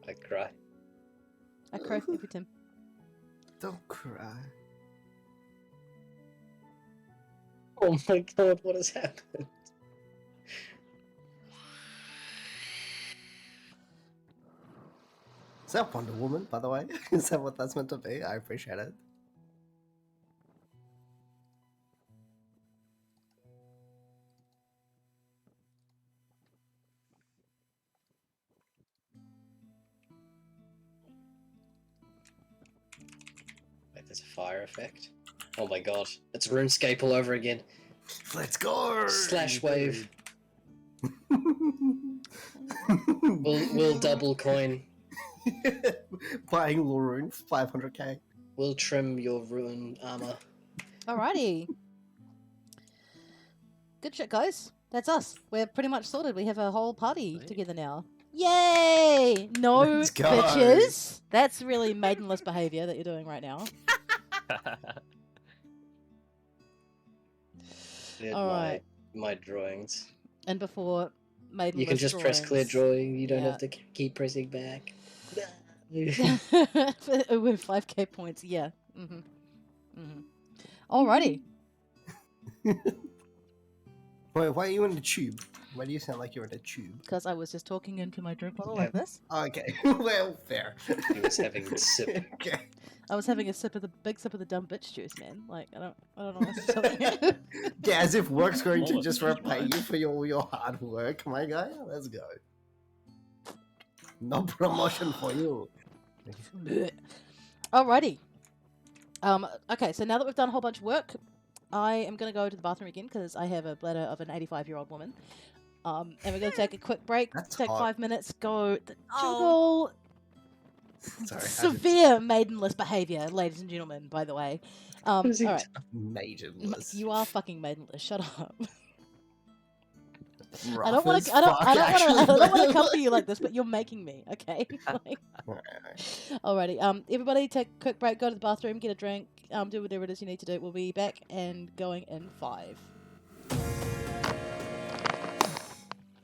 I cry. I cry every time. Don't cry. Oh my god, what has happened? Is that Wonder Woman, by the way? Is that what that's meant to be? I appreciate it. Wait, there's a fire effect? Oh my god, it's RuneScape all over again. Let's go! Slash wave. We'll double coin. Buying Lorune for 500k. We'll trim your ruin armor. Alrighty. Good shit, guys. That's us. We're pretty much sorted. We have a whole party together now. Yay! No Let's go. bitches. That's really maidenless behavior that you're doing right now. Alright. My drawings. And before maidenless You can just press clear drawings. drawing. You don't Yeah. have to keep pressing back. With 5k points, yeah. Alrighty. Wait, why are you in the tube? Why do you sound like you're in a tube? Because I was just talking into my drink bottle like this. Okay, well, fair. He was having a sip. Okay. I was having a big sip of the dumb bitch juice, man. Like I don't know what to tell you. Yeah, as if work's going to All of just these repay you for your hard work, my guy. Let's go. No promotion for you. Alrighty. Okay, so now that we've done a whole bunch of work, I am going to go to the bathroom again because I have a bladder of an 85-year-old woman. And we're going to take a quick break. That's take hot. 5 minutes. Go. Oh. Sorry, Severe maidenless behavior, ladies and gentlemen. By the way. All right. Maidenless. You are fucking maidenless. Shut up. Rough I don't want as to. fuck, I don't want to actually. come to you like this, but you're making me. Okay. Like, alrighty. Everybody, take a quick break. Go to the bathroom. Get a drink. Do whatever it is you need to do. We'll be back and going in 5.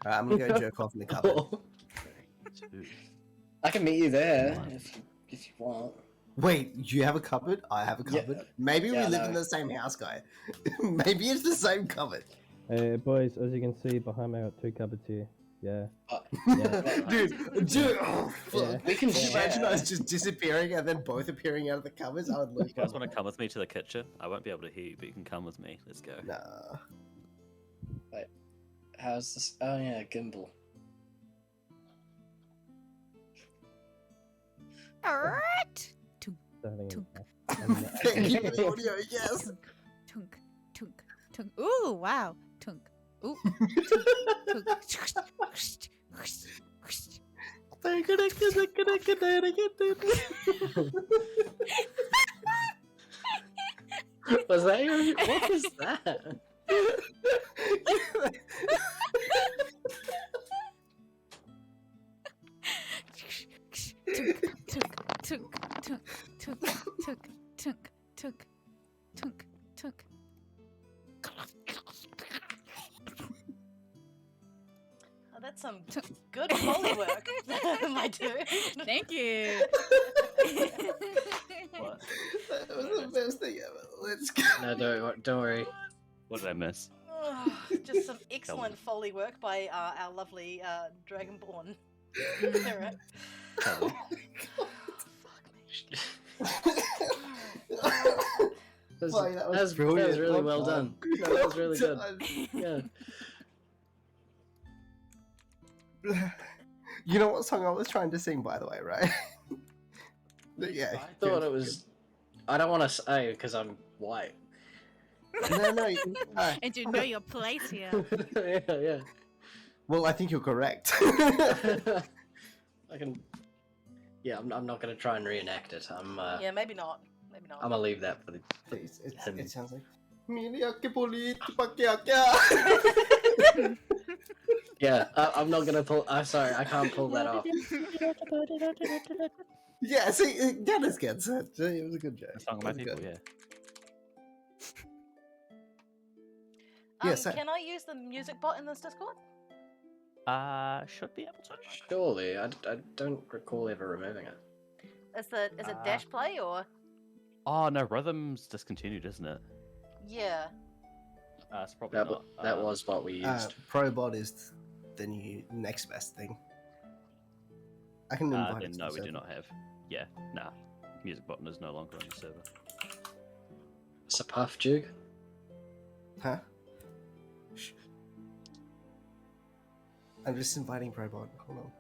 Alright, I'm gonna go jerk off in the cupboard. I can meet you there if you want. Wait, you have a cupboard? I have a cupboard. Yeah. Maybe we Yeah, live no. in the same house, guy. Maybe it's the same cupboard. Boys, as you can see behind me, I got 2 cupboards here. Yeah. Dude, oh, fuck. Yeah. We can Imagine share. us just disappearing and then both appearing out of the cupboards. I would lose. You guys want to come with me to the kitchen? I won't be able to hear you, but you can come with me. Let's go. Nah. How's this? Oh yeah, gimbal. Alright. Starting Tunk. Thank you for the audio, yes. Tunk, tunk, tunk. Ooh, wow. Tunk. Ooh. Tunk, tunk. Was that your? What was that? Tunk, tunk, tunk, tunk, tunk, tunk, tunk, tunk, tunk. Oh, that's some good Foley work, my dude. Thank you. What? That was the best thing ever. Let's go. No, don't worry. What did I miss? Just some excellent Foley work by our lovely Dragonborn. Spirit. Kelly. That was brilliant. That was really well done. No, that was really good. Yeah. You know what song I was trying to sing, by the way, right? Yeah. I thought it was. I don't want to say because I'm white. No, no. And you know your place here. Yeah. Well, I think you're correct. I can. Yeah, I'm not gonna try and reenact it. Yeah, maybe not. Maybe not. I'm gonna leave that for the. It sounds like. Yeah, I'm not gonna pull. I'm sorry, I can't pull that off. Yeah, see, Dennis gets it. It was a good joke. A song of my people, yeah. Yes, sir. Can I use the music bot in this Discord? Should be able to. Surely, I don't recall ever removing it. Is it dash play or? Oh no, rhythm's discontinued, isn't it? Yeah. It's probably That not. that was what we used. Probot is the new next best thing. I can invite it to no, the we do server. not have. Yeah, nah. Music button is no longer on the server. It's a puff, Duke. Huh? Shh. I'm just inviting Probot. Hold on.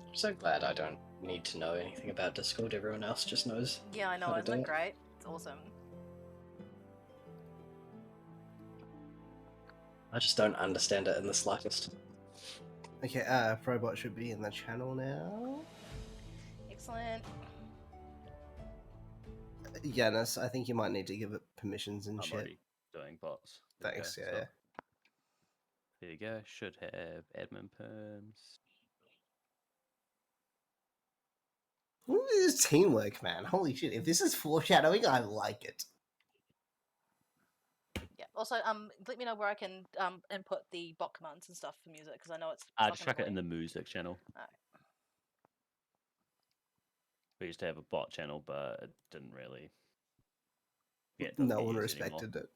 I'm so glad I don't need to know anything about Discord. Everyone else just knows. Yeah, I know. how to Isn't do it it. great? It's awesome. I just don't understand it in the slightest. Okay, Probot should be in the channel now. Excellent. Yanis, I think you might need to give it permissions and I'm shit. already doing bots. There we Thanks, go, yeah, so yeah. There you go. Should have admin perms. Ooh, this is teamwork, man. Holy shit. If this is foreshadowing, I like it. Yeah. Also, let me know where I can input the bot commands and stuff for music because I know it's. Just chuck it in the music channel. Alright. We used to have a bot channel, but it didn't really. Yeah, No one respected it.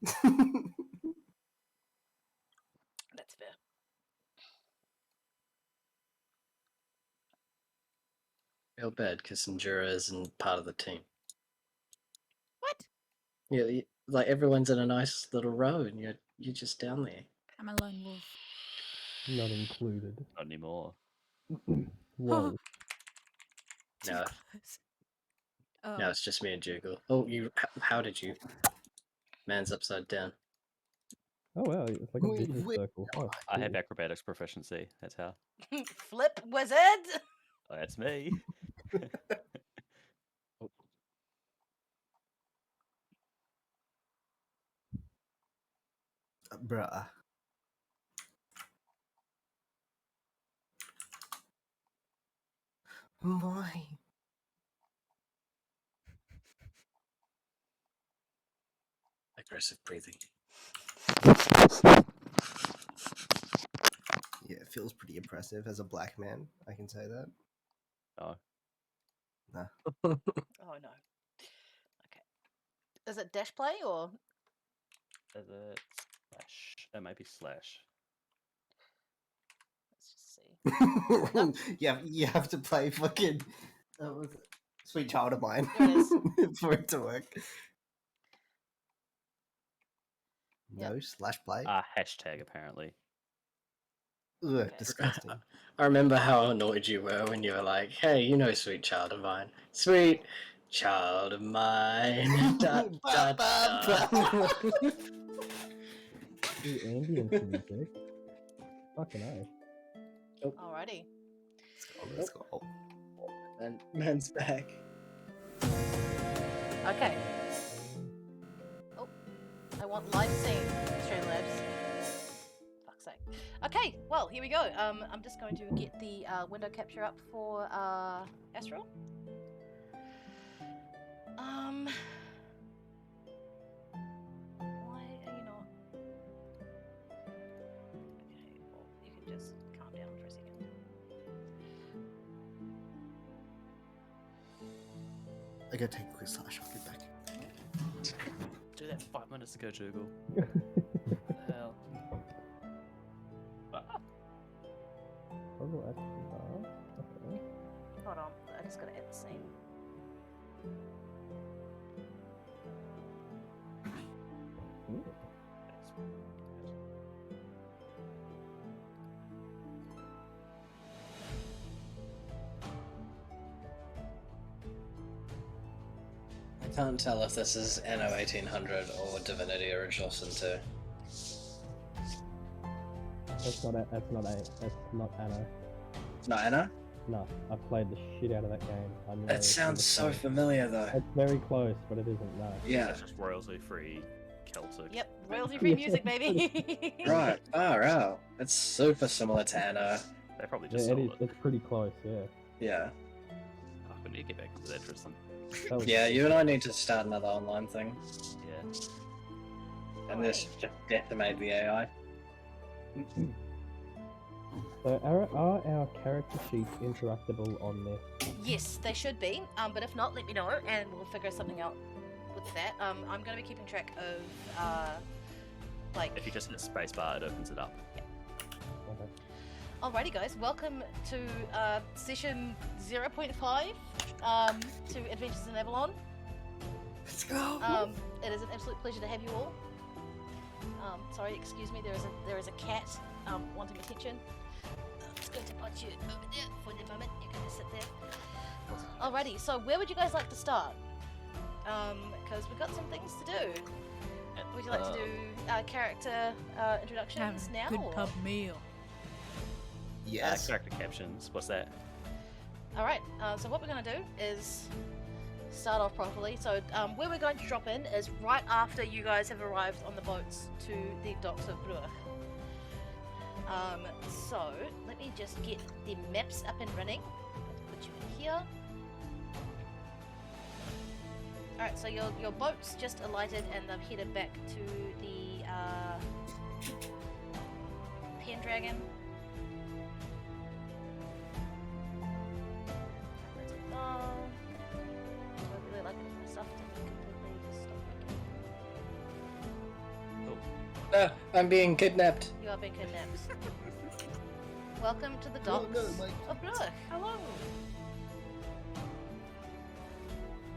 That's fair. Feel bad because Endura isn't part of the team. What? Yeah, like everyone's in a nice little row, and you're just down there. I'm a lone wolf. Not included. Not anymore. Whoa. No, Oh. no, it's just me and Juggle. Oh, you. How did you? Man's upside down. Oh wow, it's like a vicious circle. Oh, I have cool. acrobatics proficiency. That's how. Flip wizard. Oh, that's me. Bruh. Why? Aggressive breathing. Yeah, it feels pretty impressive as a black man. I can say that. Oh. Nah. Oh no. Okay. Is it dash play or? Is it slash? It might be slash. Let's just see. You have to play fucking Sweet Child of Mine There it is. for it to work. Yep. No slash play. Hashtag apparently. Ugh, Okay. disgusting. I remember how annoyed you were when you were like, "Hey, you know, sweet child of mine, sweet child of mine." Da, da, da. Ooh, ambience music. Fucking A. Alrighty. Let's go. And man's back. Okay. Oh, I want live scene, Streamlabs. Fuck's sake. Okay, well, here we go. I'm just going to get the window capture up for Astral. Why are you not? Okay, well, you can just calm down for a second. I gotta take a quick slash. I'll get back. Do that 5 minutes ago, Juggle. What the hell? Puzzle action bar. Okay. Hold on, I just gotta add the scene. Ooh. I can't tell if this is Anno 1800 or Divinity Original Sin 2. That's not Anna. It's not Anno? No, I've played the shit out of that game. I know. That sounds so familiar though. It's very close, but it isn't. No. Yeah. It's just royalty free Celtic. Yep, royalty free music, baby. Right. Far out. It's super similar to Anno. They probably just Yeah, it sold is. It's pretty close. Yeah. Yeah. Oh, we need to get back into that, Tristan. That was- Yeah, you and I need to start another online thing. Yeah. And this just decimate the AI. So are our character sheets interactable on this? Yes, they should be. But if not, let me know, and we'll figure something out with that. I'm going to be keeping track of, like. If you just hit spacebar, it opens it up. Okay. Alrighty, guys, welcome to session 0.5 to Adventures in Avalon. Let's go. It is an absolute pleasure to have you all. Sorry, excuse me. There is a cat wanting attention. I'm just going to put you over there for the moment. You're going to sit there. Alrighty, so where would you guys like to start? Because we've got some things to do. Would you like to do character introductions now? Good pub meal. Yes. Character captions. What's that? Alright, so what we're going to do is start off properly. So where we're going to drop in is right after you guys have arrived on the boats to the docks of Brugge. So let me just get the maps up and running. Put you in here. Alright, so your boat's just alighted and they've headed back to the Pendragon. I really like it if my stuff didn't completely just stop working. I'm being kidnapped. You are being kidnapped. Welcome to the docks of Brugge. Hello.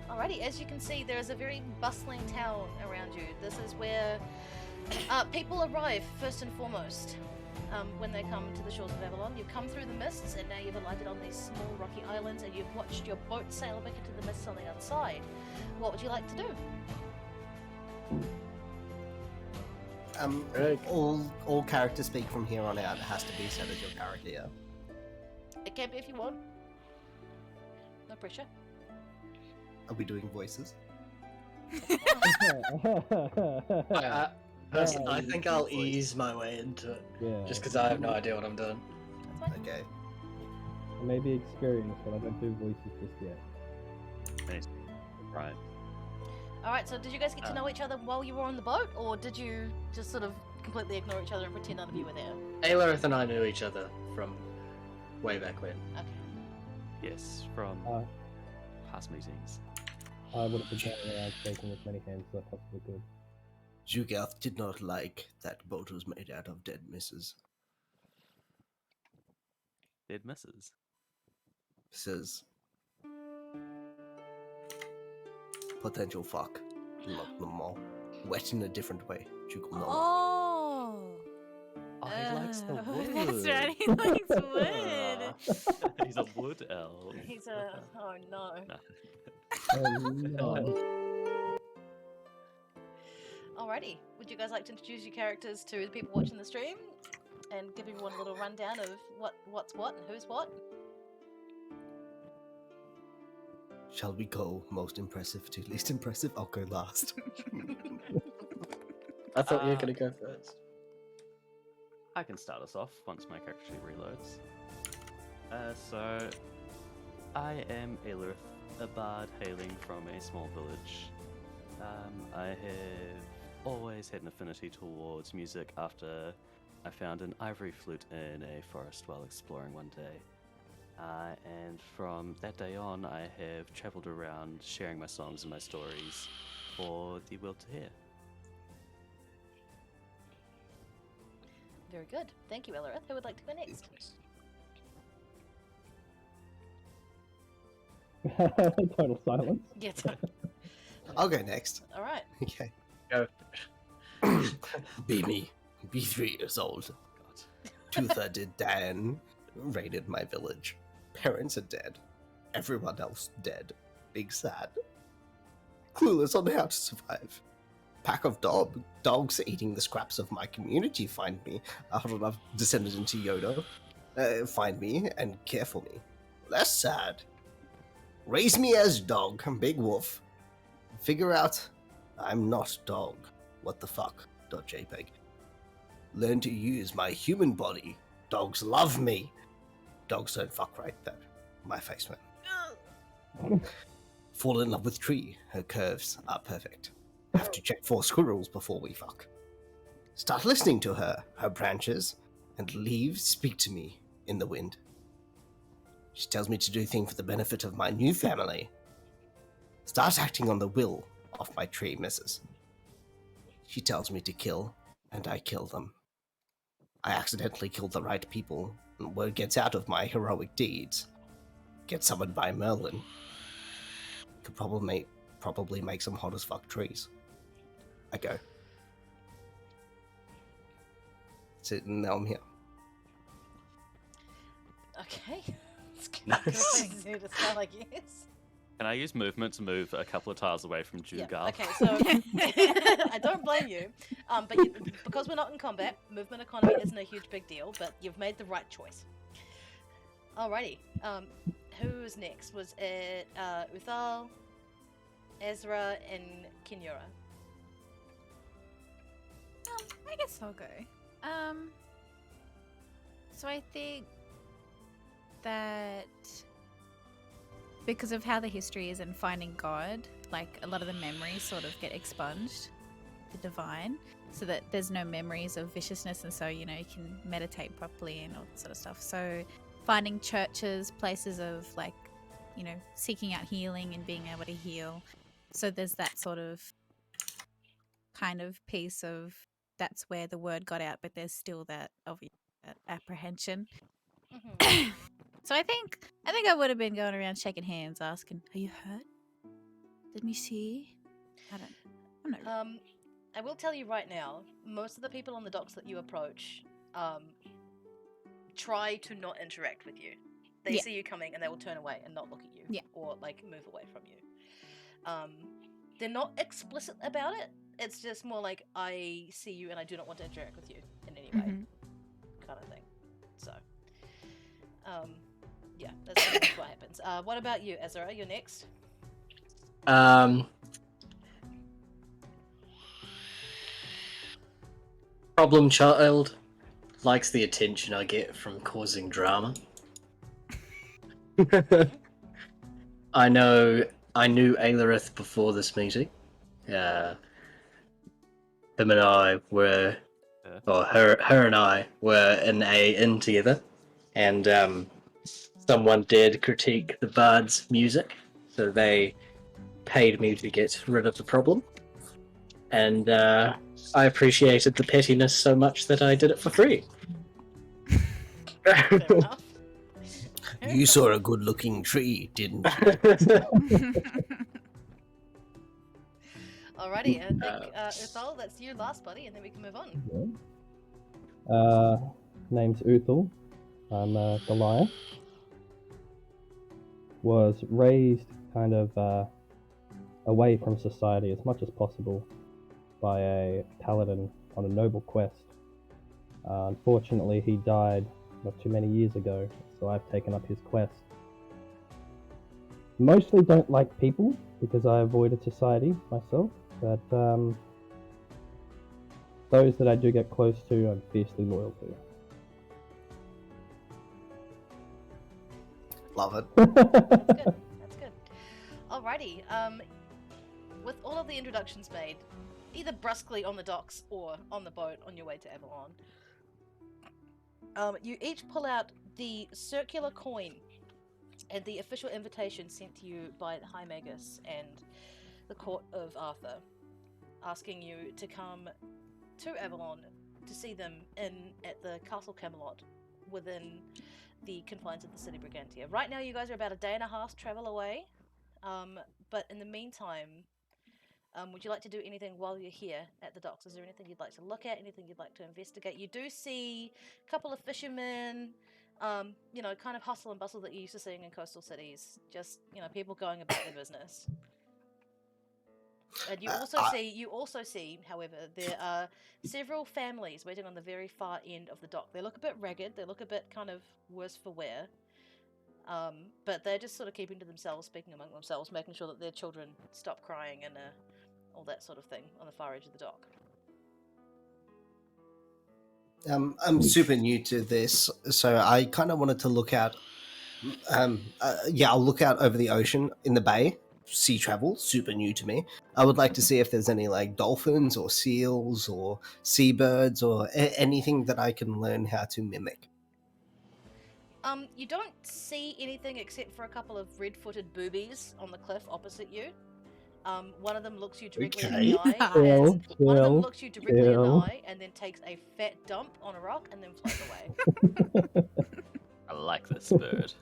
Alrighty, as you can see, there is a very bustling town around you. This is where people arrive first and foremost. when they come to the shores of Avalon. You've come through the mists, and now you've alighted on these small rocky islands, and you've watched your boat sail back into the mists on the other side. What would you like to do? All character speak from here on out. It has to be said as your character. Yeah. It can be if you want. No pressure. Are we doing voices? Personally, I think I'll ease my way into it. Yeah. Just because I have no idea what I'm doing. Okay. I may be experienced, but I don't do voices just yet. Right. Alright, so did you guys get to know each other while you were on the boat, or did you just sort of completely ignore each other and pretend none of you were there? Aelirith and I knew each other from way back when. Okay. Yes, from past meetings. I would have been going around shaking as many hands as I possibly could. Jugath did not like that boat was made out of dead misses. Dead misses. Says potential fuck. Not them all. Wet in a different way. Jugal no. Oh, he likes the wood. That's right, he likes wood. He's a wood elf. He's a... oh no. No. Alrighty, would you guys like to introduce your characters to the people watching the stream? And give everyone a little rundown of what's what and who's what? Shall we go most impressive to least impressive? I'll go last. I thought you were going to go first. I can start us off once my character sheet reloads. So, I am Aelirith, a bard hailing from a small village. I have always had an affinity towards music after I found an ivory flute in a forest while exploring one day. And from that day on, I have travelled around sharing my songs and my stories for the world to hear. Very good. Thank you, Aelirith. Who would like to go next? Total silence. Yeah. I'll go next. Alright. Okay. Go. Be me. Be 3 years old. Tootha did Dan. Raided my village. Parents are dead. Everyone else dead. Big sad. Clueless on how to survive. Pack of dogs eating the scraps of my community find me. I've descended into Yoda. Find me and care for me. Less sad. Raise me as dog. Big wolf. Figure out I'm not dog. What the fuck? .jpg. Learn to use my human body. Dogs love me. Dogs don't fuck right though. My face, man. Fall in love with tree. Her curves are perfect. Have to check for squirrels before we fuck. Start listening to her, her branches, and leaves speak to me in the wind. She tells me to do things for the benefit of my new family. Start acting on the will of my tree missus. She tells me to kill, and I kill them. I accidentally killed the right people, and word gets out of my heroic deeds. Get summoned by Merlin. Could probably make some hot as fuck trees. I go. So now I'm here. Okay. It's good to start, I guess. Can I use movement to move a couple of tiles away from Jugal? Yeah. Okay, so I don't blame you, but because we're not in combat, movement economy isn't a huge big deal, but you've made the right choice. Alrighty, who's next? Was it Uthal, Ezra, and Kinura? I guess I'll go. So I think that because of how the history is in finding God, like a lot of the memories sort of get expunged, the divine, so that there's no memories of viciousness, and so, you know, you can meditate properly and all that sort of stuff. So finding churches, places of, like, you know, seeking out healing and being able to heal. So there's that sort of kind of piece of that's where the word got out, but there's still that obvious apprehension. Mm-hmm. So I think I would have been going around shaking hands, asking, "Are you hurt? Did me see?" I'm not. I will tell you right now, most of the people on the docks that you approach try to not interact with you. They see you coming and they will turn away and not look at you, or like move away from you. They're not explicit about it. It's just more like, I see you and I do not want to interact with you in any way, kind of thing. So, yeah, that's pretty much what happens. What about you, Azura? You're next. Problem child likes the attention I get from causing drama. I knew Alarith before this meeting. Him and I were, or her and I were in a inn together, and someone did critique the bard's music, so they paid me to get rid of the problem, and I appreciated the pettiness so much that I did it for free. Fair enough. You saw a good-looking tree, didn't you? Alrighty, I think Uthal, that's you last, buddy, and then we can move on. Name's Uthal. I'm Goliath. Was raised kind of away from society as much as possible by a paladin on a noble quest. Unfortunately, he died not too many years ago, so I've taken up his quest. Mostly don't like people because I avoided society myself, but those that I do get close to, I'm fiercely loyal to. Love it. That's good. Alrighty, with all of the introductions made, either brusquely on the docks or on the boat on your way to Avalon, you each pull out the circular coin and the official invitation sent to you by the High Magus and the court of Arthur, asking you to come to Avalon to see them at the Castle Camelot within the confines of the city Brigantia. Right now you guys are about a day and a half travel away, but in the meantime, would you like to do anything while you're here at the docks? Is there anything you'd like to look at, anything you'd like to investigate? You do see a couple of fishermen, kind of hustle and bustle that you're used to seeing in coastal cities. Just, people going about their business. And you also see, however, there are several families waiting on the very far end of the dock. They look a bit ragged, they look a bit kind of worse for wear. But they're just sort of keeping to themselves, speaking among themselves, making sure that their children stop crying and all that sort of thing on the far edge of the dock. I'm super new to this, so I kind of wanted to look out. I'll look out over the ocean in the bay. Sea travel, super new to me. I would like to see if there's any like dolphins or seals or seabirds or anything that I can learn how to mimic. You don't see anything except for a couple of red-footed boobies on the cliff opposite you. One of them looks you directly in the eye. One of them looks you directly in the eye and then takes a fat dump on a rock and then flies away. I like this bird.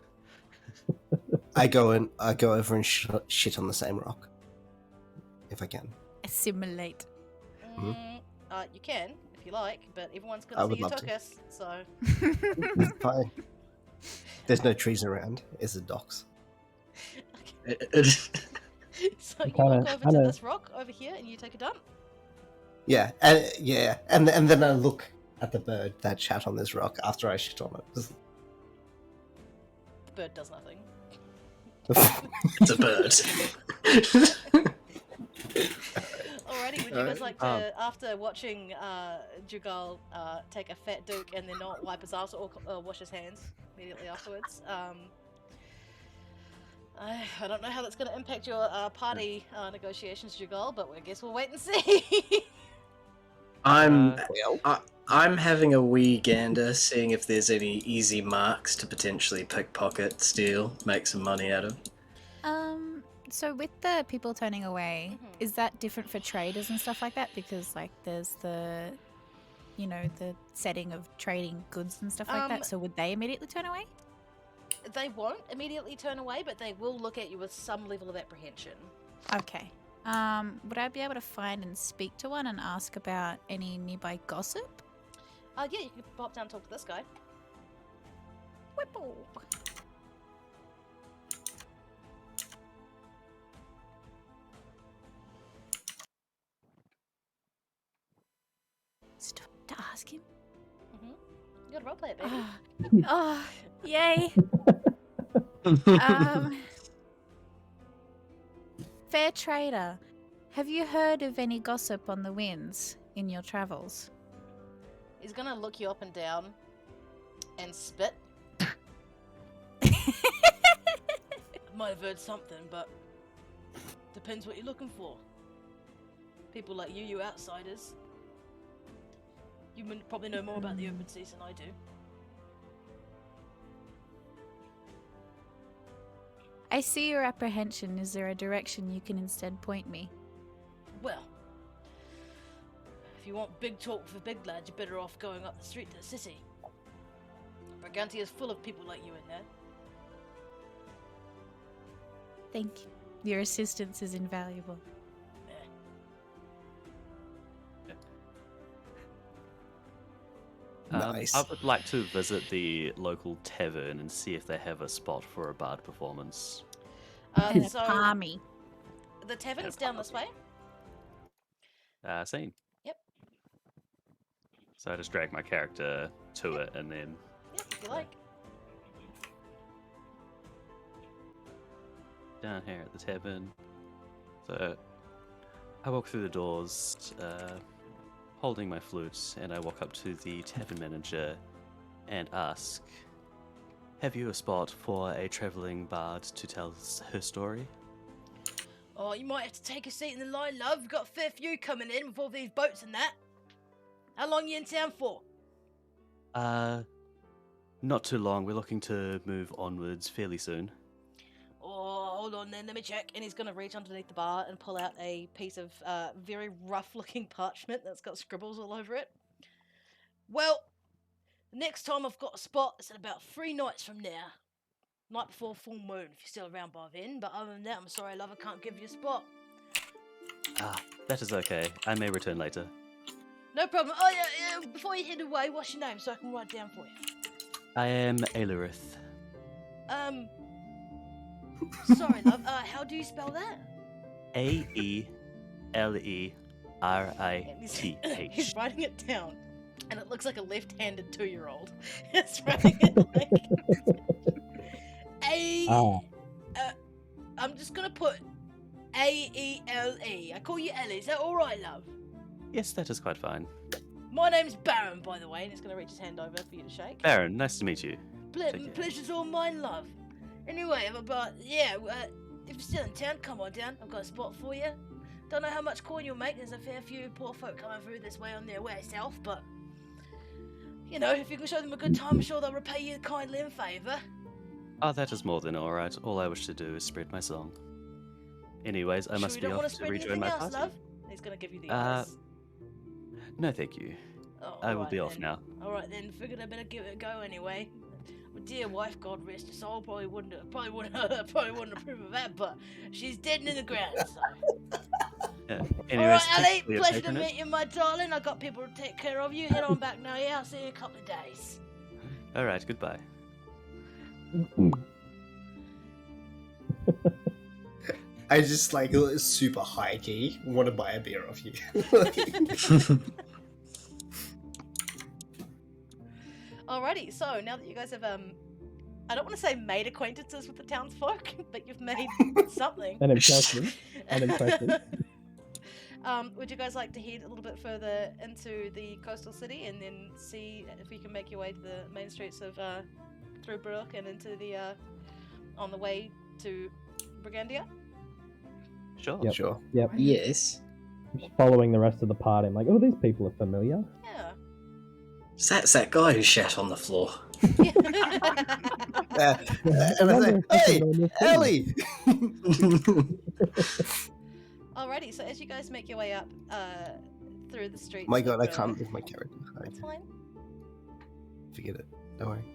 I go over and shit on the same rock, if I can. Assimilate. You can, if you like, but everyone's going to see you took us, so... Fine. There's no trees around. It's the docks. So you walk over to this rock over here and you take a dump? Yeah, and then I look at the bird that shat on this rock after I shit on it. The bird does nothing. It's a bird. Alrighty, would you guys like to, after watching Jugal take a fat duke and then not wipe his ass or wash his hands immediately afterwards? I don't know how that's going to impact your party negotiations, Jugal, but I guess we'll wait and see. I'm having a wee gander, seeing if there's any easy marks to potentially pickpocket, steal, make some money out of. So with the people turning away, is that different for traders and stuff like that? Because like there's the setting of trading goods and stuff like that. So would they immediately turn away? They won't immediately turn away, but they will look at you with some level of apprehension. Okay. Would I be able to find and speak to one and ask about any nearby gossip? Yeah, you can pop down and talk to this guy. Whipple. Stop to ask him. You gotta roleplay it, baby. Oh, yay. Fair trader, have you heard of any gossip on the winds in your travels? He's gonna look you up and down and spit. Might have heard something, but depends what you're looking for. People like you outsiders. You probably know more about the open seas than I do. I see your apprehension. Is there a direction you can instead point me? Well, if you want big talk for big lads, you're better off going up the street to the city. Brigantia's full of people like you in there. Thank you. Your assistance is invaluable. Nice. I would like to visit the local tavern and see if they have a spot for a bard performance. And So a palmy. the tavern's down this way. Scene. Yep. So I just drag my character to it and then... Yep, if you like. Down here at the tavern. So I walk through the doors, holding my flute, and I walk up to the tavern manager and ask, have you a spot for a travelling bard to tell her story? Oh, you might have to take a seat in the line, love. We've got a fair few coming in with all these boats and that. How long you in town for? Not too long. We're looking to move onwards fairly soon. Oh, hold on then, let me check. And he's going to reach underneath the bar and pull out a piece of very rough-looking parchment that's got scribbles all over it. Well, the next time I've got a spot is in about 3 nights from now. Night before full moon, if you're still around by then. But other than that, I'm sorry, love, I can't give you a spot. That is okay. I may return later. No problem. Oh, yeah, before you head away, what's your name so I can write it down for you? I am Aelirith. Sorry, love. How do you spell that? Aelirith. He's writing it down, and it looks like a left-handed 2-year-old. It's writing it like I'm just gonna put A-E-L-E. I call you Ellie. Is that all right, love? Yes, that is quite fine. My name's Baron, by the way, and he's gonna reach his hand over for you to shake. Baron, nice to meet you. Pleasure's all mine, love. Anyway, but yeah, if you're still in town, come on down. I've got a spot for you. Don't know how much coin you'll make. There's a fair few poor folk coming through this way on their way south, but you know, if you can show them a good time, I'm sure they'll repay you kindly in favour. Oh, that is more than alright. All I wish to do is spread my song. Anyways, I must be off to rejoin my party. Love? He's gonna give you the eyes. No, thank you. Oh, I will be off now. Alright then, figured I better give it a go anyway. My dear wife, God rest her soul, probably wouldn't approve of that, but she's dead and in the ground, so. Yeah. Alright, Ellie, pleasure to meet you, my darling. I got people to take care of you. Head on back now, yeah? I'll see you in a couple of days. Alright, goodbye. I just like super high key want to buy a beer off you. Alrighty, so now that you guys have I don't want to say made acquaintances with the townsfolk, but you've made something. An impression. An impression. Would you guys like to head a little bit further into the coastal city and then see if you can make your way to the main streets of through Brook and into the on the way to Brigantia? Sure. Yep. Sure. Yep. Yes. Just following the rest of the party. I'm like, oh, these people are familiar. Yeah. That's that guy who shat on the floor. And I say, hey, Ellie! Alrighty, so as you guys make your way up through the streets. My god, I of, can't with my character. That's fine. Forget it. Don't worry.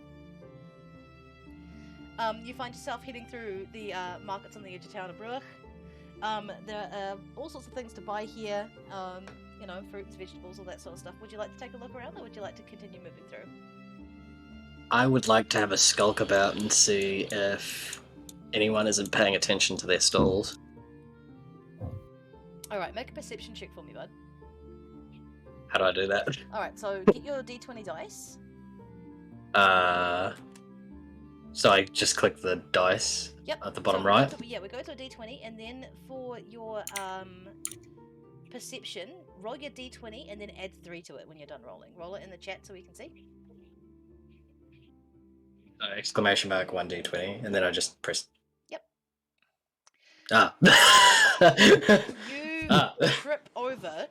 You find yourself heading through the markets on the edge of town of Bruch. There are all sorts of things to buy here. you know, fruits, vegetables, all that sort of stuff. Would you like to take a look around, or would you like to continue moving through? I would like to have a skulk about and see if anyone isn't paying attention to their stalls. Alright, make a perception check for me, bud. How do I do that? Alright, so get your d20 dice. So I just click the dice Yep. at the bottom so right. we go to a d20, and then for your perception, roll your d20 and then add 3 to it when you're done rolling. Roll it in the chat so we can see. Exclamation mark 1d20, and then I just press. Yep. You trip over.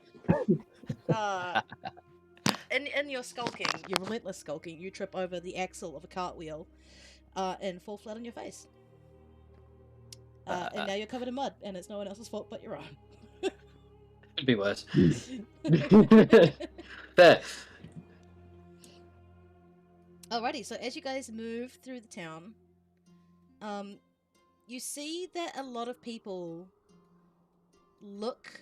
In your skulking, your relentless skulking, you trip over the axle of a cartwheel and fall flat on your face. And now you're covered in mud, and it's no one else's fault but your own. Could be worse. There. Alrighty, so as you guys move through the town, you see that a lot of people look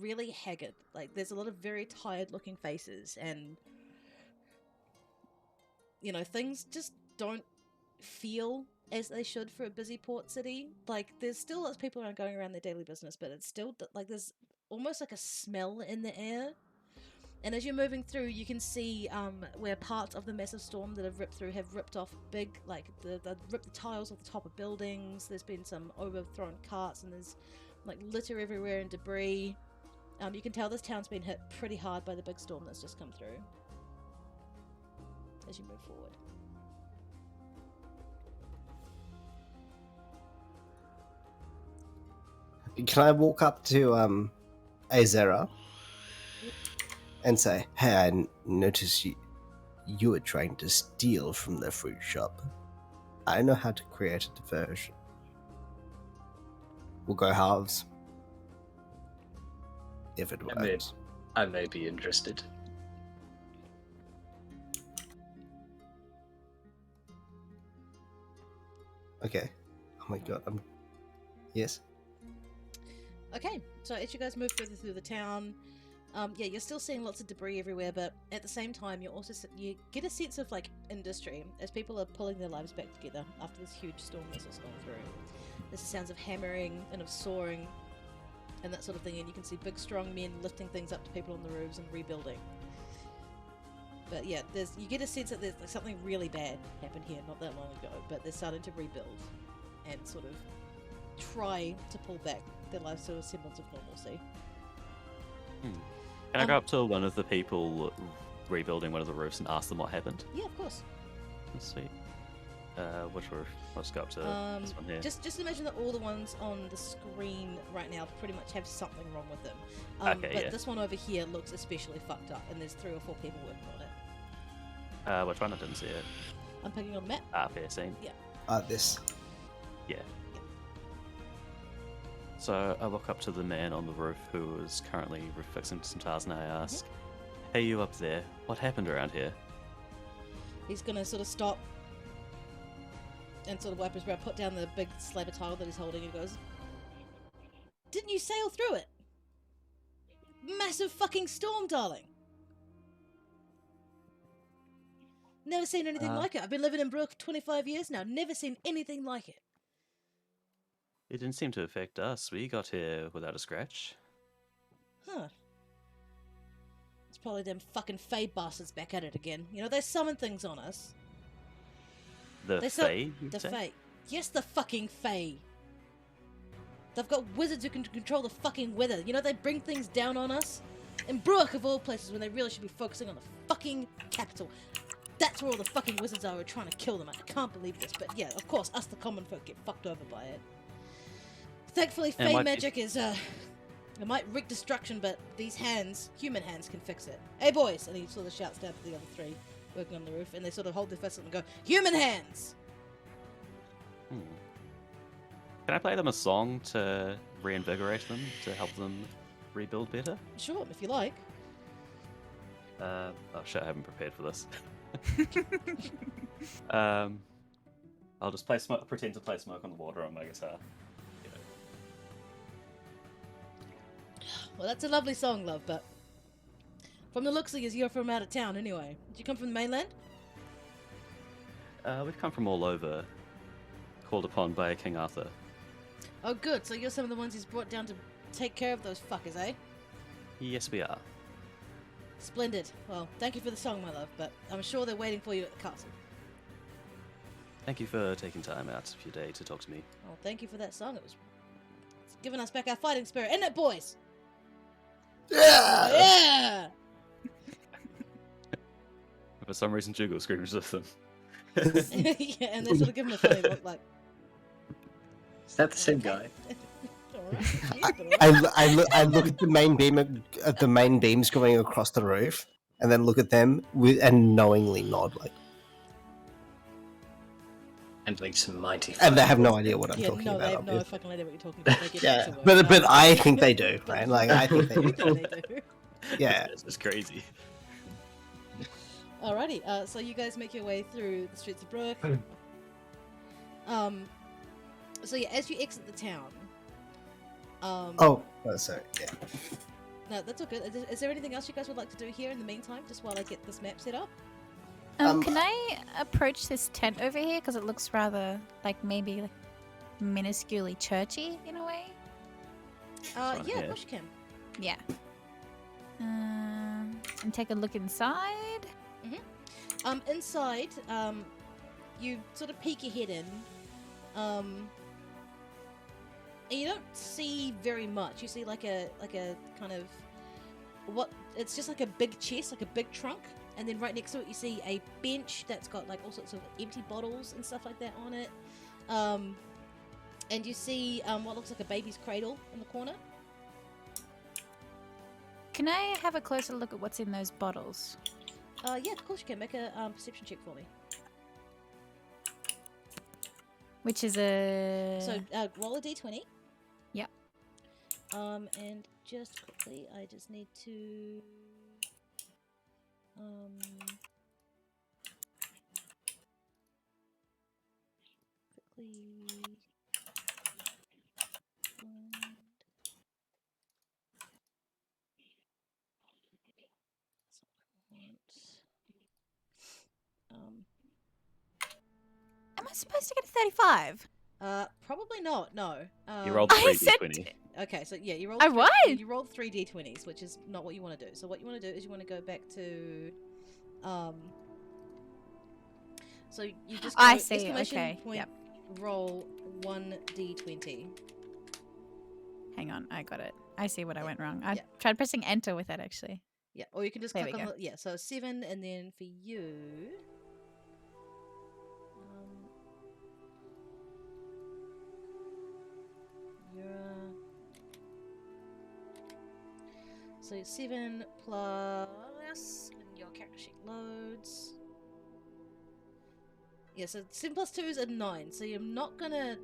really haggard. Like, there's a lot of very tired looking faces, and you know, things just don't feel as they should for a busy port city. Like, there's still lots of people around going around their daily business, but it's still like there's almost like a smell in the air. And as you're moving through, you can see where parts of the massive storm that have ripped through have ripped off big, like, they've ripped the tiles off the top of buildings. There's been some overthrown carts, and there's like litter everywhere and debris. You can tell this town's been hit pretty hard by the big storm that's just come through. As you move forward. Can I walk up to Azera and say, "Hey, I noticed you were trying to steal from the fruit shop. I know how to create a diversion. We'll go halves. If it works." I may be interested. Okay. Oh my god, Yes? Okay, so as you guys move further through the town, yeah, you're still seeing lots of debris everywhere, but at the same time, you get a sense of like industry as people are pulling their lives back together after this huge storm that's just gone through. There's the sounds of hammering and of sawing and that sort of thing, and you can see big, strong men lifting things up to people on the roofs and rebuilding. But yeah, you get a sense that there's like something really bad happened here not that long ago, but they're starting to rebuild and sort of try to pull back their lives to a semblance of normalcy. Can I go up to one of the people rebuilding one of the roofs and ask them what happened? Yeah, of course. Sweet. Which roof? Let's go up to this one here. Just imagine that all the ones on the screen right now pretty much have something wrong with them. Okay, but yeah. this one over here looks especially fucked up, and there's 3 or 4 people working on it. Which one? I didn't see it. I'm picking on the map. Fair scene. Yeah. This. Yeah. So I walk up to the man on the roof who is currently fixing some tiles, and I ask, "Hey, you up there? What happened around here?" He's gonna sort of stop and sort of wipe his brow, put down the big slab of tile that he's holding, and goes, "Didn't you sail through it? Massive fucking storm, darling. Never seen anything like it. I've been living in Brook for 25 years now. Never seen anything like it." It didn't seem to affect us. We got here without a scratch. Huh. It's probably them fucking Fae bastards back at it again. You know, they summon things on us. The Fae, you'd The say? Fae. Yes, the fucking Fae. They've got wizards who can control the fucking weather. You know, they bring things down on us. In Brook, of all places, when they really should be focusing on the fucking capital. That's where all the fucking wizards are who are trying to kill them. I can't believe this, but yeah, of course, us the common folk get fucked over by it. Thankfully, Fae magic is, it might wreak destruction, but these hands, human hands, can fix it. Hey, boys! And he sort of shouts down to the other 3 working on the roof, and they sort of hold their fists up and go, "Human hands!" Can I play them a song to reinvigorate them, to help them rebuild better? Sure, if you like. Oh shit, I haven't prepared for this. I'll just pretend to play Smoke on the Water on my guitar. Well, that's a lovely song, love, but from the looks of you, you're from out of town anyway. Did you come from the mainland? We've come from all over, called upon by King Arthur. Oh, good. So you're some of the ones he's brought down to take care of those fuckers, eh? Yes, we are. Splendid. Well, thank you for the song, my love, but I'm sure they're waiting for you at the castle. Thank you for taking time out of your day to talk to me. Oh, thank you for that song. It's giving us back our fighting spirit, isn't it, boys? Yeah! Yeah! For some reason, Jugal screams with them. Yeah, and they sort of give him a funny look, like. Is that the same guy? I look at the main beam at the main beams going across the roof, and then look at them and knowingly nod, like. Handling some mighty. And they have no idea what I'm Yeah, talking no, about. they have no obviously. fucking idea what you're talking about. They get Yeah, it to work. but I think they do, right? Like I think they You do. think they do. Yeah. This is crazy. Alrighty, so you guys make your way through the streets of Brook. So yeah, as you exit the town. Oh, sorry. Yeah. No, that's all good. Is there anything else you guys would like to do here in the meantime, just while I get this map set up? Can I approach this tent over here? Because it looks rather like maybe like minusculely churchy in a way. Yeah, here. of course you can. Yeah. And take a look inside. Inside, you sort of peek your head in, and you don't see very much. You see like a kind of it's just like a big chest, like a big trunk, and then right next to it you see a bench that's got like all sorts of empty bottles and stuff like that on it. And you see what looks like a baby's cradle in the corner. Can I have a closer look at what's in those bottles? Yeah, of course you can. Make a perception check for me. Which is a... So roll a d20. Yep. And just quickly, I just need to quickly Am I supposed to get a 35? probably not. No. You rolled I 3d20. Okay, so yeah, you rolled. I what? You rolled 3 d20s, which is not what you want to do. So what you want to do is you want to go back to, So you just go I see. exclamation Okay. point, Yep. roll 1 d20. Hang on, I got it. I see what I went wrong. I Yeah. tried pressing enter with it actually. Yeah, or you can just There click we on go. the, yeah. So 7, and then for you. So 7 plus when your character sheet loads. Yeah, so 7 plus 2 is a 9. So you're not gonna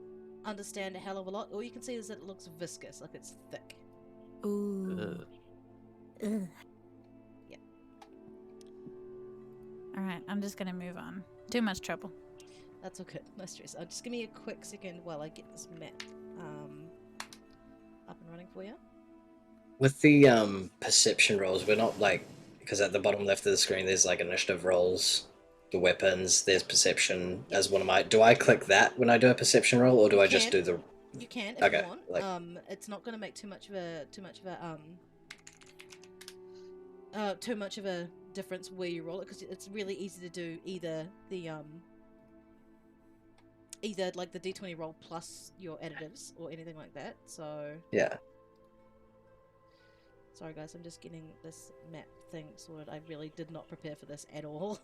understand a hell of a lot. All you can see is that it looks viscous, like it's thick. Ooh. Ugh. Yeah. All right, I'm just gonna move on. Too much trouble. That's all good. No stress. Just give me a quick second while I get this map up and running for you. With the perception rolls, we're not like, because at the bottom left of the screen there's like initiative rolls, the weapons, there's perception as one of my. Do I click that when I do a perception roll, or do I just do the? You can if Okay, you want. like- It's not going to make too much of a difference where you roll it, because it's really easy to do either like the d20 roll plus your additives or anything like that. So Yeah. sorry guys, I'm just getting this map thing sorted. I really did not prepare for this at all.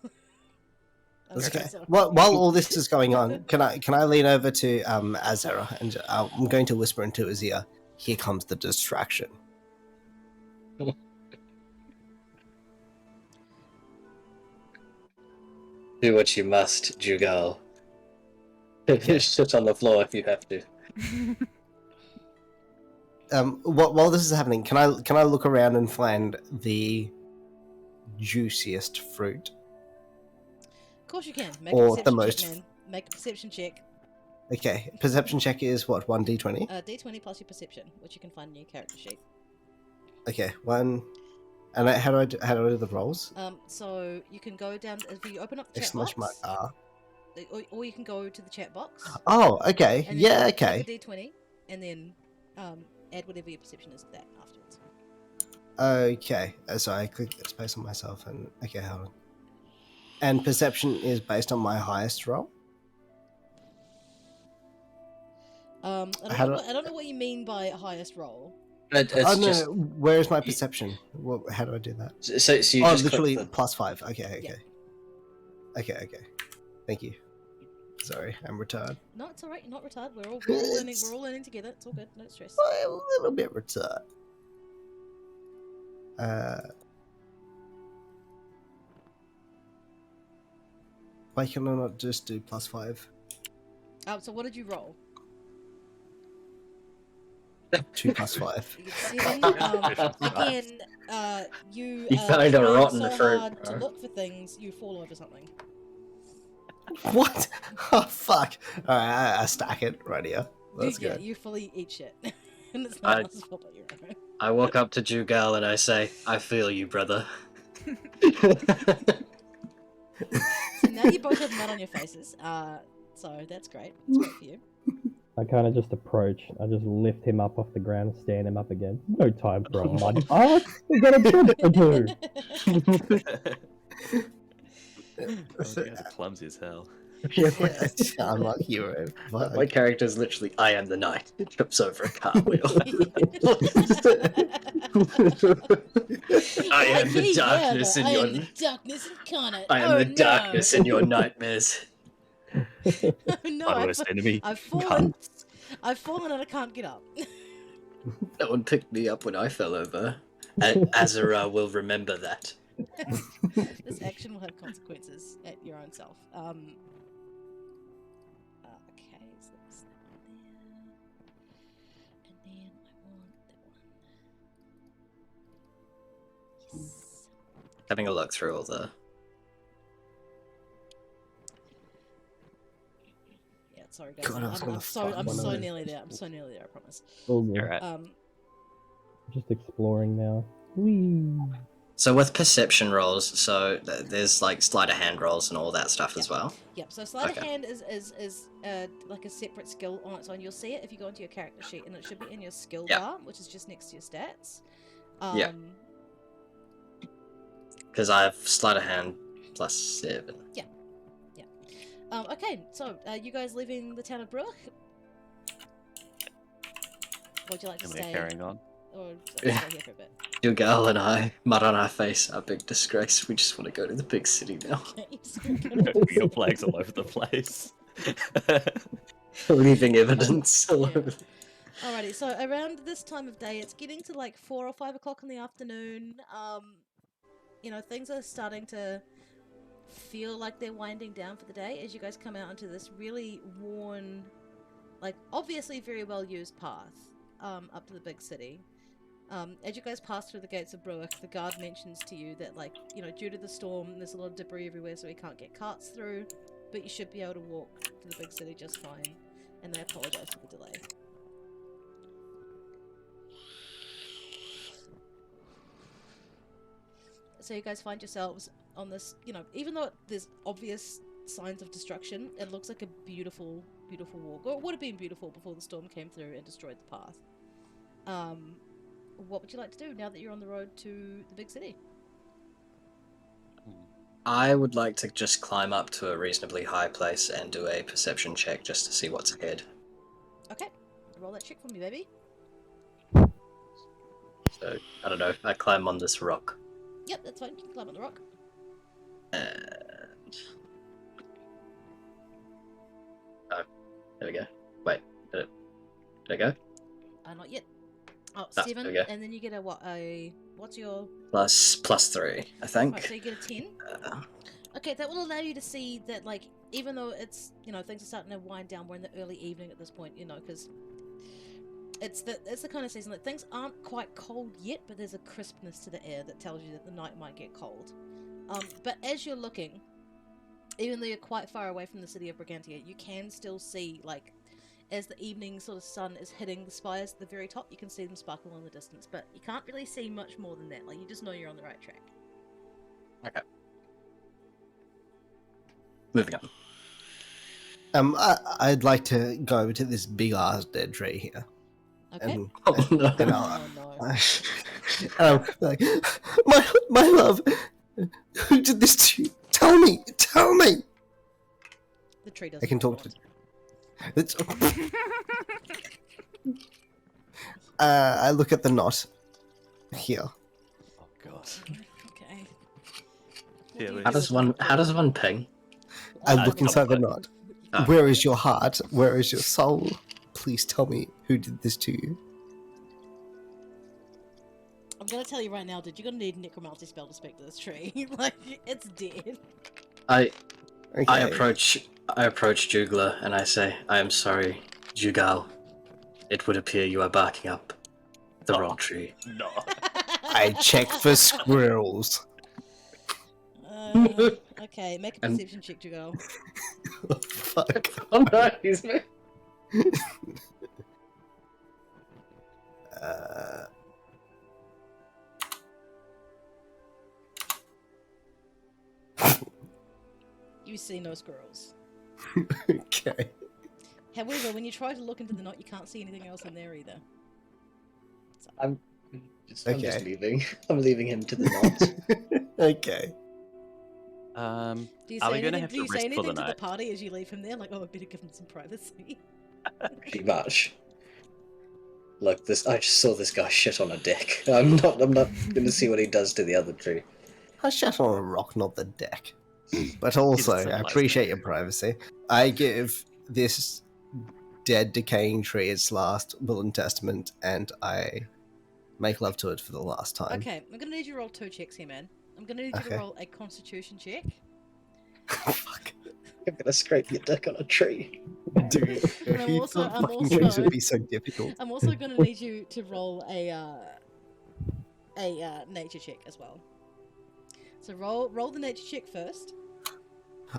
That's okay. So- While all this is going on, can I lean over to Azera and I'm going to whisper into his ear. Here comes the distraction. Do what you must, Jugal. Sit on the floor if you have to. While this is happening, can I look around and find the juiciest fruit? Of course you can. Make Or a perception the check, most- man. Make a perception check. Okay, perception check is what, 1d20? D20 plus your perception, which you can find in your character sheet. Okay, one. And how do I do the rolls? So you can go down if you open up the chat Exclamation mark box, R. or you can go to the chat box. Oh, okay. And Yeah, then okay. Take a d20, and then add whatever your perception is of that afterwards. Okay. So I click it's based on myself and okay, hold on. And perception is based on my highest roll? I don't know what you mean by highest roll. It's Oh no, just where is my perception? How do I do that? so you Oh, just literally click the... +5. Okay. Yeah. Okay. Thank you. Sorry, I'm retarded. No, it's alright. You're not retarded. We're all learning. We're all learning together. It's all good. No stress. A little bit retarded. Why can I not just do +5? So what did you roll? 2 + 5. You get 7. Again, you You find a trying rotten so fruit, hard to bro. look for things, you fall over something. What? Oh fuck! Alright, I stack it right here. That's good. You fully eat shit. And it's not else's fault but your own. I walk up to Jugal and I say, "I feel you, brother." So now you both have mud on your faces. So that's great. That's great for you. I kind of just approach. I just lift him up off the ground, stand him up again. No time for a mud bath. We've got a job to do. Oh, you guys are clumsy as hell. I'm not hero. Fuck. My character is literally, "I am the knight." It trips over a cartwheel. I am the darkness in your... I am the darkness incarnate. I am the darkness in your nightmares. No, My worst enemy. I've fallen and I can't get up. No one picked me up when I fell over. Azura will remember that. This action will have consequences at your own self. Okay, so that's that one there. And then I want that one. Yes. Having a look through all the... Yeah, sorry guys. God, I was gonna I'm fuck one of so those. nearly there. I'm so nearly there, I promise. All good. Alright. Just exploring now. Whee! So with perception rolls, so there's like sleight of hand rolls and all that stuff as well. Yep, so sleight of Okay. hand is like a separate skill on its own. You'll see it if you go into your character sheet, and it should be in your skill Yeah. bar, which is just next to your stats. Yeah. Because I have sleight of hand +7. Okay, so you guys leaving the town of Brook? Would you like to Am I stay? carrying on? Or stay here for a bit? Jugal and I, mud on our face, our big disgrace. We just want to go to the big city now. Your flags all over the place. Leaving evidence all Yeah. over. Alrighty, so around this time of day, it's getting to like 4 or 5 o'clock in the afternoon. You know, things are starting to feel like they're winding down for the day as you guys come out into this really worn, like obviously very well used path up to the big city. As you guys pass through the gates of Bruick, the guard mentions to you that, like, you know, due to the storm, there's a lot of debris everywhere, so we can't get carts through, but you should be able to walk to the big city just fine, and they apologize for the delay. So you guys find yourselves on this, you know, even though there's obvious signs of destruction, it looks like a beautiful, beautiful walk. Or it would have been beautiful before the storm came through and destroyed the path. What would you like to do now that you're on the road to the big city? I would like to just climb up to a reasonably high place and do a perception check just to see what's ahead. Okay, roll that check for me, baby. So, I don't know, I climb on this rock. Yep, that's fine. You can climb on the rock. And... oh, there we go. Wait, did I go? Not yet. Oh, Ah, 7, there we go. and then you get a what? What's your? +3, I think. Right, so you get a 10. Okay, that will allow you to see that, like, even though it's, you know, things are starting to wind down, we're in the early evening at this point, you know, because it's the kind of season that things aren't quite cold yet, but there's a crispness to the air that tells you that the night might get cold. But as you're looking, even though you're quite far away from the city of Brigantia, you can still see, like, as the evening sort of sun is hitting the spires at the very top, you can see them sparkle in the distance, but you can't really see much more than that. Like, you just know you're on the right track. Okay. Moving on. I'd like to go over to this big ass dead tree here. Okay. And, Oh, no. and Oh, no. like, my love, who did this to you? Tell me! The tree doesn't I can talk to. It's... I look at the knot here. Oh god. Okay. Yeah, How does one ping? I look inside the double knot. Oh. Where is your heart? Where is your soul? Please tell me who did this to you. I'm gonna tell you right now, dude, you're gonna need a necromancy spell to speak to this tree. Like, it's dead. I Okay. approach Jugler and I say, I am sorry, Jugal. It would appear you are barking up the wrong tree. No. I check for squirrels. Okay, make a And- perception check to go. Oh, fuck. Oh no, he's me. You see no squirrels. Okay. However, when you try to look into the knot, you can't see anything else in there either. I'm just Okay. leaving. I'm leaving him to the knot. Okay. Do you Are say we gonna anything, have do to you say rest for anything the to the night? party as you leave him there? Like, oh, I better give him some privacy. Pretty much. Look, I just saw this guy shit on a deck. I'm not gonna see what he does to the other tree. I shut on a rock, not the deck. But also, I civilized appreciate your privacy. I give this dead, decaying tree its last will and testament, and I make love to it for the last time. Okay, I'm gonna need you to roll 2 checks here, man. I'm gonna need you to Okay. roll a constitution check. Fuck. I'm gonna scrape your dick on a tree. Dude, And I'm you also- thought I'm fucking games also- would be so difficult. I'm also gonna need you to roll a nature check as well. So roll the nature check first.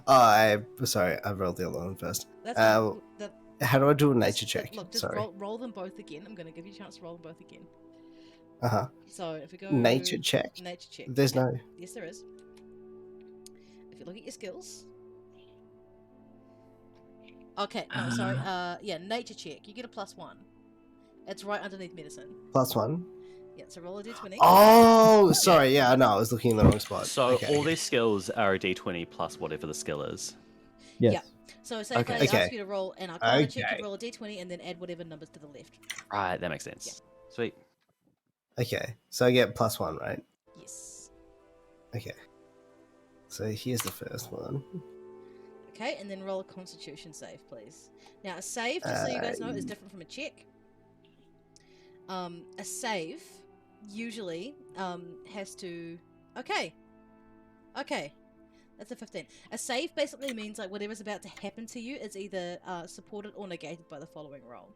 Sorry, I rolled the other one first. That's that, How do I do a nature check? Look, just Sorry. roll them both again. I'm gonna give you a chance to roll them both again. Uh-huh. So if we go Nature check? nature check. There's yeah. no... Yes, there is. If you look at your skills. Okay, no, sorry. Yeah, nature check. You get a +1. It's right underneath medicine. +1? Yeah, so roll a d20. Oh, sorry. Yeah, no, I was looking in the wrong spot. So Okay. all these skills are a d20 plus whatever the skill is. Yes. Yeah. So say if I Okay. ask you to roll an Arcana check, Okay. you roll a d20 and then add whatever numbers to the left. Right, that makes sense. Sweet. Okay, so I get +1, right? Yes. Okay. So here's the first one. Okay, and then roll a Constitution save, please. Now, a save, just so you guys know, is different from a check. A save usually has to. Okay. That's a 15. A save basically means like whatever's about to happen to you is either supported or negated by the following roll.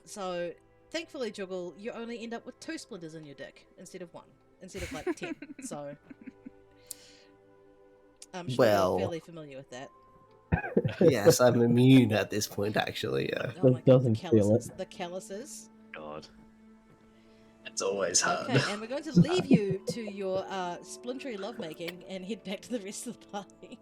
So, thankfully, Juggle, you only end up with 2 splinters in your dick instead of 1, instead of like 10. So, I'm sure Well- you're fairly familiar with that. Yes, I'm immune at this point, actually, yeah. Oh my god, Doesn't feel it. the calluses. God. It's always hard. Okay, and we're going to leave you to your splintery lovemaking and head back to the rest of the party.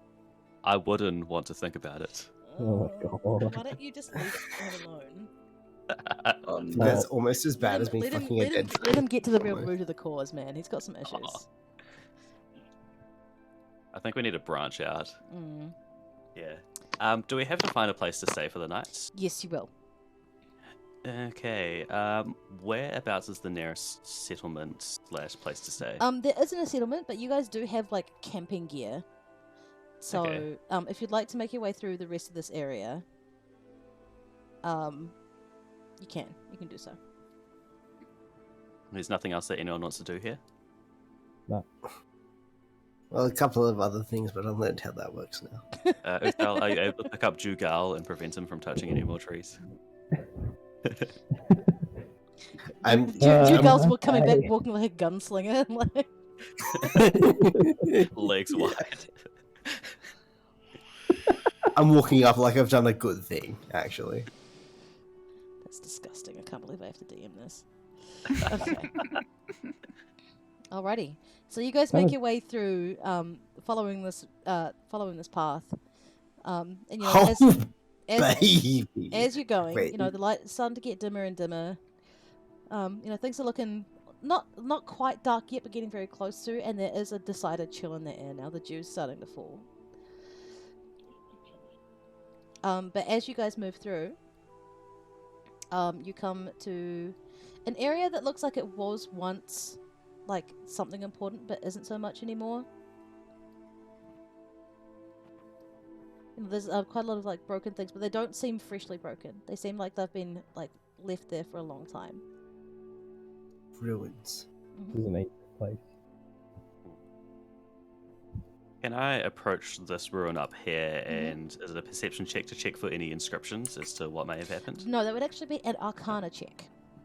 I wouldn't want to think about it. Oh my God. Why don't you just leave him alone? That's almost as bad Let as him- me let him- fucking a let him- dead Let him get to the real Almost. root of the cause, man. He's got some issues. Aw. I think we need to branch out. Mm. Yeah. Do we have to find a place to stay for the night? Yes, you will. Okay. Whereabouts is the nearest settlement / place to stay? There isn't a settlement, but you guys do have like camping gear. So, Okay. If you'd like to make your way through the rest of this area, you can do so. There's nothing else that anyone wants to do here? Well, a couple of other things, but I've learned how that works now. Uthal, are you able to pick up Jugal and prevent him from touching any more trees? I'm Two girls were coming back okay. walking like a gunslinger. Like, Legs wide. I'm walking up like I've done a good thing, actually. That's disgusting. I can't believe I have to DM this. Okay. Alrighty. So you guys make your way through, following this path. And you know, Baby. as you're going, Wait. you know, the light is starting to get dimmer and dimmer. You know, things are looking not quite dark yet, but getting very close to, and there is a decided chill in the air now. The dew's starting to fall. But as you guys move through, you come to an area that looks like it was once like something important, but isn't so much anymore. You know, there's quite a lot of like broken things, but they don't seem freshly broken. They seem like they've been like left there for a long time. Ruins. This is an ancient place. Can I approach this ruin up here, and is it a perception check to check for any inscriptions as to what may have happened? No, that would actually be an Arcana check.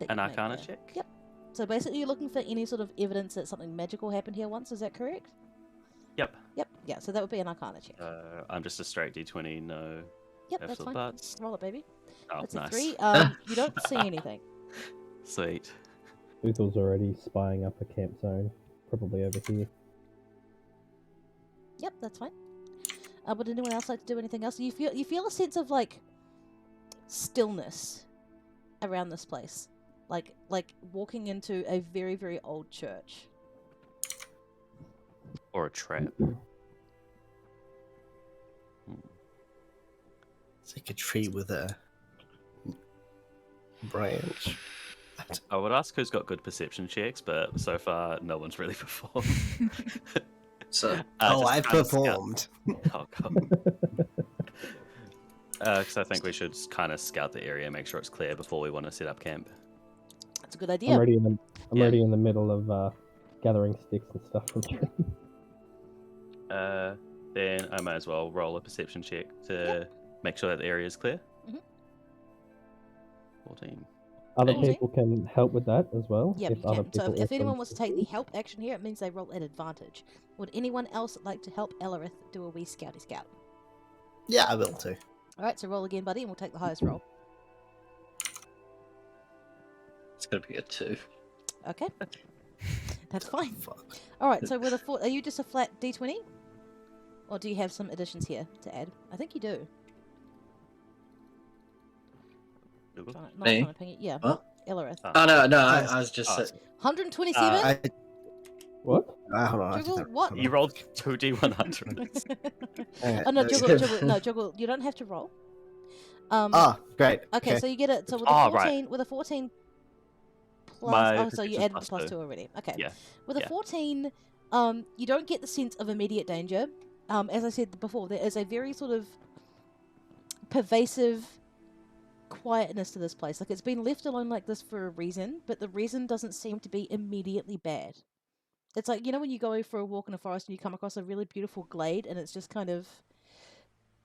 An Arcana check? Yep. So basically, you're looking for any sort of evidence that something magical happened here once. Is that correct? Yep. Yep. Yeah. So that would be an Arcana check. I'm just a straight D20, no. Yep, that's fine. Butts. Roll it, baby. Oh, That's nice. a 3. You don't see anything. Sweet. Uthel's already spying up a camp zone, probably over here. Yep, that's fine. Would anyone else like to do anything else? You feel a sense of like stillness around this place, like walking into a very, very old church. Or a trap. It's like a tree with a branch. I would ask who's got good perception checks, but so far no one's really performed. So, I just kind of performed. Oh god. Because I think we should kind of scout the area, make sure it's clear before we want to set up camp. That's a good idea. I'm already in the middle of gathering sticks and stuff from trees. Then I might as well roll a perception check to make sure that the area is clear. 14. Other 14? people can help with that as well. Yeah, if you other can. So people if anyone also- wants to take the help action here, it means they roll at advantage. Would anyone else like to help Elarith do a wee scouty scout? Yeah, I will too. Alright, so roll again, buddy, and we'll take the highest roll. it's gonna be a 2. Okay. That's fine. Fuck. Alright, so with a 4, are you just a flat D20? Or do you have some additions here to add? I think you do. Google? Not Me? trying to ping it. Yeah. What? Elarith. Oh no, I was just. 127? What? Hold on. Juggle, what? You rolled 2d100. Oh no, Juggle, you don't have to roll. Great. Okay, so you get it. So with Oh, a 14, right. with a 14 plus. My So you perception's added the plus plus 2 2 already. Okay. Yeah. With a yeah. 14, you don't get the sense of immediate danger. As I said before, there is a very sort of pervasive quietness to this place. Like it's been left alone like this for a reason, but the reason doesn't seem to be immediately bad. It's like, you know, when you go for a walk in a forest and you come across a really beautiful glade, and it's just kind of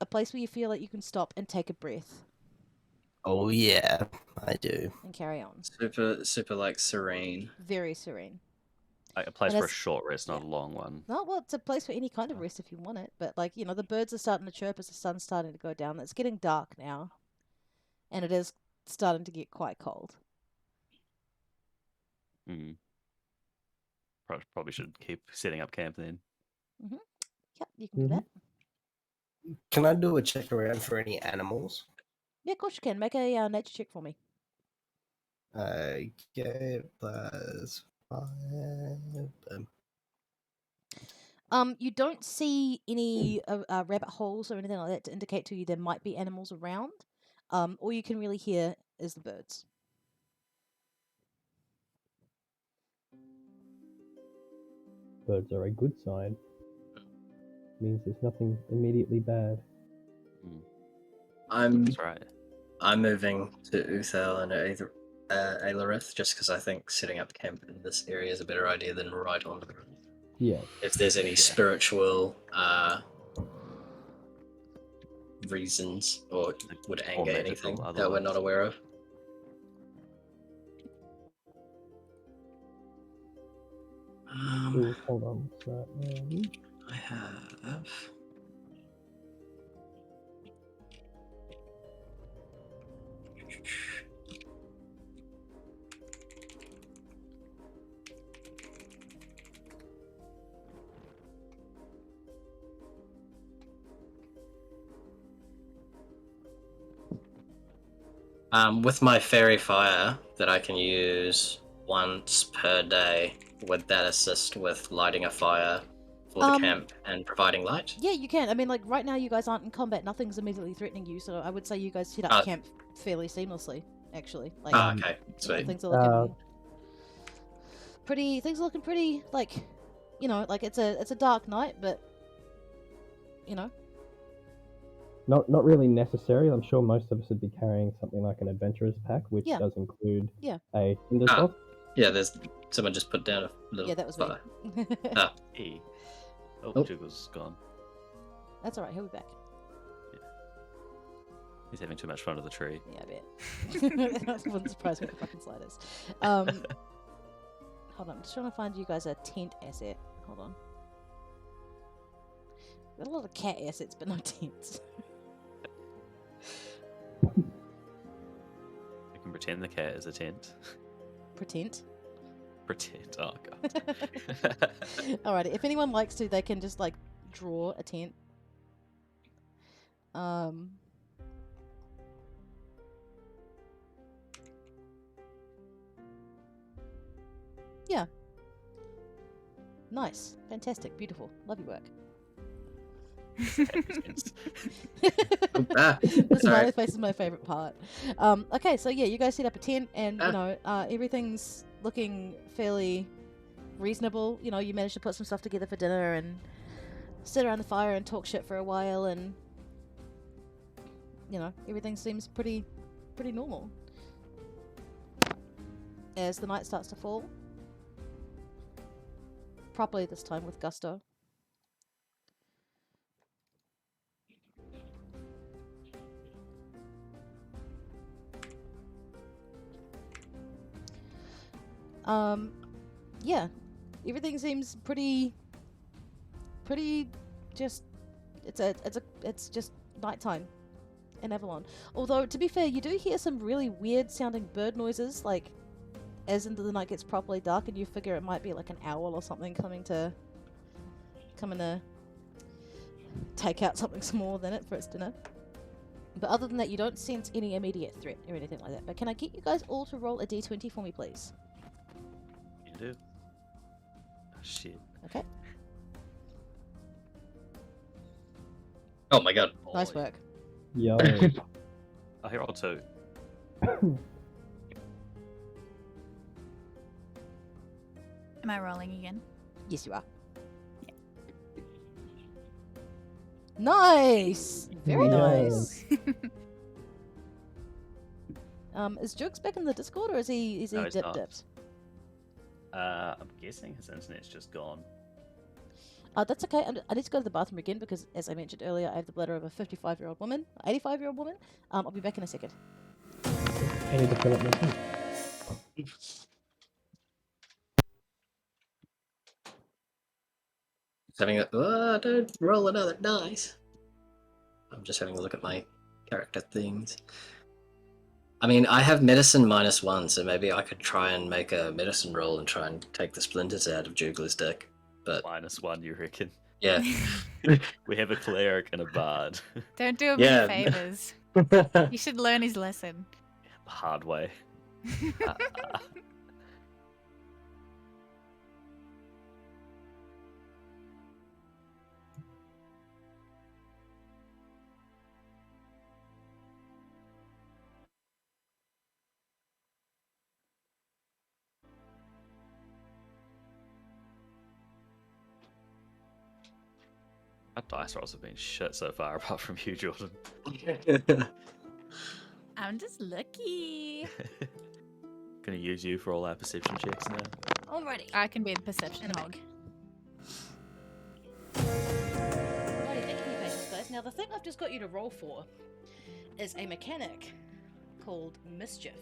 a place where you feel like you can stop and take a breath Oh yeah, I do. and carry on. Super like serene. Very serene. Like a place And for a it's- short rest, not a long one. No, well, it's a place for any kind of rest if you want it. But, like, you know, the birds are starting to chirp as the sun's starting to go down. It's getting dark now. And it is starting to get quite cold. Mm. Probably should keep setting up camp then. Yep, you can do that. Can I do a check around for any animals? Yeah, of course you can. Make a nature check for me. Okay, plus 5. You don't see any rabbit holes or anything like that to indicate to you there might be animals around. All you can really hear is the birds. Birds are a good sign. Means there's nothing immediately bad. That's right. I'm moving to Uthel and Alarith just because I think setting up camp in this area is a better idea than right on the road. Yeah. If there's any spiritual reasons or would anger magical anything that we're otherwise. not aware of. Ooh, hold on. So, I have With my fairy fire that I can use once per day, would that assist with lighting a fire for the camp and providing light? Yeah, you can. I mean, like, right now you guys aren't in combat. Nothing's immediately threatening you, so I would say you guys set up camp fairly seamlessly, actually. Like, okay, sweet. Things are looking pretty... Things are looking pretty, like, you know, like, it's a dark night, but, you know. Not really necessary. I'm sure most of us would be carrying something like an adventurer's pack, which Yeah. does include Yeah. a tinder box. Yeah, there's someone just put down a little. Yeah, that was fire. me. Hey. Oh, Oh. Juggle's gone. That's alright, he'll be back. He's having too much fun with the tree. Yeah, I bet. That wouldn't surprise me with fucking sliders. Hold on, I'm just trying to find you guys a tent asset. Hold on. Got a lot of cat assets, but no tents. You can pretend the cat is a tent. Pretend. Pretend. Oh god. Alrighty, if anyone likes to, they can just like draw a tent. Yeah. Nice. Fantastic. Beautiful. Love your work. The smiley face is my favorite part. Okay, so yeah, you guys set up a tent, and you know everything's looking fairly reasonable. You know, you managed to put some stuff together for dinner and sit around the fire and talk shit for a while, and you know everything seems pretty normal. As the night starts to fall, properly this time with gusto. Yeah, everything seems pretty just, it's just nighttime in Avalon. Although, to be fair, you do hear some really weird sounding bird noises, like, as into the night gets properly dark, and you figure it might be like an owl or something coming to take out something smaller than it for its dinner. But other than that, you don't sense any immediate threat or anything like that. But can I get you guys all to roll a d20 for me, please? You do. Oh, shit. Okay. Oh my god. Nice work. Yo. I hear all two. Am I rolling again? Yes, you are. Nice! Very nice. Is Jukes back in the Discord, or is he No, he's not. dipped? I'm guessing his internet's just gone. That's okay. I need to go to the bathroom again because, as I mentioned earlier, I have the bladder of a 55-year-old woman, 85-year-old woman. I'll be back in a second. Any development? Having a don't roll another dice. I'm just having a look at my character things. I mean, I have medicine -1, so maybe I could try and make a medicine roll and try and take the splinters out of Jugler's dick. But -1, you reckon? yeah, We have a cleric and a bard. Don't do him Yeah. any favors. You should learn his lesson. The hard way. Our dice rolls have been shit so far, apart from you, Jordan. I'm just lucky. Gonna use you for all our perception checks now. Alrighty. I can be the perception hog. Alrighty, thank you for your patience, guys. Now, the thing I've just got you to roll for is a mechanic called Mischief.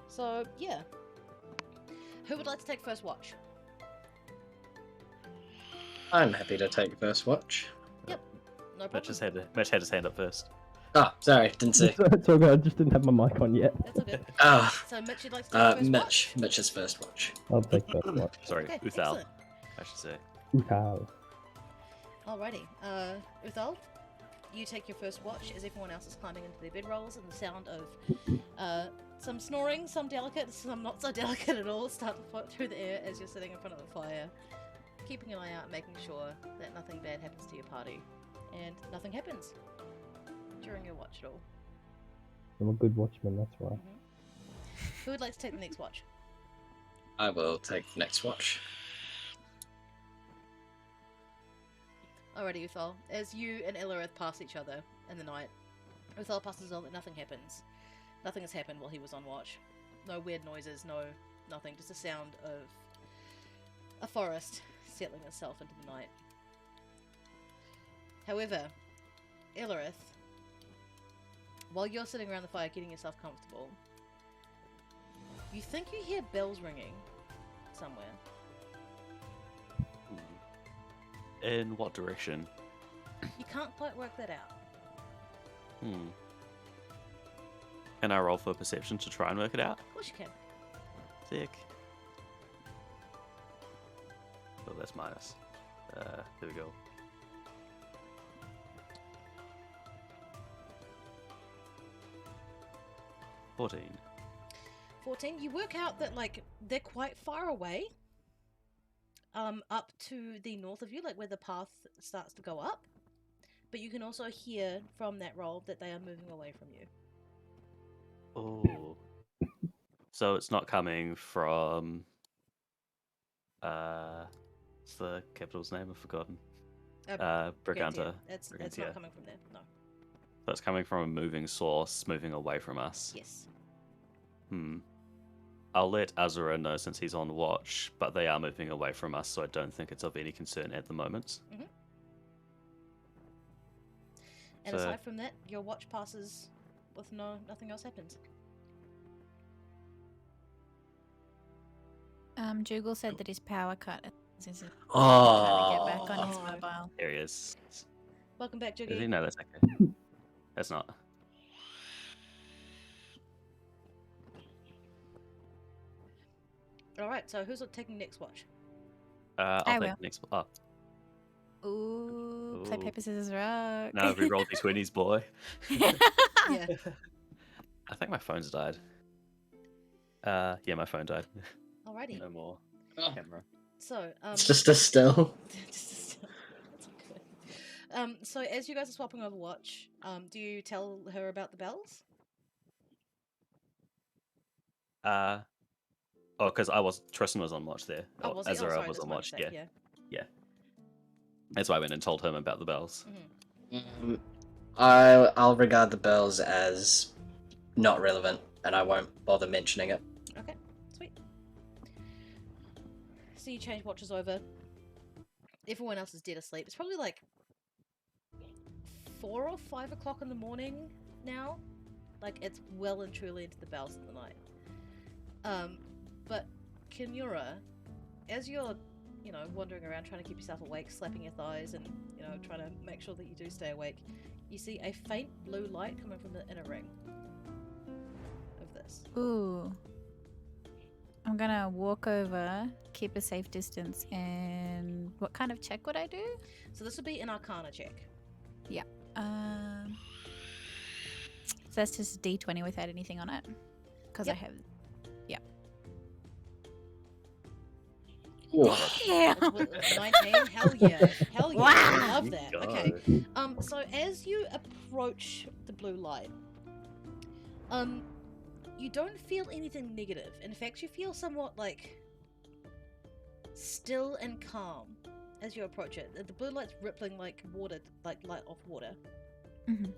So, yeah. Who would like to take first watch? I'm happy to take first watch. No problem. Mitch had his hand up first. Oh, sorry, didn't see. It's all good. I just didn't have my mic on yet. That's all good. Oh, So Mitch, you'd like to take first watch? Mitch's first watch. I'll take first watch. Sorry, Okay, Uthal, excellent. I should say. Uthal. Alrighty. Uthal, you take your first watch as everyone else is climbing into their bedrolls, and the sound of some snoring, some delicate, some not so delicate at all, start to float through the air as you're sitting in front of the fire, keeping an eye out, making sure that nothing bad happens to your party. And nothing happens during your watch at all. I'm a good watchman, that's why. Who would like to take the next watch? I will take the next watch. Alrighty, Uthal. As you and Illarith pass each other in the night, Uthal passes on that nothing happens. Nothing has happened while he was on watch. No weird noises, nothing. Just a sound of a forest settling itself into the night. However, Illarith, while you're sitting around the fire getting yourself comfortable, you think you hear bells ringing somewhere. In what direction? You can't quite work that out. Can I roll for perception to try and work it out? Of course you can. Sick. Oh, that's minus. There we go. $14. 14. You work out that, like, they're quite far away. Up to the north of you, like where the path starts to go up. But you can also hear from that roll that they are moving away from you. Oh. So it's not coming from... what's the capital's name? I've forgotten. Briganta. It's not coming from there, no. So it's coming from a moving source, moving away from us. Yes. I'll let Azura know since he's on watch, but they are moving away from us, so I don't think it's of any concern at the moment. And aside from that, your watch passes with nothing else happens. Jugal said that his power cut. Trying to Oh, get back on his mobile. There he is. Welcome back, Does Juggy. he know that's okay? That's not. Alright, so who's taking next watch? I'll I take will. the next one. Ooh, play Ooh. paper, scissors, rock. No, we rolled d20s, boy. Yeah. I think my phone's died. Yeah, my phone died. Alrighty. No more Oh. camera. So, it's just a still. That's all good. So as you guys are swapping over watch, do you tell her about the bells? Oh, because Tristan was on watch there. Oh, was he? Azura sorry, was that's on my watch. mistake, Yeah. yeah. That's why I went and told him about the bells. I'll regard the bells as not relevant, and I won't bother mentioning it. Okay, sweet. So you change watches over. Everyone else is dead asleep. It's probably like 4 or 5 o'clock in the morning now. Like, it's well and truly into the bells of the night. But Kimura, as you're, wandering around trying to keep yourself awake, slapping your thighs and, trying to make sure that you do stay awake, you see a faint blue light coming from the inner ring of this. Ooh. I'm gonna walk over, keep a safe distance, and what kind of check would I do? So this would be an Arcana check. Yeah. So that's just a D20 without anything on it, because Yep. I have. Yeah. It's with 19. Hell yeah. Hell yeah. Wow. I love that. Go. Okay. So as you approach the blue light, you don't feel anything negative. In fact, you feel somewhat still and calm as you approach it. The blue light's rippling like water, like light off water. Mhm.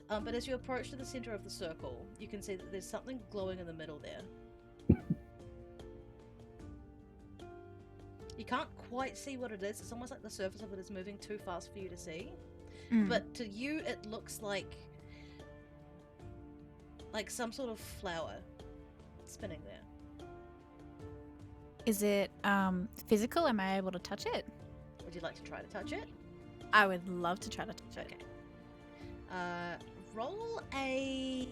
But as you approach to the center of the circle, you can see that there's something glowing in the middle there. You can't quite see what it is. It's almost like the surface of it is moving too fast for you to see. Mm. But to you, it looks like some sort of flower spinning there. Is it physical? Am I able to touch it? Would you like to try to touch it? I would love to try to touch it. Okay. Roll a.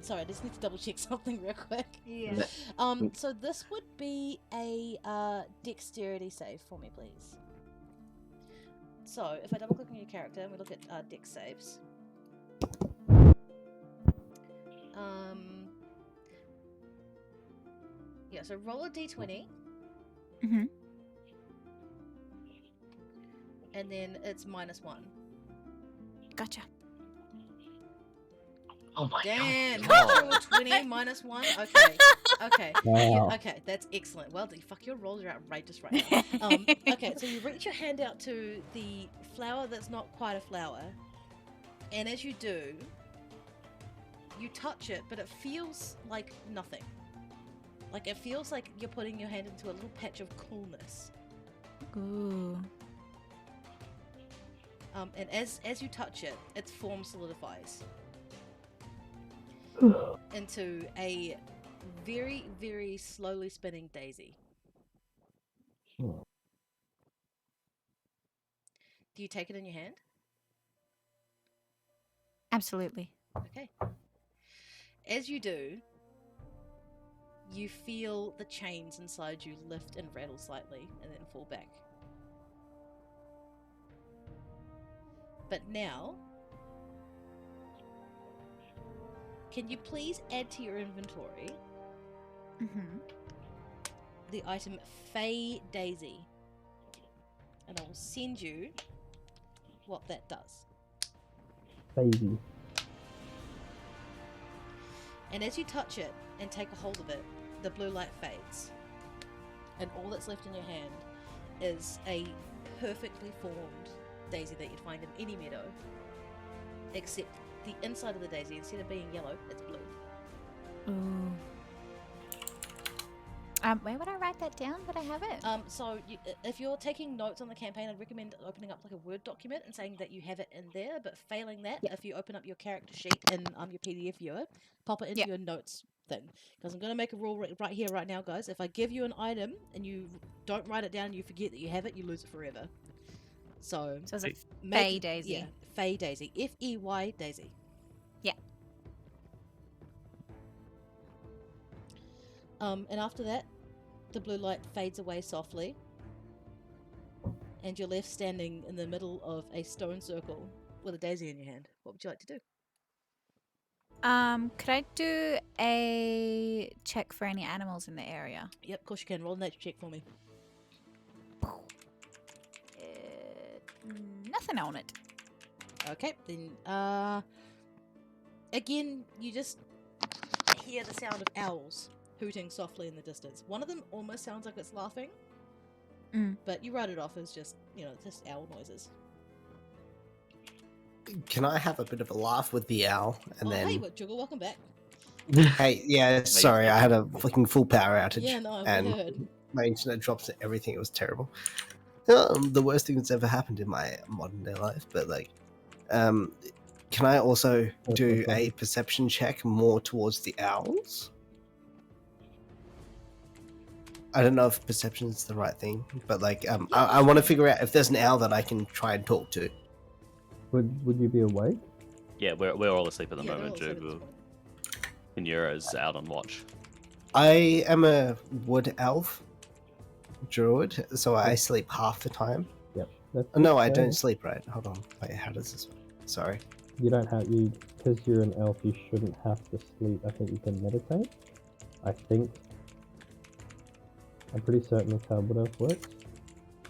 Sorry, I just need to double check something real quick. Yeah. So this would be a dexterity save for me, please. So if I double click on your character and we look at dex saves. Yeah, so roll a d20. Mm-hmm. And then it's -1. Gotcha. Oh my Damn, god. natural 20 -1. Okay, okay, Wow. okay. That's excellent. Well, fuck, your rolls are outrageous right now. Okay, so you reach your hand out to the flower that's not quite a flower, and as you do, you touch it, but it feels like nothing. Like it feels like you're putting your hand into a little patch of coolness. Ooh. And as you touch it, its form solidifies into a very, very slowly spinning daisy. Hmm. Do you take it in your hand? Absolutely. Okay. As you do, you feel the chains inside you lift and rattle slightly and then fall back. But now, can you please add to your inventory Mm-hmm. the item Fey Daisy? And I will send you what that does. Baby. And as you touch it and take a hold of it, the blue light fades. And all that's left in your hand is a perfectly formed daisy that you'd find in any meadow. Except the inside of the daisy, instead of being yellow, it's blue. Ooh. Where would I write that down? Would I have it? So if you're taking notes on the campaign, I'd recommend opening up like a Word document and saying that you have it in there. But failing that, if you open up your character sheet in your PDF viewer, pop it into your notes thing. Because I'm going to make a rule right here, right now, guys. If I give you an item and you don't write it down and you forget that you have it, you lose it forever. So it's a Fey Daisy. Yeah, Fey Daisy. Fey Daisy. Yeah. And after that, the blue light fades away softly, and you're left standing in the middle of a stone circle with a daisy in your hand. What would you like to do? Could I do a check for any animals in the area? Yep, of course you can. Roll a nature check for me. Nothing on it. Okay, then, again, you just hear the sound of owls hooting softly in the distance. One of them almost sounds like it's laughing, but you write it off as just, just owl noises. Can I have a bit of a laugh with the owl? And then... Hey, Juggle, welcome back. Hey, yeah, sorry, I had a fucking full power outage. Yeah, no, I and heard. my internet drops and everything. It was terrible. The worst thing that's ever happened in my modern day life. But can I also do a perception check more towards the owls? I don't know if perception is the right thing, but I want to figure out if there's an owl that I can try and talk to. Would you be awake? Yeah, we're all asleep at the moment. Kinura's out on watch. I am a wood elf druid, so I sleep half the time. Yep. No, I don't sleep, right? Hold on. Wait, how does this work? Sorry. You don't have because you're an elf. You shouldn't have to sleep. I think you can meditate. I think. I'm pretty certain that's how wood elf works.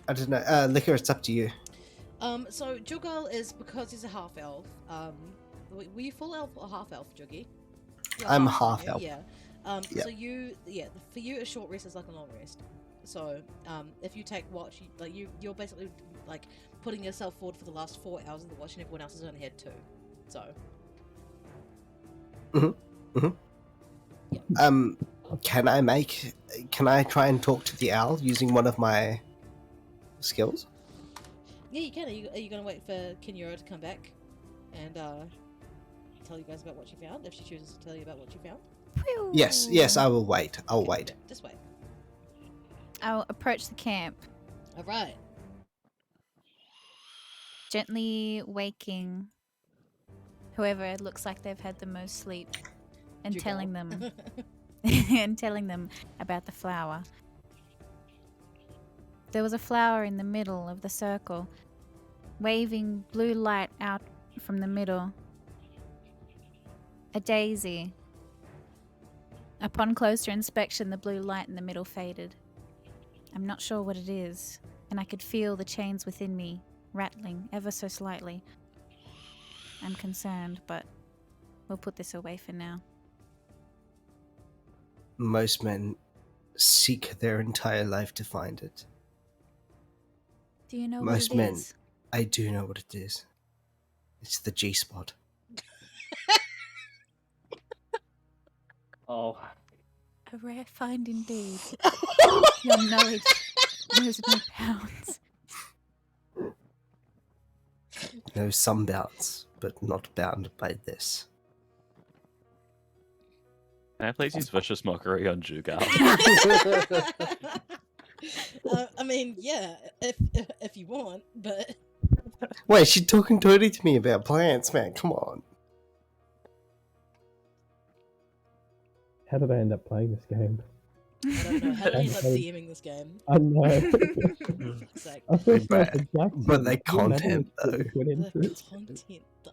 I don't know. Liquor, it's up to you. So Jugal is, because he's a half elf. Were you full elf or half elf, Juggy? I'm half elf. Yeah. Yeah. So for you, a short rest is like a long rest. So, if you take watch, you're basically putting yourself forward for the last 4 hours of the watch, and everyone else has only had 2. So. Yeah. Can I try and talk to the owl using one of my skills? Yeah, you can. Are you going to wait for Kinura to come back and tell you guys about what she found, if she chooses to tell you about what she found? Yes, I will wait. I'll wait. Just wait. I'll approach the camp, All right. gently waking whoever it looks like they've had the most sleep, and Jugal. telling them and telling them about the flower. There was a flower in the middle of the circle, waving blue light out from the middle. A daisy. Upon closer inspection, the blue light in the middle faded. I'm not sure what it is, and I could feel the chains within me rattling ever so slightly. I'm concerned, but we'll put this away for now. Most men seek their entire life to find it. Do you know Most what it men. is? I do know what it is. It's the G-spot. Oh. A rare find indeed. Your knowledge knows no bounds. No, some bounds, but not bound by this. Can I please use vicious mockery on Jugal? I mean, yeah, if you want, but Wait, she's talking dirty to me about plants, man. Come on. How did I end up playing this game? I don't know. How did I end up DMing this game? I know. For fuck's sake. I feel sorry But- for Jackson. but the Can you imagine content, what though. he went into The it? content, though.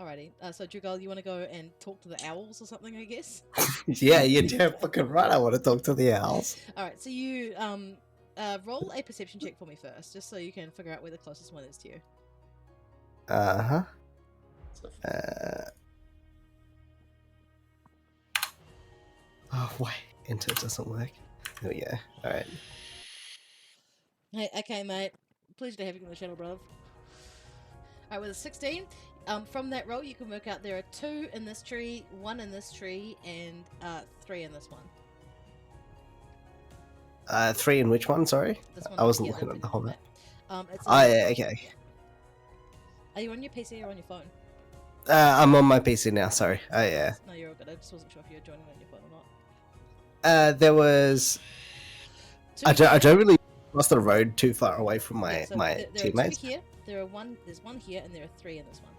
Alrighty, so Jugal, you want to go and talk to the owls or something, I guess? Yeah, you're damn fucking right. I want to talk to the owls. Alright, so you roll a perception check for me first, just so you can figure out where the closest one is to you. Uh-huh. Oh, wait. Enter doesn't work. There we go. Alright. Hey, okay, mate. Pleasure to have you on the channel, bruv. Alright, with a 16, from that roll, you can work out there are 2 in this tree, 1 in this tree, and 3 in this one. 3 in which one? Sorry? This one I wasn't here, looking at the whole map. It's Oh, yeah, okay. Are you on your PC or on your phone? I'm on my PC now, sorry. Oh, yeah. No, you're all good. I just wasn't sure if you were joining on your phone or not. There was... I don't really cross the road too far away from my, Yeah, so my there teammates. are 2 here, there's 1 here, and there are 3 in this one.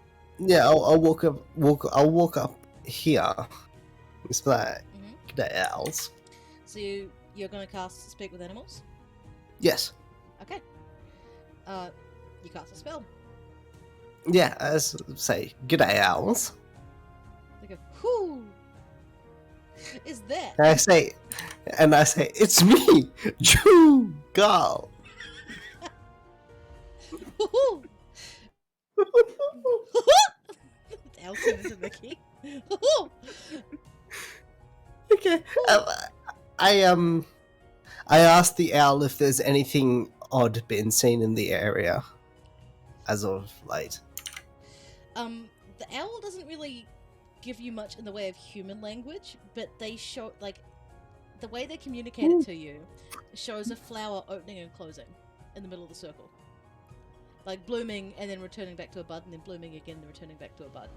Yeah, I'll walk up here. It's that. Mhm. The owls. So you're going to cast Speak with Animals? Yes. Okay. You cast a spell. Yeah, as say, g'day owls. They go, whoo! Is that? And I say, it's me, Jugal. Woohoo! Owl turns into Mickey. Woohoo! Okay. I asked the owl if there's anything odd been seen in the area as of late. The owl doesn't really give you much in the way of human language, but they show, like, the way they communicate it to you shows a flower opening and closing in the middle of the circle. Like, blooming and then returning back to a bud, and then blooming again and returning back to a bud.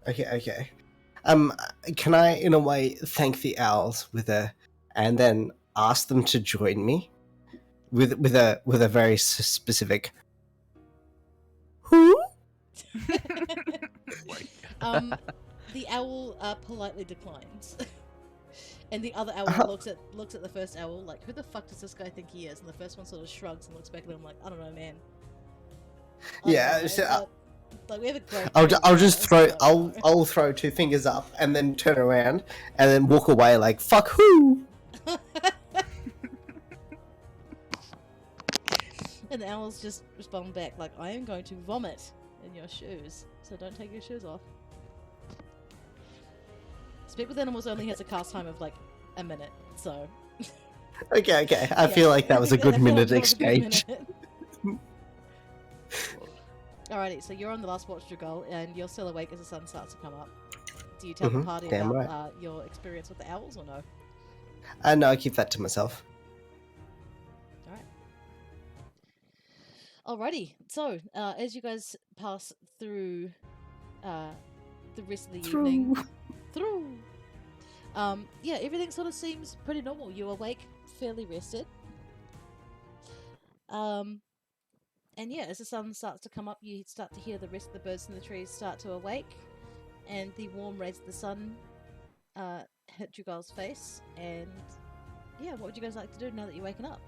Okay. Can I, in a way, thank the owls and then ask them to join me with a very specific. Who? The owl politely declines, and the other owl looks at the first owl like, "Who the fuck does this guy think he is?" And the first one sort of shrugs and looks back at him like, "I don't know, man." Yeah, so, like we have a great. I'll just throw I'll throw 2 fingers up and then turn around and then walk away like fuck who. And the owls just respond back like, "I am going to vomit in your shoes, so don't take your shoes off." Speak with Animals only has a cast time of like a minute, so. Okay. I feel like that was a good minute exchange. Alrighty, so you're on the last watch, Jugal, and you're still awake as the sun starts to come up. Do you tell the party damn about right. your experience with the owls or no? No, I keep that to myself. Alrighty, so as you guys pass through the rest of the evening through. Yeah, everything sort of seems pretty normal. You're awake, fairly rested. And yeah, as the sun starts to come up, you start to hear the rest of the birds in the trees start to awake, and the warm rays of the sun hit you guys' face. And yeah, what would you guys like to do now that you're waking up?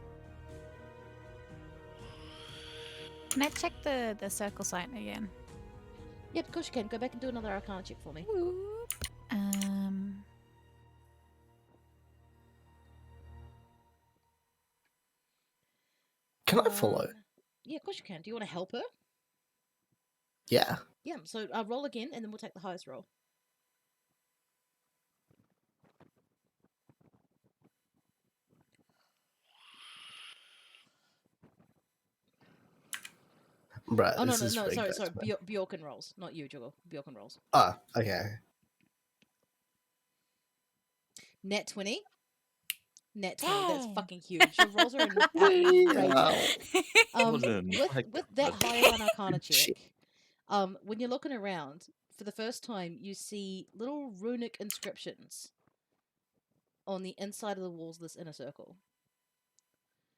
Can I check the circle sign again? Yep, of course you can. Go back and do another Arcana check for me. Can I follow? Yeah, of course you can. Do you want to help her? Yeah. Yeah, so roll again, and then we'll take the highest roll. Right. Oh, no, this is really sorry, gross, man. Bjorken rolls. Not you, Juggle. Bjorken rolls. Ah, okay. Net 20. Net 20, that's fucking huge. Your rolls are Wow. outrageous. With that high of an Arcana check, when you're looking around, for the first time, you see little runic inscriptions on the inside of the walls of this inner circle.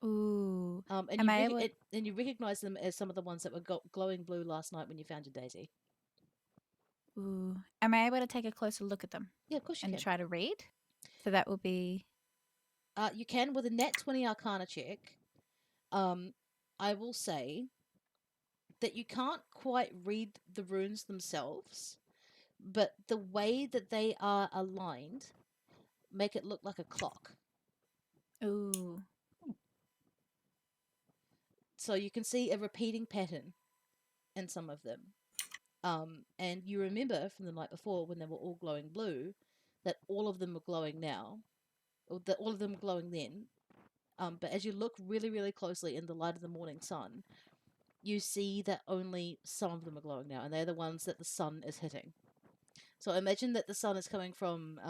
Ooh. And Am I able... you recognize them as some of the ones that were glowing blue last night when you found your daisy. Ooh. Am I able to take a closer look at them? Yeah, of course you and can. try to read? So that will be... You can with a net 20 Arcana check. I will say that you can't quite read the runes themselves, but the way that they are aligned make it look like a clock. Ooh. So you can see a repeating pattern in some of them. And you remember from the night before when they were all glowing blue that all of them were glowing now, or that all of them were glowing then. But as you look really, really closely in the light of the morning sun, you see that only some of them are glowing now, and they're the ones that the sun is hitting. So imagine that the sun is coming from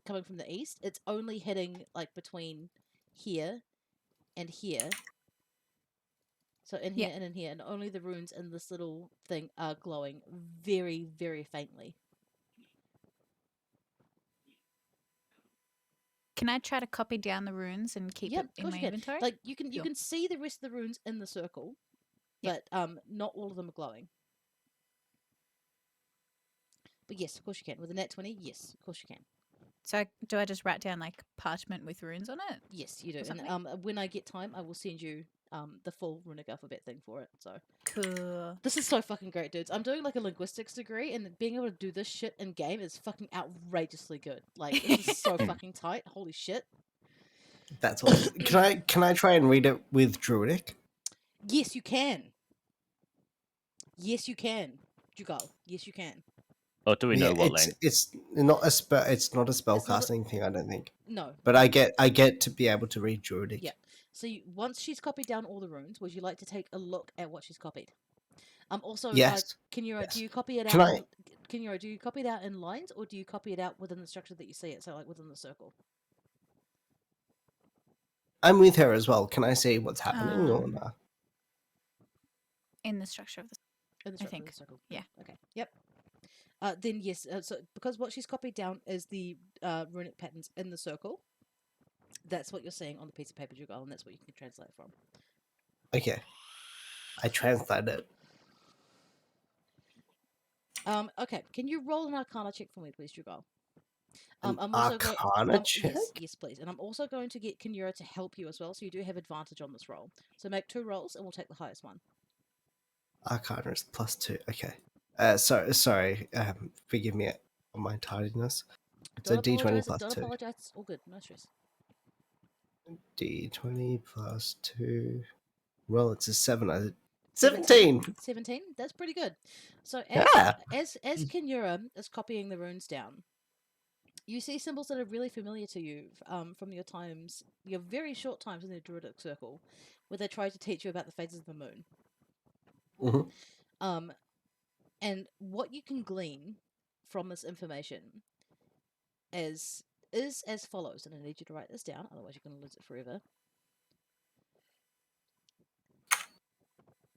the east. It's only hitting like between here and here. So in here and in here, and only the runes in this little thing are glowing very, very faintly. Can I try to copy down the runes and keep it in my inventory? Like you can see the rest of the runes in the circle, but not all of them are glowing. But yes, of course you can. With a nat 20, yes, of course you can. So do I just write down like parchment with runes on it? Yes, you do. And when I get time, I will send you the full runic alphabet thing for it. So cool. This is so fucking great, dudes. I'm doing like a linguistics degree, and being able to do this shit in game is fucking outrageously good. Like this is so fucking tight. Holy shit. That's awesome. Can I try and read it with Druidic? Yes, you can. Yes, you can. Jugal. Yes, you can. Oh, do we know what language? It's not a spell. It's not a spell casting thing. I don't think. No. But I get to be able to read Druidic. Yeah. So once she's copied down all the runes, would you like to take a look at what she's copied? Also, yes. Kenura, do you copy it out? Kenura, do you copy it out in lines, or do you copy it out within the structure that you see it? So like within the circle. I'm with her as well. Can I see what's happening or not? In the structure of the I think. Of the circle. Yeah. Okay. Yep. Then yes. So because what she's copied down is the runic patterns in the circle. That's what you're seeing on the piece of paper, Jugal, and that's what you can translate from. Okay. I translate it. Okay. Can you roll an Arcana check for me, please, Jugal? Arcana check? Yes, please. And I'm also going to get Kenura to help you as well, so you do have advantage on this roll. So make 2 rolls, and we'll take the highest one. Arcana is +2. Okay. Sorry. Forgive me on my tardiness. It's a D20 +2. Don't apologize. It's all good. No stress. D20 +2. Well, it's a 7. 17. 17. That's pretty good. So as Kenura is copying the runes down, you see symbols that are really familiar to you from your very short times in the Druidic Circle, where they try to teach you about the phases of the moon. Mm-hmm. And what you can glean from this information is as follows, and I need you to write this down, otherwise you're going to lose it forever.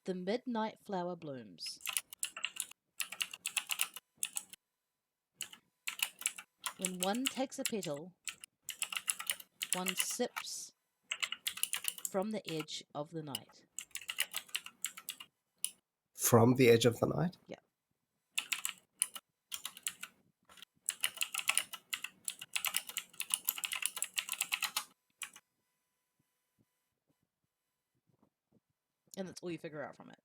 The midnight flower blooms. When one takes a petal, one sips from the edge of the night. From the edge of the night? Yeah. And that's all you figure out from it.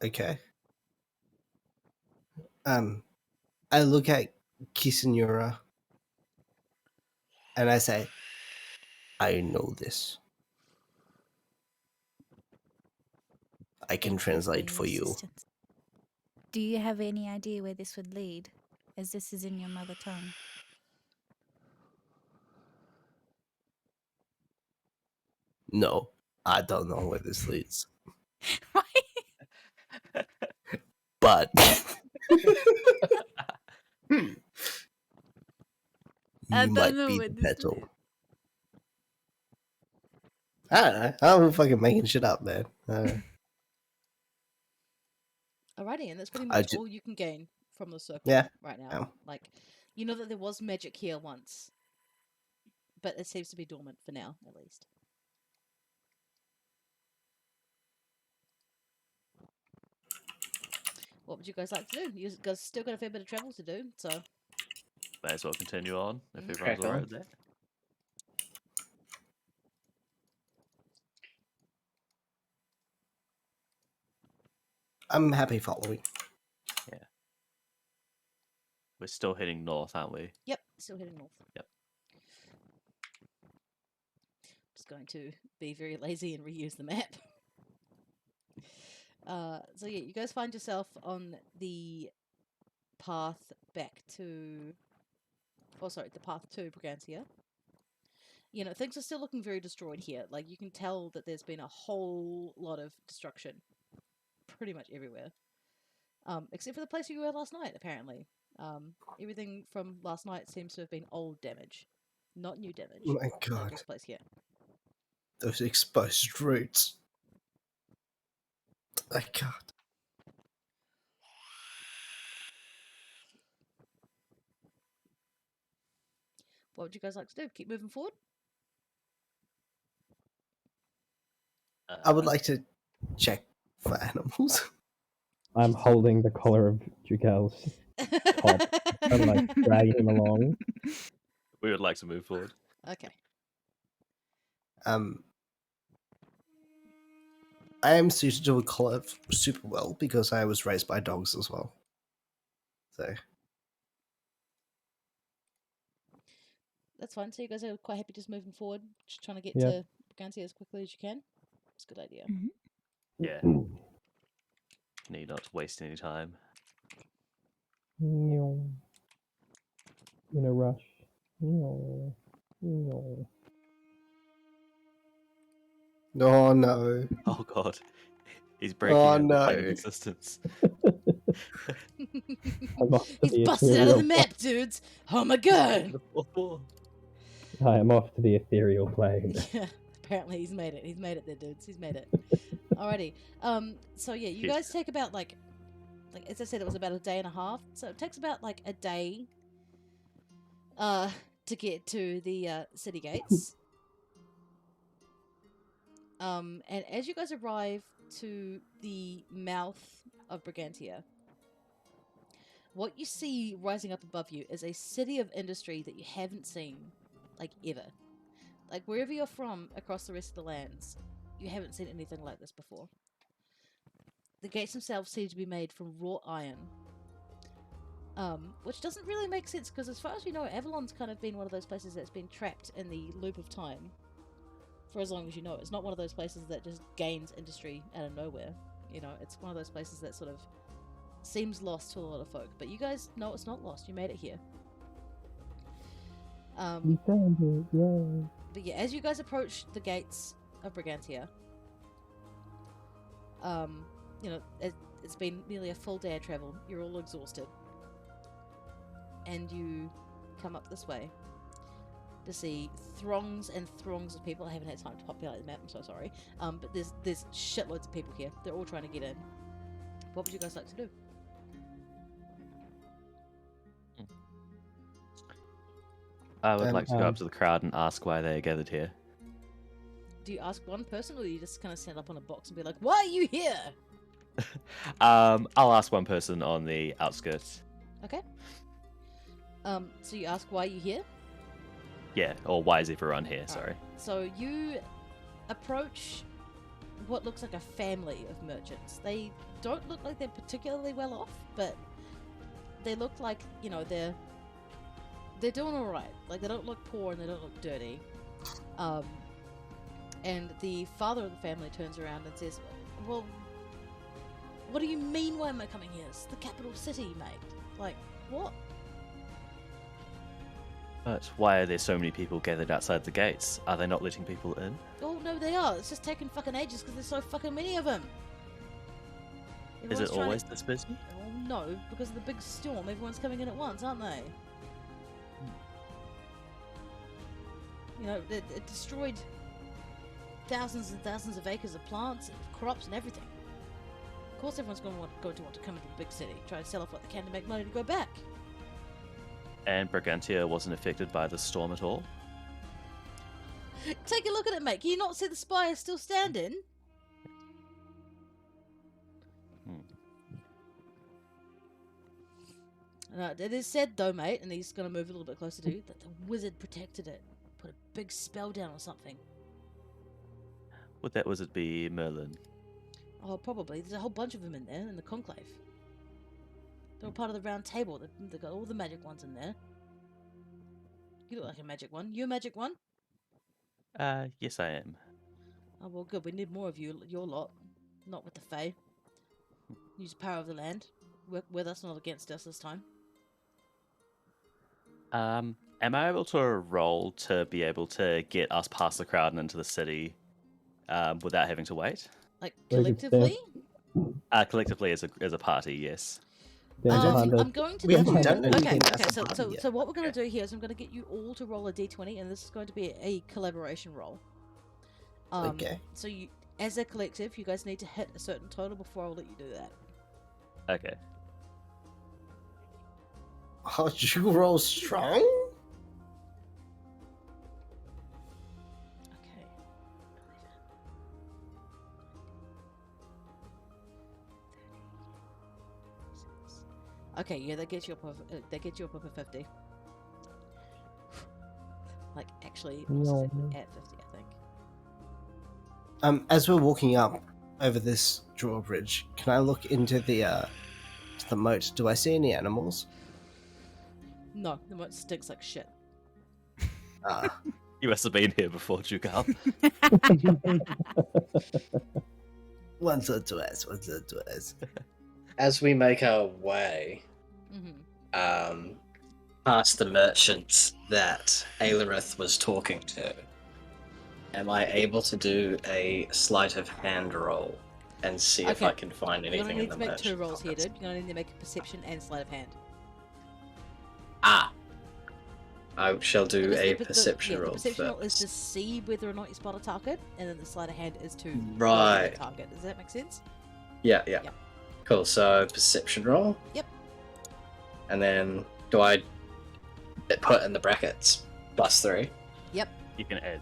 Okay. I look at Kisanura and I say, I know this. I can translate for you. Do you have any idea where this would lead, as this is in your mother tongue? No, I don't know where this leads. But you might be the petal. I don't know. I'm fucking making shit up, man. Alrighty, and that's pretty much all you can gain from the circle right now. Yeah. Like, you know that there was magic here once, but it seems to be dormant for now, at least. What would you guys like to do? You guys still got a fair bit of travel to do, so... May as well continue on, if everyone's alright with that. I'm happy following. Yeah. We're still heading north, aren't we? Yep, still heading north. Yep. Just going to be very lazy and reuse the map. So yeah, you guys find yourself on the path back to... Oh, sorry, the path to Brigantia. You know, things are still looking very destroyed here. Like, you can tell that there's been a whole lot of destruction pretty much everywhere. Except for the place you were last night, apparently. Everything from last night seems to have been old damage, not new damage. Oh my god. Like this place here. Those exposed roots. I can't. What would you guys like to do? Keep moving forward? Uh, I would like to check for animals. I'm holding the collar of Jugel's top and like drag him along. We would like to move forward. Okay. I am suited to a collar super well because I was raised by dogs as well. So that's fine. So you guys are quite happy just moving forward, just trying to get Yeah. to Brigantia as quickly as you can? It's a good idea. Yeah. Need not waste any time. In a rush. No. oh no. Oh god. He's breaking Oh, into plane no. of existence. He's busted out of the map, dudes! Oh my god! I am off to the ethereal plane. Yeah, apparently he's made it. He's made it there, dudes. He's made it. Alrighty. So yeah, you guys take about like as I said, it was about a day and a half. So it takes about like a day to get to the city gates. And as you guys arrive to the mouth of Brigantia, what you see rising up above you is a city of industry that you haven't seen, like, ever. Like, wherever you're from across the rest of the lands, you haven't seen anything like this before. The gates themselves seem to be made from raw iron. Which doesn't really make sense, because as far as you know, Avalon's kind of been one of those places that's been trapped in the loop of time for as long as you know. It's not one of those places that just gains industry out of nowhere. You know, it's one of those places that sort of seems lost to a lot of folk. But you guys know it's not lost. You made it here. You found it, yay. But yeah, as you guys approach the gates of Brigantia, you know, it's been nearly a full day of travel. You're all exhausted. And you come up this way to see throngs and throngs of people. I haven't had time to populate the map, I'm so sorry. But there's shitloads of people here. They're all trying to get in. What would you guys like to do? I would like to go Um, up to the crowd and ask why they are gathered here. Do you ask one person, or do you just kind of stand up on a box and be like, "Why are you here?" I'll ask one person on the outskirts. Okay. So you ask why you here. Yeah, or why is everyone here? Alright. Sorry. So you approach what looks like a family of merchants. They don't look like they're particularly well off, but they look like, you know, they're doing all right. Like, they don't look poor and they don't look dirty. And the father of the family turns around and says, "Well, what do you mean, why am I coming here? It's the capital city, mate. Like, what?" But why are there so many people gathered outside the gates? Are they not letting people in? Oh, no, they are. It's just taking fucking ages because there's so fucking many of them. Is it always this busy? Oh, no, because of the big storm, everyone's coming in at once, aren't they? You know, it destroyed thousands and thousands of acres of plants and crops and everything. Of course everyone's going to want to come into the big city, try to sell off what they can to make money to go back. And Brigantia wasn't affected by the storm at all? Take a look at it, mate. Can you not see the spire still standing? It is said, though, mate, and he's going to move a little bit closer to you, that the wizard protected it. Put a big spell down or something. Would that wizard be Merlin? Oh, probably. There's a whole bunch of them in there, in the conclave. They're all part of the round table. They've got all the magic ones in there. You look like a magic one. You a magic one? Yes I am. Oh, well, good. We need more of you, your lot. Not with the Fae. Use the power of the land. Work with us, not against us this time. Am I able to roll to be able to get us past the crowd and into the city without having to wait? Like, Very good collectively? Collectively as a party, yes. I'm going to We need haven't you... done anything Okay, as a so, party so, yet. so what we're going to do here is I'm going to get you all to roll a d20, and this is going to be a collaboration roll. Okay. So you, as a collective, you guys need to hit a certain total before I'll let you do that. Okay. Oh, you roll strong? Okay. Okay, yeah, that gets you up of 50. Like, actually, No. at 50, I think. As we're walking up over this drawbridge, can I look into the moat? Do I see any animals? No, the moat stinks like shit. You must have been here before, Jugal. Once or twice. As we make our way past the merchants that Aelirith was talking to, am I able to do a sleight of hand roll and see if I can find You're anything gonna in need the to make two merchant rolls here, pockets? dude. You're gonna need to make a perception and sleight of hand. Ah! I shall do Because a the perception roll The perception roll is first. to see whether or not you spot a target, and then the sleight of hand is to roll Right. the target. Does that make sense? Yeah. Yep. Cool, so perception roll. Yep. And then do I put in the brackets +3? Yep. You can add.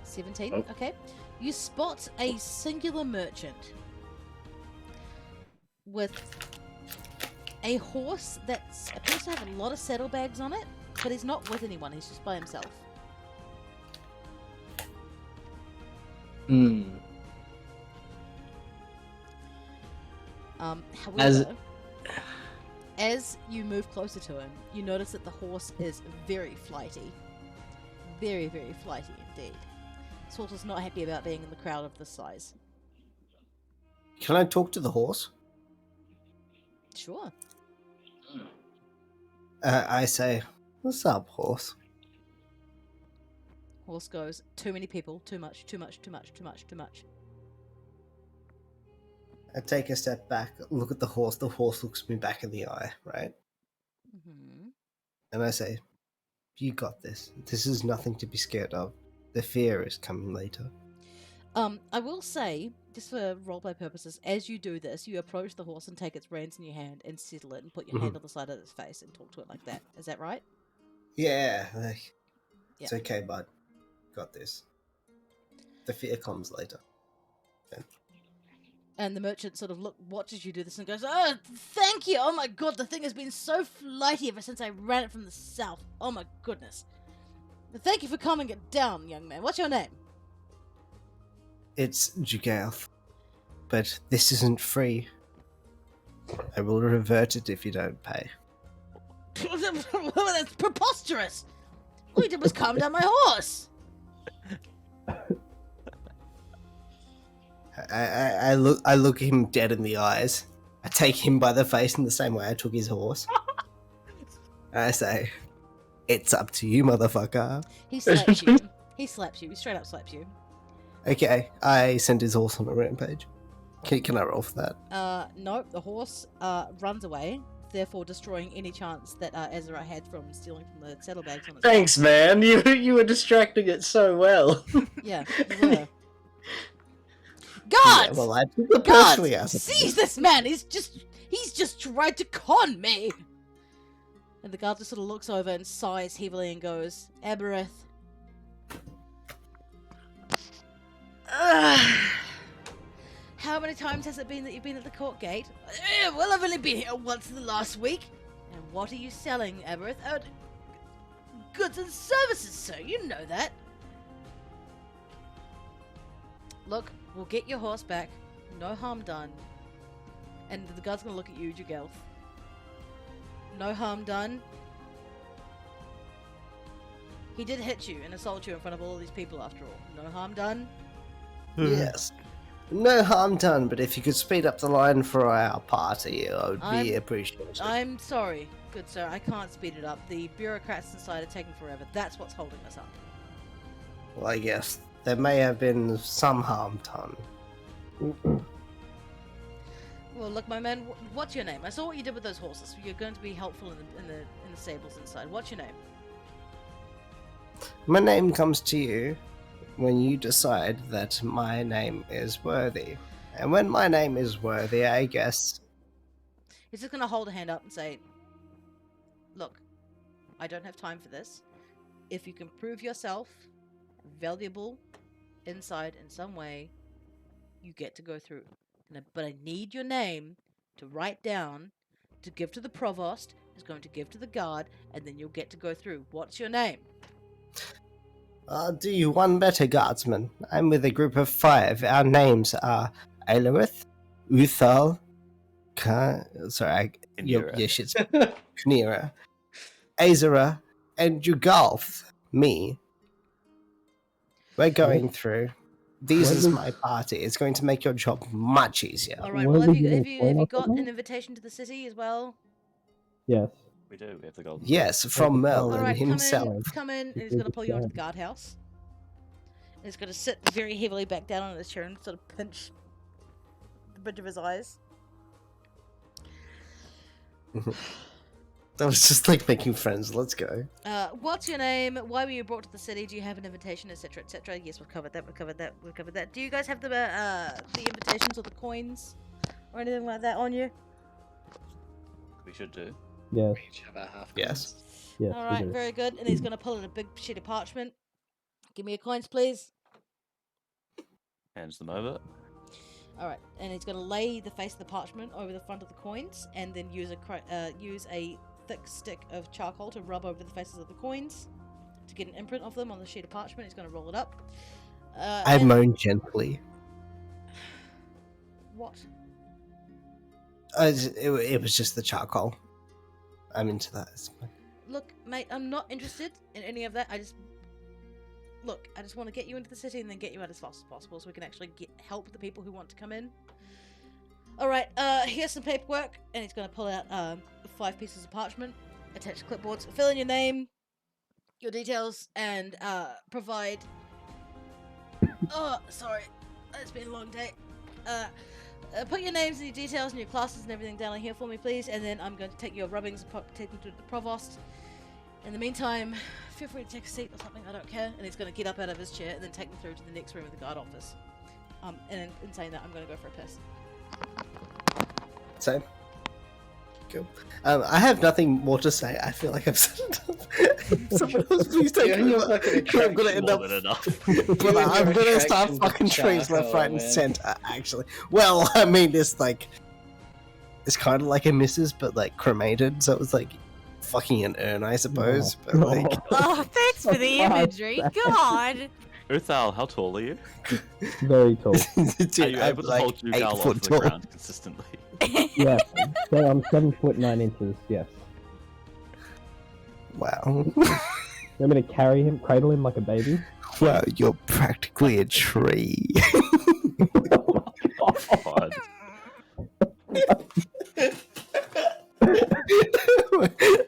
17. Oh. Okay. You spot a singular merchant with a horse that appears to have a lot of saddlebags on it, but he's not with anyone. He's just by himself. Hmm. However, as you move closer to him, you notice that the horse is very flighty. Very, very flighty indeed. This horse is not happy about being in the crowd of this size. Can I talk to the horse? Sure. I say, "What's up, horse?" Horse goes, too many people, too much, too much, too much, too much, too much. I take a step back, look at the horse. The horse looks me back in the eye, right? Mm-hmm. And I say, "You got this. This is nothing to be scared of. The fear is coming later." I will say, just for roleplay purposes, as you do this, you approach the horse and take its reins in your hand and settle it and put your hand on the side of its face and talk to it like that. Is that right? Yeah, it's Yeah. okay, bud. Got this. The fear comes later. And the merchant sort of watches you do this and goes, "Oh, thank you! Oh my god, the thing has been so flighty ever since I ran it from the south. Oh my goodness. Thank you for calming it down, young man. What's your name?" It's Jugarth, but this isn't free. I will revert it if you don't pay. That's preposterous! All you did was calm down my horse! I look him dead in the eyes. I take him by the face in the same way I took his horse. And I say, "It's up to you, motherfucker." He slaps you. He slaps you. He straight up slaps you. Okay, I send his horse on a rampage. Can I roll for that? No, the horse runs away, therefore destroying any chance that Ezra had from stealing from the saddlebags on its Thanks, man. You were distracting it so well. Yeah, you were. God! Yeah, well, I took the God! personally as Seize this man! He's just tried to con me! And the guard just sort of looks over and sighs heavily and goes, "Aberith. How many times has it been that you've been at the court gate?" "Well, I've only been here once in the last week." "And what are you selling, Aberith?" "Oh, goods and services, sir. You know that." "Look, we'll get your horse back. No harm done." And the guard's gonna look at you, Jugelth. "No harm done." He did hit you and assault you in front of all these people after all. No harm done? Yes. No harm done, but if you could speed up the line for our party, it would be appreciated. I'm sorry, good sir. I can't speed it up. The bureaucrats inside are taking forever. That's what's holding us up. Well, I guess there may have been some harm done. Well, look, my man, what's your name? I saw what you did with those horses. You're going to be helpful in the stables inside. What's your name? My name comes to you when you decide that my name is worthy. And when my name is worthy, I guess... He's just going to hold a hand up and say, "Look, I don't have time for this. If you can prove yourself valuable inside in some way, you get to go through. But I need your name to write down, to give to the provost, who's going to give to the guard, and then you'll get to go through. What's your name?" I'll do you one better, guardsman. I'm with a group of 5. Our names are Ailerith, Uthal, your shit's Knira, Azera, and Jugalth. Me. We're going through. This is my party. It's going to make your job much easier. All right. Well, have you got an invitation to the city as well? Yes. We do. We have the golden. Yes, from Merlin All right, himself. come in. And he's going to pull you onto the guardhouse. And he's going to sit very heavily back down on his chair and sort of pinch the bridge of his eyes. That was just like making friends. Let's go. What's your name? Why were you brought to the city? Do you have an invitation, etc., etc.? Yes, we've covered that. We've covered that. We've covered that. Do you guys have the invitations or the coins or anything like that on you? We should do. Yes. We each have our half. Yes. Yes. All we right, do. very good. And he's going to pull out a big sheet of parchment. Give me your coins, please. Hands them over. All right, and he's going to lay the face of the parchment over the front of the coins, and then use a thick stick of charcoal to rub over the faces of the coins to get an imprint of them on the sheet of parchment. He's going to roll it up. I moan gently. What? It was just the charcoal. I'm into that. Look, mate, I'm not interested in any of that. I just want to get you into the city and then get you out as fast as possible so we can actually help the people who want to come in. All right, here's some paperwork, and he's going to pull out 5 pieces of parchment, attach clipboards, fill in your name, your details, and provide... Oh, sorry, it's been a long day. Put your names and your details and your classes and everything down here for me, please, and then I'm going to take your rubbings and take them to the provost. In the meantime, feel free to take a seat or something, I don't care. And he's going to get up out of his chair and then take them through to the next room of the guard office. And in saying that, I'm going to go for a piss. Same. Cool. I have nothing more to say. I feel like I've said enough. Someone else, please take Yeah, you're over. fucking I'm gonna end up. More than enough. But I'm gonna start attraction to fucking trees left, charcoal, right, and man. center. Actually, well, I mean, it's kind of like a missus, but like cremated. So it was like fucking an urn, I suppose. But like, Oh, thanks for the imagery. God. Uthal, how tall are you? Very tall. dude, Are you I'm able to like hold 8 Jugal foot off the tall. ground consistently? Yes, so I'm 7'9". Yes. Wow. You want me to carry him, cradle him like a baby? Wow, you're practically a tree. God.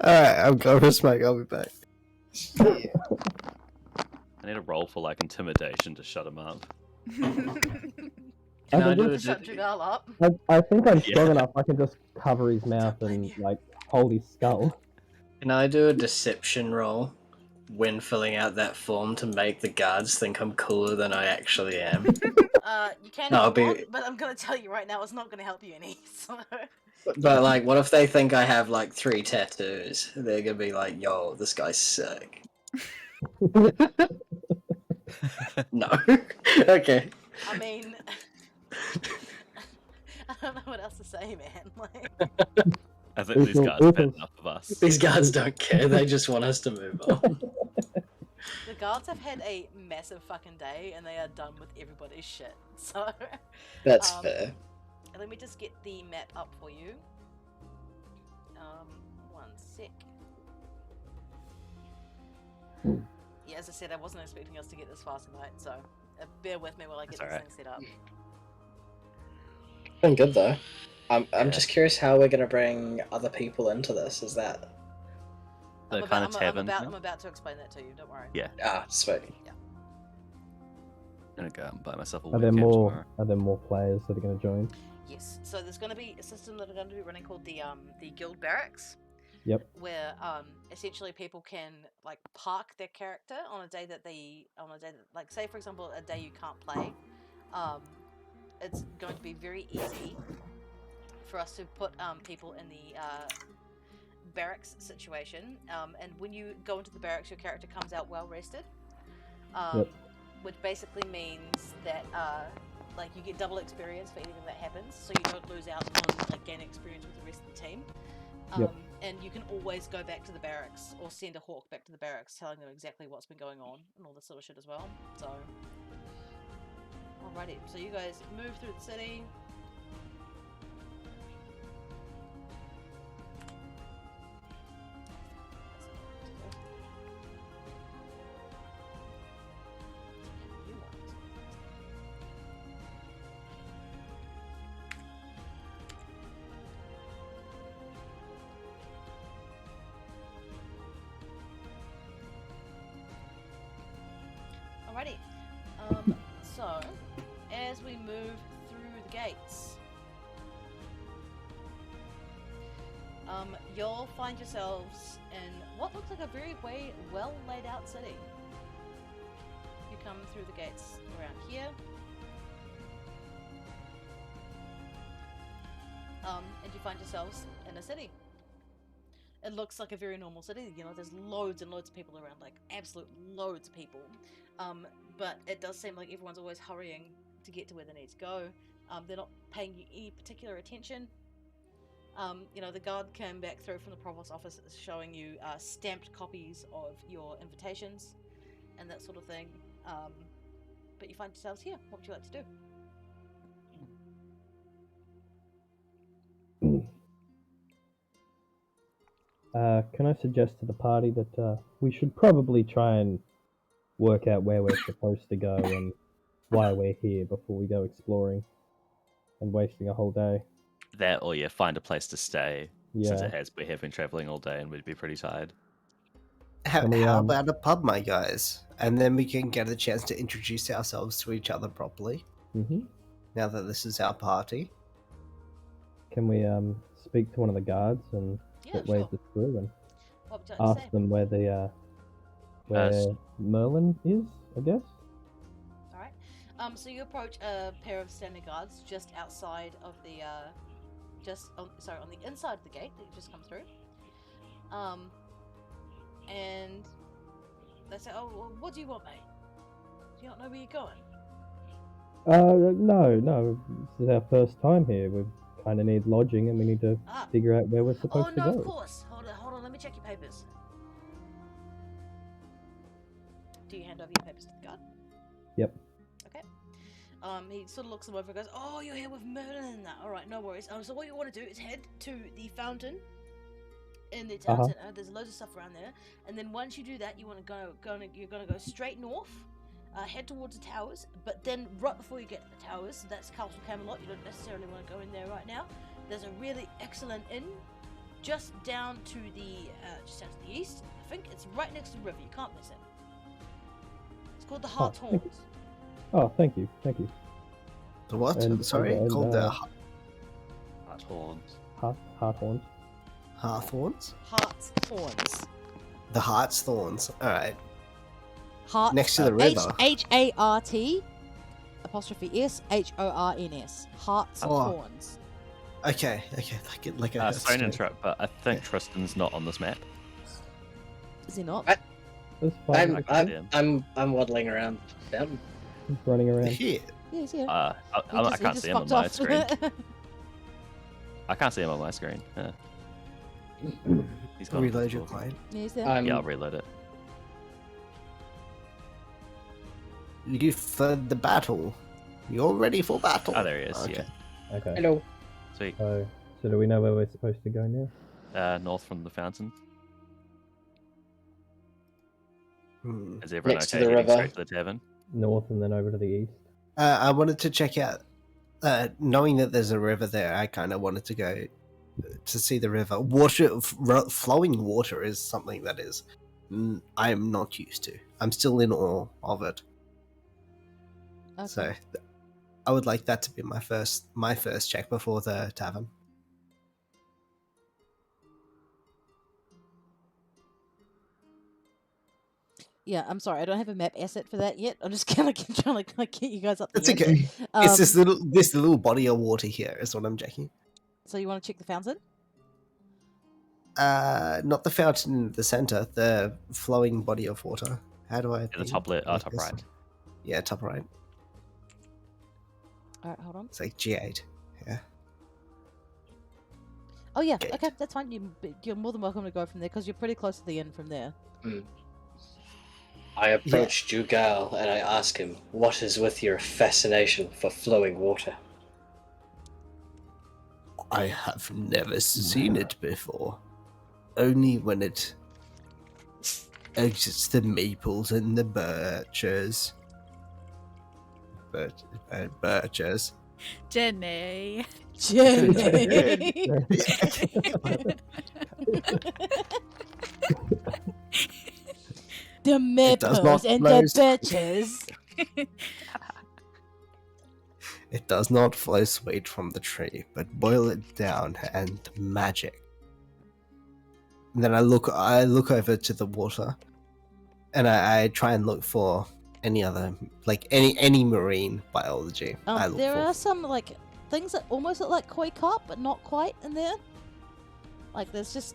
Alright, I'm going for a smoke. I'll be back. I need a roll for like intimidation to shut him up. Can I can do just- Shut Jugal up. I think I'm strong Yeah. enough. I can just cover his mouth and like hold his skull. Can I do a deception roll when filling out that form to make the guards think I'm cooler than I actually am? You can No, if I'll you be- want, but I'm going to tell you right now, it's not going to help you any. So. But like, what if they think I have like 3 tattoos? They're gonna be like, "Yo, this guy's sick." No. Okay. I mean, I don't know what else to say, man. Like, I think these guys have had enough of us. These guards don't care. They just want us to move on. the guards have had a massive fucking day, and they are done with everybody's shit. So. That's fair. Let me just get the map up for you. One sec. Yeah, as I said, I wasn't expecting us to get this far tonight, so bear with me while I get That's this alright. thing set up. Been good though. I'm just curious how we're gonna bring other people into this. Is that The kind of tavern. I'm about to explain that to you. Don't worry. Yeah. sweet? I'm gonna go out and buy myself a Are there webcam more? tomorrow. Are there more players that are going to join? Yes. So there's going to be a system that are going to be running called the guild barracks. Yep. Where essentially people can like park their character on a day that like say for example a day you can't play, it's going to be very easy for us to put people in the barracks situation, and when you go into the barracks your character comes out well rested, which basically means that like you get double experience for anything that happens, so you don't lose out on like gaining experience with the rest of the team. And you can always go back to the barracks or send a hawk back to the barracks telling them exactly what's been going on and all this sort of shit as well. So alrighty, so you guys move through the city. Alrighty, so as we move through the gates, you'll find yourselves in what looks like a very well laid out city. You come through the gates around here, and you find yourselves in a city. It looks like a very normal city, you know, there's loads and loads of people around, like absolute loads of people. But it does seem like everyone's always hurrying to get to where they need to go. They're not paying you any particular attention. You know, the guard came back through from the provost office showing you stamped copies of your invitations and that sort of thing. But you find yourselves here. What would you like to do? Can I suggest to the party that we should probably try and work out where we're supposed to go and why we're here before we go exploring and wasting a whole day? That or find a place to stay. Since Yeah. we have been traveling all day and we'd be pretty tired. How Can we, about a pub, my guys? And then we can get a chance to introduce ourselves to each other properly. Mm-hmm. Now that this is our party. Can we speak to one of the guards and Yeah, ways sure. us through and What would you like to say? ask them where the where Merlin is? I guess. Alright. So you approach a pair of standing guards just outside of the, on the inside of the gate that you just come through. And they say, "Oh, well, what do you want, mate? Do you not know where you're going?" No. This is our first time here. We kind of need lodging, and we need to figure out where we're Oh supposed no, to of go. course. Hold on. Let me check your papers. Do you hand over your papers to the guard? Yep. Okay. He sort of looks them over and goes, "Oh, you're here with Merlin and that. All right, no worries. So what you want to do is head to the fountain in the town center. There's loads of stuff around there, and then once you do that, you want to you're gonna go straight north, head towards the towers. But then right before you get to the towers, so that's Castle Camelot. You don't necessarily want to go in there right now. There's a really excellent inn just down to the east. I think it's right next to the river. You can't miss it. It's called the Harthorns. Oh, thank you. The what? And- Sorry, and, called the Hearthorns. Hearthorns. Hearthorns? Harthorns. The Hearthorns. All right. Heart Next to the river. H-A-R-T apostrophe S-H-O-R-N-S. Harthorns. Okay. Like a. Sorry to interrupt, but I think Tristan's not on this map. Is he not? That's fine. I'm waddling around down. He's running around. Here. Yeah, he's here. I can't see him on my screen. I can't see him on my screen. He's gone. Reload your client. Yeah, he's there. Yeah, I'll reload it. You fled the battle. You're ready for battle. Oh, there he is. Okay. Okay. Hello. Sweet. So do we know where we're supposed to go now? North from the fountain. Hmm. Is everyone Next to okay the heading river. straight to the tavern? North and then over to the east. I wanted to check out. Knowing that there's a river there, I kind of wanted to go to see the river. Flowing water is something that is I am not used to. I'm still in awe of it. Okay. So I would like that to be my first check before the tavern. Yeah, I'm sorry, I don't have a map asset for that yet. I'm just kind of trying to get you guys up. It's okay. It's this little body of water here is what I'm checking. So you want to check the fountain? Not the fountain in the center, the flowing body of water. How do I? At the top left, top this? right. Yeah, top right. All right, hold on. It's like G8. Yeah. Oh yeah, Gate. okay, that's fine. You're more than welcome to go from there because you're pretty close to the inn from there. I approach Jugal and I ask him, "What is with your fascination for flowing water?" I have never seen it before. Only when it exits the maples and the birches. Birches. Jenny. Jenny. The maples and the bitches. It does not flow sweet from the tree, but boil it down and magic. And then I look over to the water, and I try and look for any other, like any marine biology. There are some like things that almost look like koi carp, but not quite in there. Like there's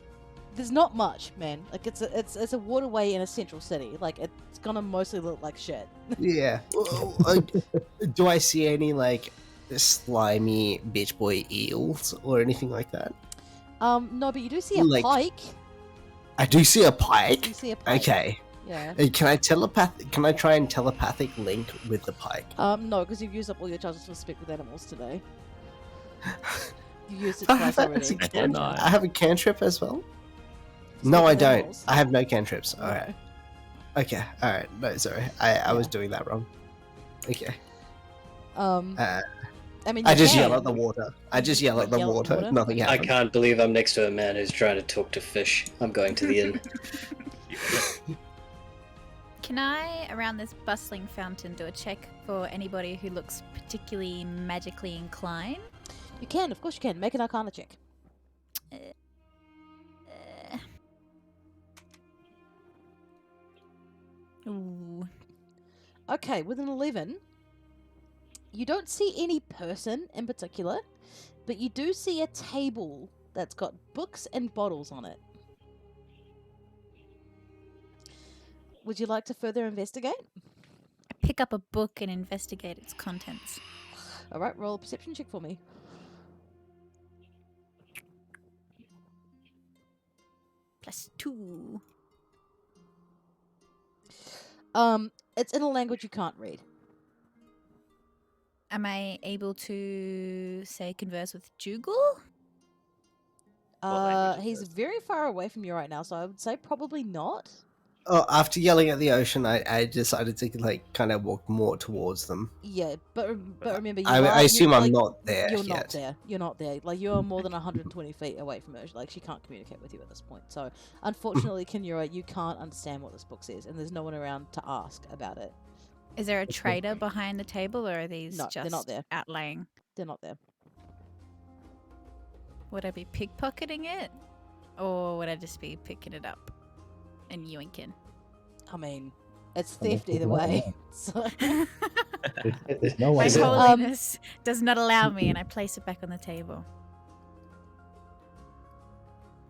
not much, man. Like it's a waterway in a central city. Like it's gonna mostly look like shit. Yeah. Do I see any like slimy bitch boy eels or anything like that? No, but you do see a Like- pike. I do see a pike. You see a pike. Okay. Yeah. Can I try and telepathic link with the pike? No, because you've used up all your chances to speak with animals today. You used it twice already. I have a cantrip as well. Speak No, I with don't. animals. I have no cantrips. All Okay. right. Okay. All right. No, sorry. I was doing that wrong. Okay. I mean, I you just can. yell at the water. I just yell at the Yell at the water. water? Nothing I happens. can't believe I'm next to a man who's trying to talk to fish. I'm going to the inn. Can I, around this bustling fountain, do a check for anybody who looks particularly magically inclined? You can, of course you can. Make an Arcana check. Ooh. Okay, with an 11, You don't see any person in particular, but you do see a table that's got books and bottles on it. Would you like to further investigate? I pick up a book and investigate its contents. All right, roll a perception check for me. +2. It's in a language you can't read. Am I able to, say, converse with Jugal? language is He's this? very far away from you right now, so I would say probably not. Oh, after yelling at the ocean, I decided to like kind of walk more towards them. Yeah, but remember, you I you, assume I'm like, not there You're yet. not there. You're not there. Like, you're more than 120 feet away from her. Like, she can't communicate with you at this point. So, unfortunately, Kinura, you can't understand what this book says, and there's no one around to ask about it. Is there a trader behind the table, or are these No, just they're not there. outlaying? They're not there. Would I be pickpocketing it, or would I just be picking it up and yoinking? I mean, it's I mean, theft either not way. there. So, There's no My one there. holiness does not allow me, and I place it back on the table.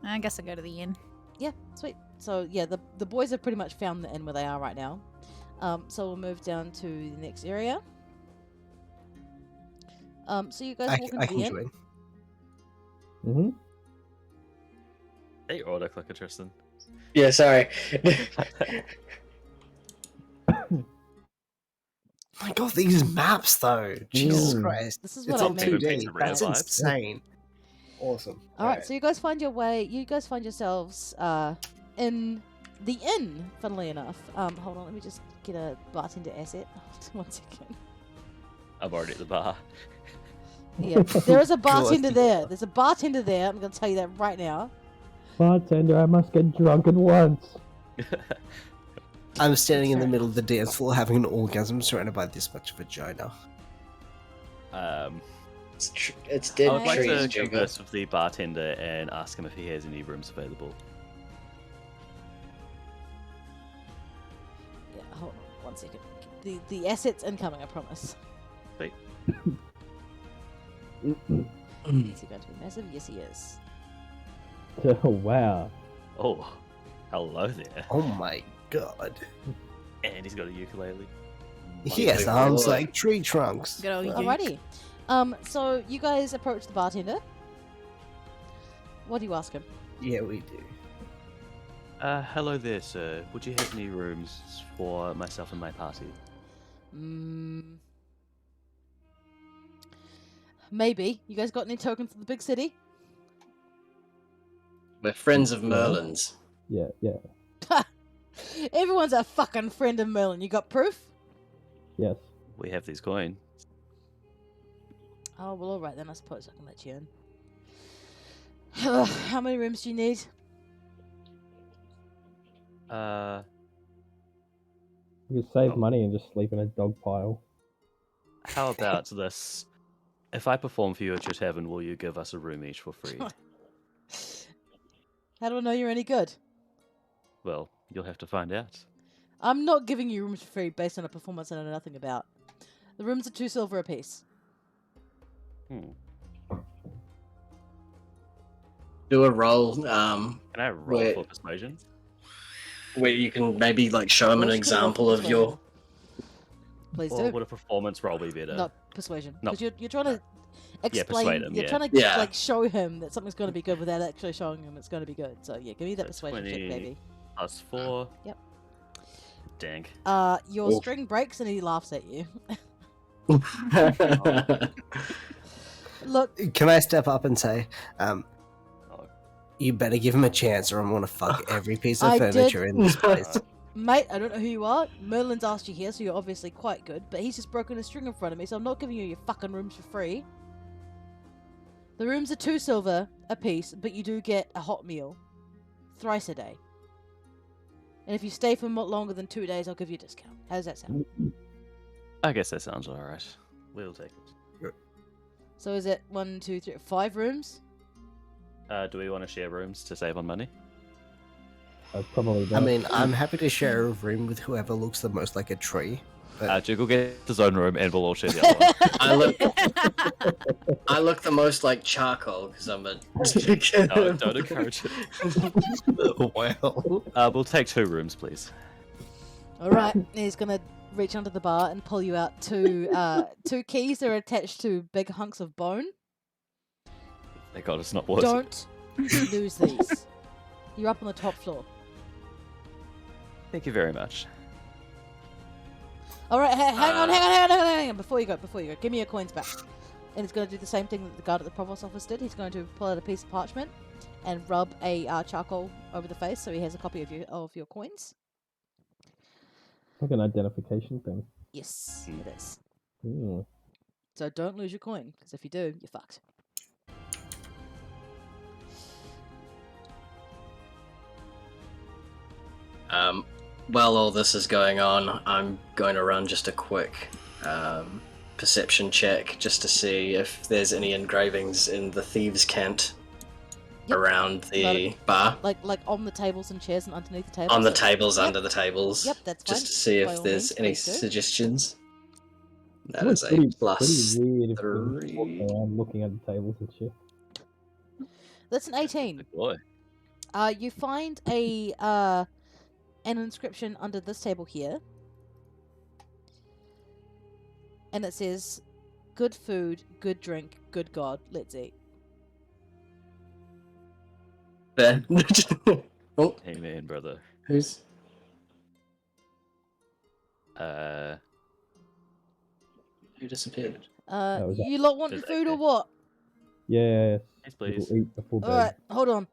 I guess I'll go to the inn. yeah, sweet. So, yeah, the boys have pretty much found the inn where they are right now. So we'll move down to the next area. So you guys I walk can into the inn. join. Mm-hmm. Hey, order clicker, Tristan. Yeah, sorry. My God, these maps though, Jesus Mm. Christ! This is It's what I on mean. 2D. Rare That's vibes. insane. Awesome. All right, so you guys find your way. You guys find yourselves in the inn. Funnily enough, hold on, let me just get a bartender asset. 1 second. I'm already at the bar. Yeah, there is a Cool, bartender let's do there. There's a bartender there. I'm going to tell you that right now. Bartender, I must get drunk at once. I'm standing in the Fair middle of the dance floor having an orgasm surrounded by this much vagina. It's dead I would like trees, to Jiggle. converse with the bartender and ask him if he has any rooms available. Yeah, hold on 1 second. The asset's incoming. I promise. Wait. Is he going to be massive? Yes, he is. Oh, wow. Oh, hello there. Oh my God. And he's got a ukulele. He has Wonderful. arms like tree trunks. Good old Well, Alrighty. So you guys approach the bartender. What do you ask him? Yeah, we do. Hello there, sir. Would you have any rooms for myself and my party? Maybe. You guys got any tokens for the big city? We're friends of Merlin's. Yeah, yeah. Everyone's a fucking friend of Merlin. You got proof? Yes. We have these coins. Oh, well, alright then. I suppose I can let you in. How many rooms do you need? You could save Oh. money and just sleep in a dog pile. How about this? If I perform for you at your tavern, will you give us a room each for free? How do I know you're any good? Well, you'll have to find out. I'm not giving you rooms for free based on a performance I know nothing about. The rooms are 2 silver apiece. Do a roll, Can I roll Wait. for persuasion? where you can maybe like show him an Roll skill roll example for of your. persuasion. Please Or do. would a performance roll be better? Not persuasion. No. Because you're trying to explain. persuade him, you're yeah. trying to Yeah. like show him that something's going to be good without actually showing him it's going to be good. So yeah, give me that So persuasion check, 20. baby. Plus 4. Yep. Dang. Your Oh. string breaks and he laughs at you. Look, Can I step up and say, Oh. you better give him a chance or I'm gonna fuck every piece of I furniture did- in this place. mate, I don't know who you are. Merlin's asked you here, so you're obviously quite good. But he's just broken a string in front of me, so I'm not giving you your fucking rooms for free. The rooms are 2 silver a piece, but you do get a hot meal thrice a day. And if you stay for longer than 2 days, I'll give you a discount. How does that sound? I guess that sounds alright. We'll take it. So is it 1, 2, 3, 5 rooms? Do we want to share rooms to save on money? Probably I don't. mean, I'm happy to share a room with whoever looks the most like a tree. Jiggle gets his own room, and we'll all share the other one. I look the most like charcoal because I'm a. No, don't encourage it. Well, We'll take 2 rooms, please. All right, he's gonna reach under the bar and pull you out two keys that are attached to big hunks of bone. Thank God it's not wood. Don't lose these. You're up on the top floor. Thank you very much. All right, hang on. Before you go, give me your coins back. And he's going to do the same thing that the guard at the provost office did. He's going to pull out a piece of parchment and rub a charcoal over the face, so he has a copy of your coins. Like an identification thing. Yes, it is. Mm. So don't lose your coin, because if you do, you're fucked. While all this is going on, I'm going to run just a quick perception check just to see if there's any engravings in the thieves' cant around the bar. Like on the tables and chairs and underneath the tables? On the tables, under the tables. Yep, that's fine. Just to see if there's any suggestions. That is a plus pretty weird if 3. you're walking around looking at the tables and shit. That's an 18. Good boy. You find an inscription under this table here. And it says, "Good food, good drink, good God, let's eat." There. Oh, Amen, brother. who's? Who disappeared? was You lot want Just food or okay. what? Yes. Yes, please. We'll eat before bed. Alright, hold on.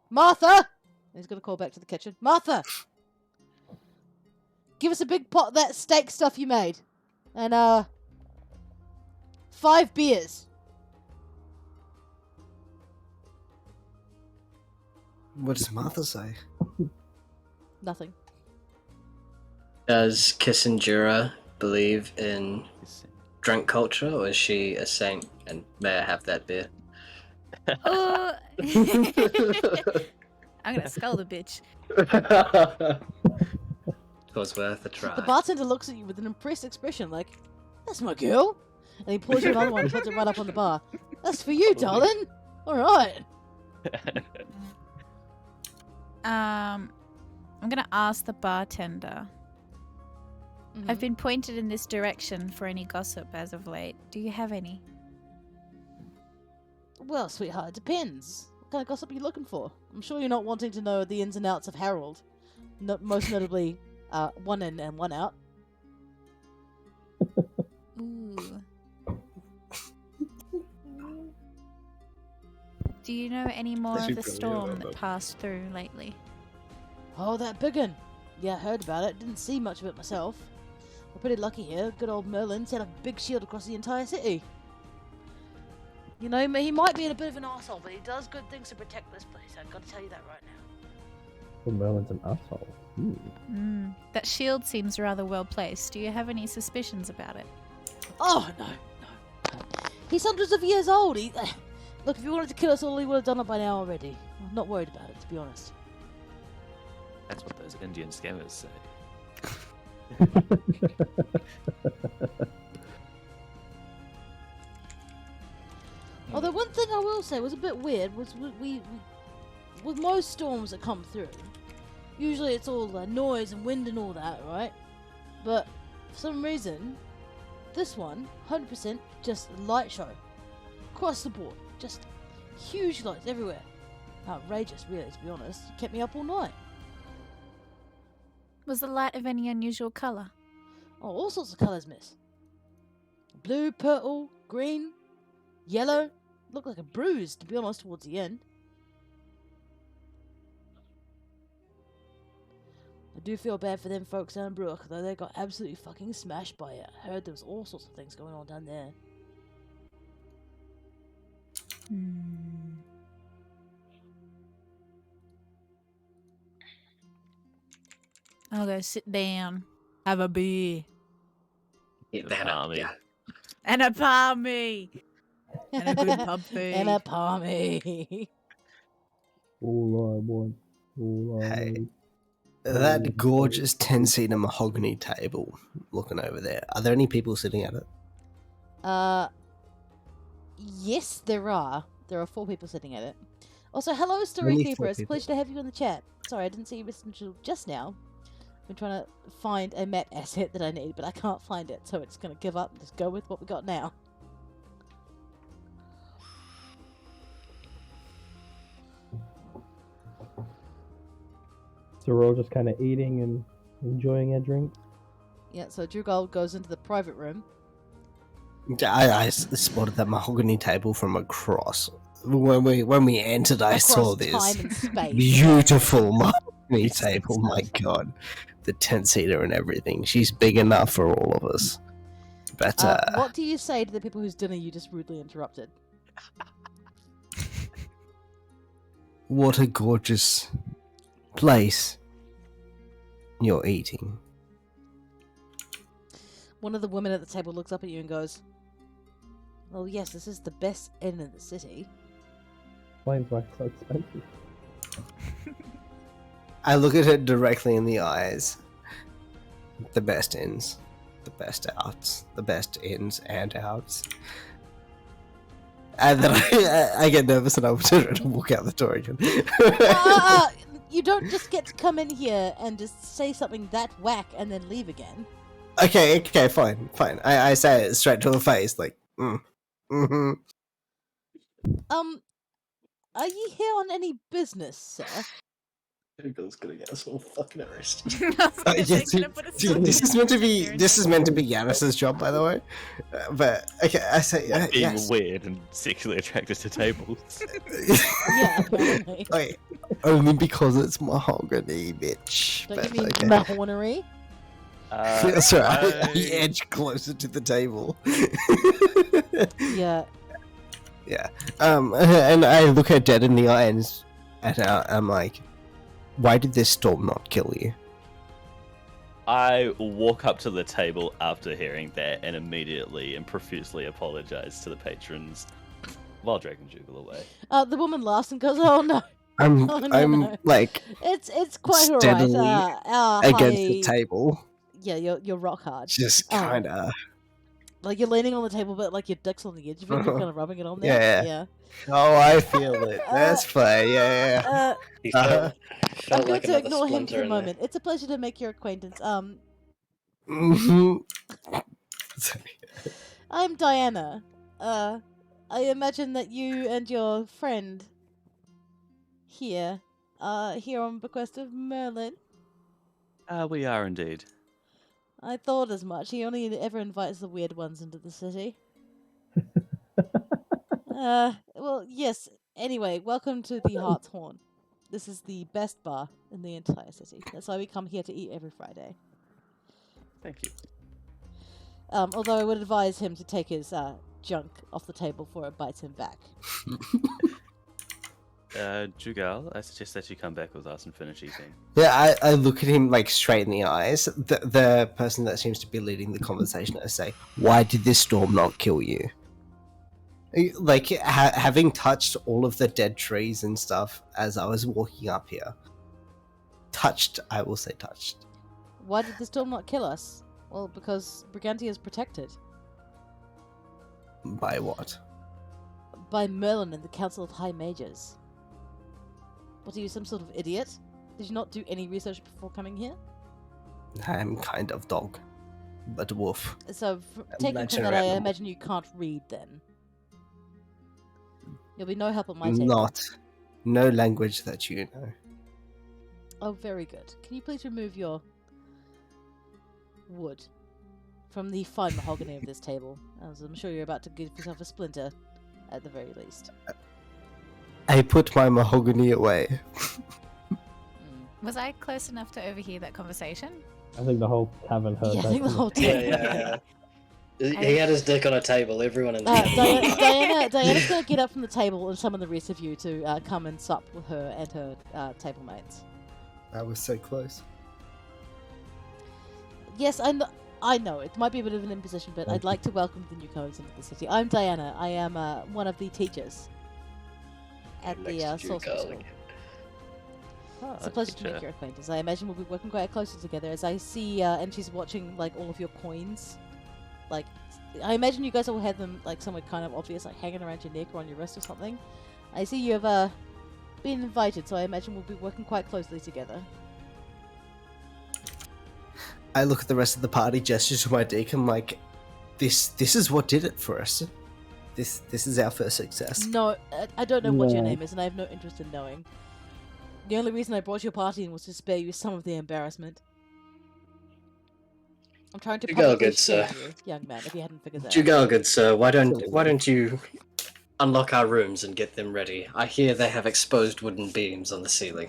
Martha! He's gonna call back to the kitchen. Martha! Give us a big pot of that steak stuff you made. And, 5 beers. what does Martha say? Nothing. Does Kissingera believe in drunk culture, or is she a saint? And may I have that beer? Oh. I'm gonna skull the bitch. It was worth a try. The bartender looks at you with an impressed expression like, "That's my girl." And he pours you another one and puts it right up on the bar. "That's for you, darling." Alright. I'm gonna ask the bartender. Mhm. I've been pointed in this direction for any gossip as of late. Do you have any? Well, sweetheart, it depends. What kind of gossip are you looking for? I'm sure you're not wanting to know the ins and outs of Harold. Most notably, one in and one out. Ooh. Do you know any more That's of the brilliant, storm I that love passed through lately? Oh, that big one. Yeah, I heard about it. Didn't see much of it myself. We're pretty lucky here. Good old Merlin set up a big shield across the entire city. You know, he might be in a bit of an arsehole, but he does good things to protect this place. I've got to tell you that right now. Well, Merlin's an asshole. That shield seems rather well placed. Do you have any suspicions about it? Oh, no. He's hundreds of years old. Look, if he wanted to kill us all, he would have done it by now already. I'm not worried about it, to be honest. That's what those Indian scammers say. Although one thing I will say was a bit weird was we with most storms that come through, usually it's all noise and wind and all that, right? But for some reason, this one, 100% just light show. Across the board. Just huge lights everywhere. Outrageous, really, to be honest. Kept me up all night. Was the light of any unusual colour? Oh, all sorts of colours, miss. Blue, purple, green, yellow. Looked like a bruise, to be honest, towards the end. I do feel bad for them folks down in Brook, though they got absolutely fucking smashed by it. I heard there was all sorts of things going on down there. I'll go sit down, have a beer, Get that up, yeah. and a palmy, and a good pub feed. And a palmy. All I want, all I Hey. need. That gorgeous 10-seater mahogany table looking over there. Are there any people sitting at it? Yes, there are. There are 4 people sitting at it. Also, hello, Story Only Keeper. 4 It's a people. pleasure to have you in the chat. Sorry, I didn't see you until just now. I've been trying to find a map asset that I need, but I can't find it, so it's going to give up and just go with what we got now. So we're all just kind of eating and enjoying our drinks. Yeah, so Drugal goes into the private room. I spotted that mahogany table from across. When we entered, I saw Across this time and space. beautiful mahogany table. My God, the 10-seater and everything. She's big enough for all of us. But What do you say to the people whose dinner you just rudely interrupted? what a gorgeous place you're eating. One of the women at the table looks up at you and goes, "Well, yes, this is the best inn in the city." Explains why it's so expensive. I look at her directly in the eyes. The best ins, the best outs, the best ins and outs. And then I get nervous and I turn to walk out the door again. You don't just get to come in here and just say something that whack and then leave again. Okay, fine. I say it straight to her face, like, mm-hmm. Are you here on any business, sir? Google's gonna get us all fucking arrested. Yes, this is meant to be Yanis's job, by the way. But okay, I say Being yes. weird and sexually attracted to tables. Yeah, apparently. Wait, only because it's mahogany, bitch. Don't But, you mean okay. mahornery? That's right. I edge closer to the table. Yeah. Yeah. And I look her dead in the eyes, and I'm like, "Why did this storm not kill you?" I walk up to the table after hearing that and immediately and profusely apologize to the patrons while dragging Jugal away. The woman laughs and goes, "Oh no, I'm Oh, no, I'm no. like it's quite steadily alright." against the table, Yeah, you're rock hard. just kind of. Like you're leaning on the table, but like your dick's on the edge of it. You're kind of rubbing it on there. Yeah. Oh, I feel it. That's fair. Yeah. He felt I'm going like to another ignore him for splinter the in there. moment. It's a pleasure to make your acquaintance. Mm-hmm. I'm Diana. I imagine that you and your friend here are here on bequest of Merlin. We are indeed. I thought as much. He only ever invites the weird ones into the city. Well, yes. Anyway, welcome to the Heart's Horn. This is the best bar in the entire city. That's why we come here to eat every Friday. Thank you. Although I would advise him to take his junk off the table before it bites him back. Jugal, I suggest that you come back with us and finish eating. Yeah, I look at him like straight in the eyes. The person that seems to be leading the conversation, I say, "Why did this storm not kill you?" Like having touched all of the dead trees and stuff as I was walking up here. I will say touched. Why did the storm not kill us? Well, because Brigantia is protected By what? by Merlin and the Council of High Mages. What are you, some sort of idiot? Did you not do any research before coming here? I'm kind of dog, but wolf. So, taking from that, I imagine you can't read then. You'll be no help on my table. No language that you know. Oh, very good. Can you please remove your wood from the fine mahogany of this table? As I'm sure you're about to give yourself a splinter, at the very least. I put my mahogany away. Was I close enough to overhear that conversation? I think the whole tavern heard Yeah, I that. think the whole table. Yeah. He had his dick on a table. Everyone in the Diana's going to get up from the table and summon the rest of you to come and sup with her and her table mates. I was so close. Yes, I know it might be a bit of an imposition, but I'd like to welcome the newcomers into the city. I'm Diana. I am one of the teachers at the sorcery school. It's a pleasure to make your acquaintance. I imagine we'll be working quite closely together as I see, and she's watching, like, all of your coins. Like, I imagine you guys all have them, like, somewhere kind of obvious, like, hanging around your neck or on your wrist or something. I see you have, been invited, so I imagine we'll be working quite closely together. I look at the rest of the party, gesture to my dick, and like, this is what did it for us. This is our first success. No, I don't know what your No. name is, and I have no interest in knowing. The only reason I brought your party in was to spare you some of the embarrassment. I'm trying to You go, publicly good sir. shame you, young man, if you hadn't figured that out. Jugal, good sir, why don't you unlock our rooms and get them ready? I hear they have exposed wooden beams on the ceiling.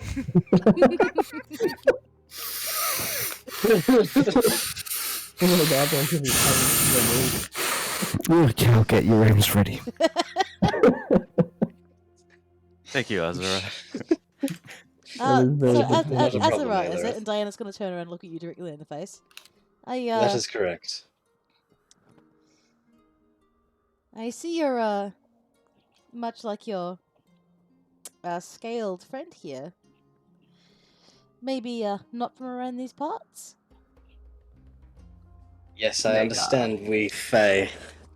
Okay, I'll get your rooms ready. Thank you, Azura. So, Not a problem, Azura, is Aelith. it? And Diana's going to turn around and look at you directly in the face. That is correct. I see you're, much like your, scaled friend here. Maybe, not from around these parts? Yes, I Mega. understand we Fae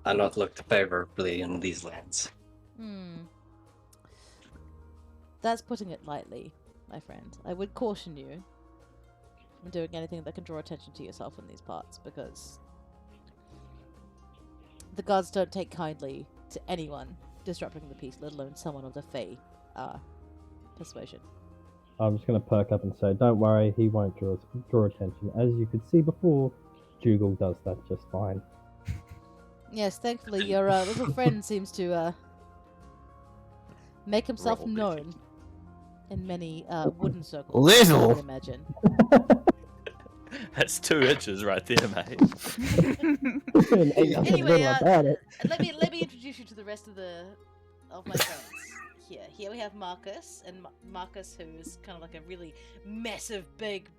are not looked favorably in these lands. That's putting it lightly, my friend. I would caution you from doing anything that can draw attention to yourself in these parts, because the gods don't take kindly to anyone disrupting the peace, let alone someone of the Fae persuasion. I'm just going to perk up and say, don't worry, he won't draw attention. As you could see before, Jugal does that just fine. Yes, thankfully your little friend seems to make himself Roll known in many wooden circles. Little? I would imagine. That's 2 inches right there, mate. Anyway, about it. let me introduce you to the rest of my friends. Here we have Marcus, and Marcus, who is kind of like a really massive, big,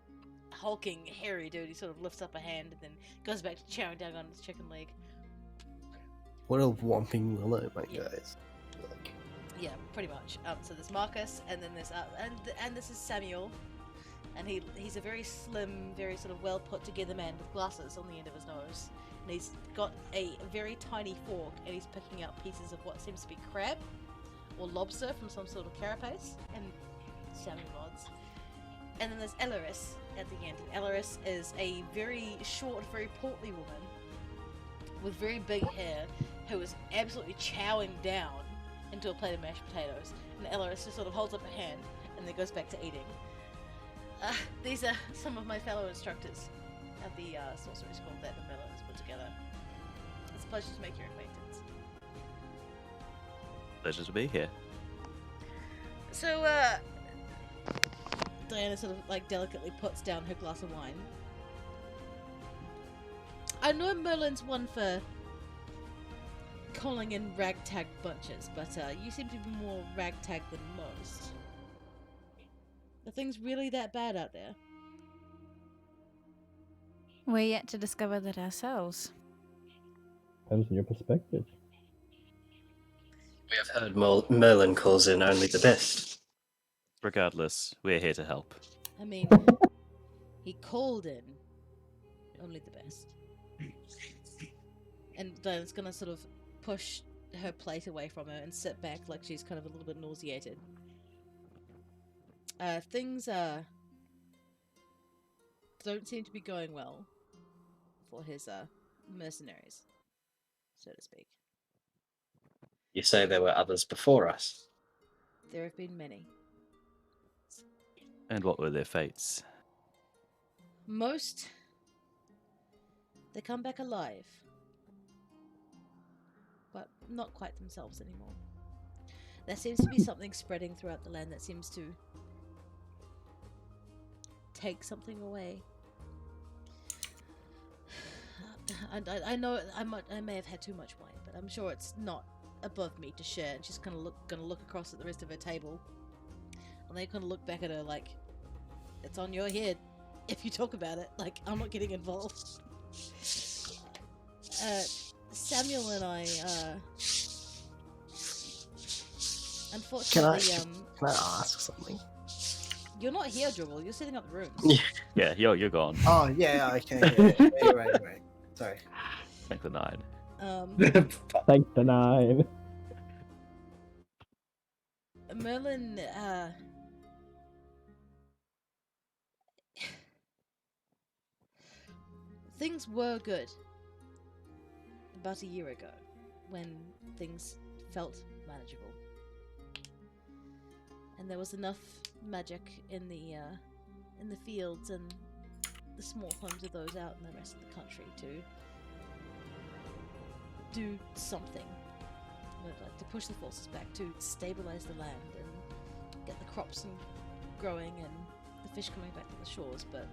hulking, hairy dude. He sort of lifts up a hand and then goes back to chowing down on his chicken leg. What a whomping willow, my Yeah. guys. Yeah, pretty much. So there's Marcus, and then there's and this is Samuel, and he's a very slim, very sort of well put together man with glasses on the end of his nose, and he's got a very tiny fork, and he's picking out pieces of what seems to be crab or lobster from some sort of carapace, and Samuel nods. And then there's Elaris at the end, and Elaris is a very short, very portly woman with very big hair who is absolutely chowing down into a plate of mashed potatoes, and Elaris just sort of holds up a hand and then goes back to eating. These are some of my fellow instructors at the sorcery school that the Miller has put together. It's a pleasure to make your acquaintance. Pleasure to be here. So, Diana sort of like delicately puts down her glass of wine. I know Merlin's one for calling in ragtag bunches, but you seem to be more ragtag than most. Are things really that bad out there? We're yet to discover that ourselves. Depends on your perspective. We have heard Merlin calls in only the best. Regardless, we're here to help. I mean, he called in only the best. And Diana's gonna sort of push her plate away from her and sit back like she's kind of a little bit nauseated. Things don't seem to be going well for his mercenaries, so to speak. You say there were others before us. There have been many. And what were their fates? Most, they come back alive, but not quite themselves anymore. There seems to be something spreading throughout the land that seems to take something away. And I know I may have had too much wine, but I'm sure it's not above me to share. And she's gonna look across at the rest of her table, and they're gonna look back at her like, it's on your head if you talk about it. Like, I'm not getting involved. Samuel and I, unfortunately, Can I ask something? You're not here, Jubal. You're setting up the rooms. Yeah. Yeah, you're gone. Oh yeah, okay, yeah, you're right, you're right. Sorry. Thank the 9. Thank the 9. Merlin, things were good about a year ago when things felt manageable. And there was enough magic in the fields and the small homes of those out in the rest of the country to do something. Like to push the forces back, to stabilize the land and get the crops and growing and the fish coming back to the shores, but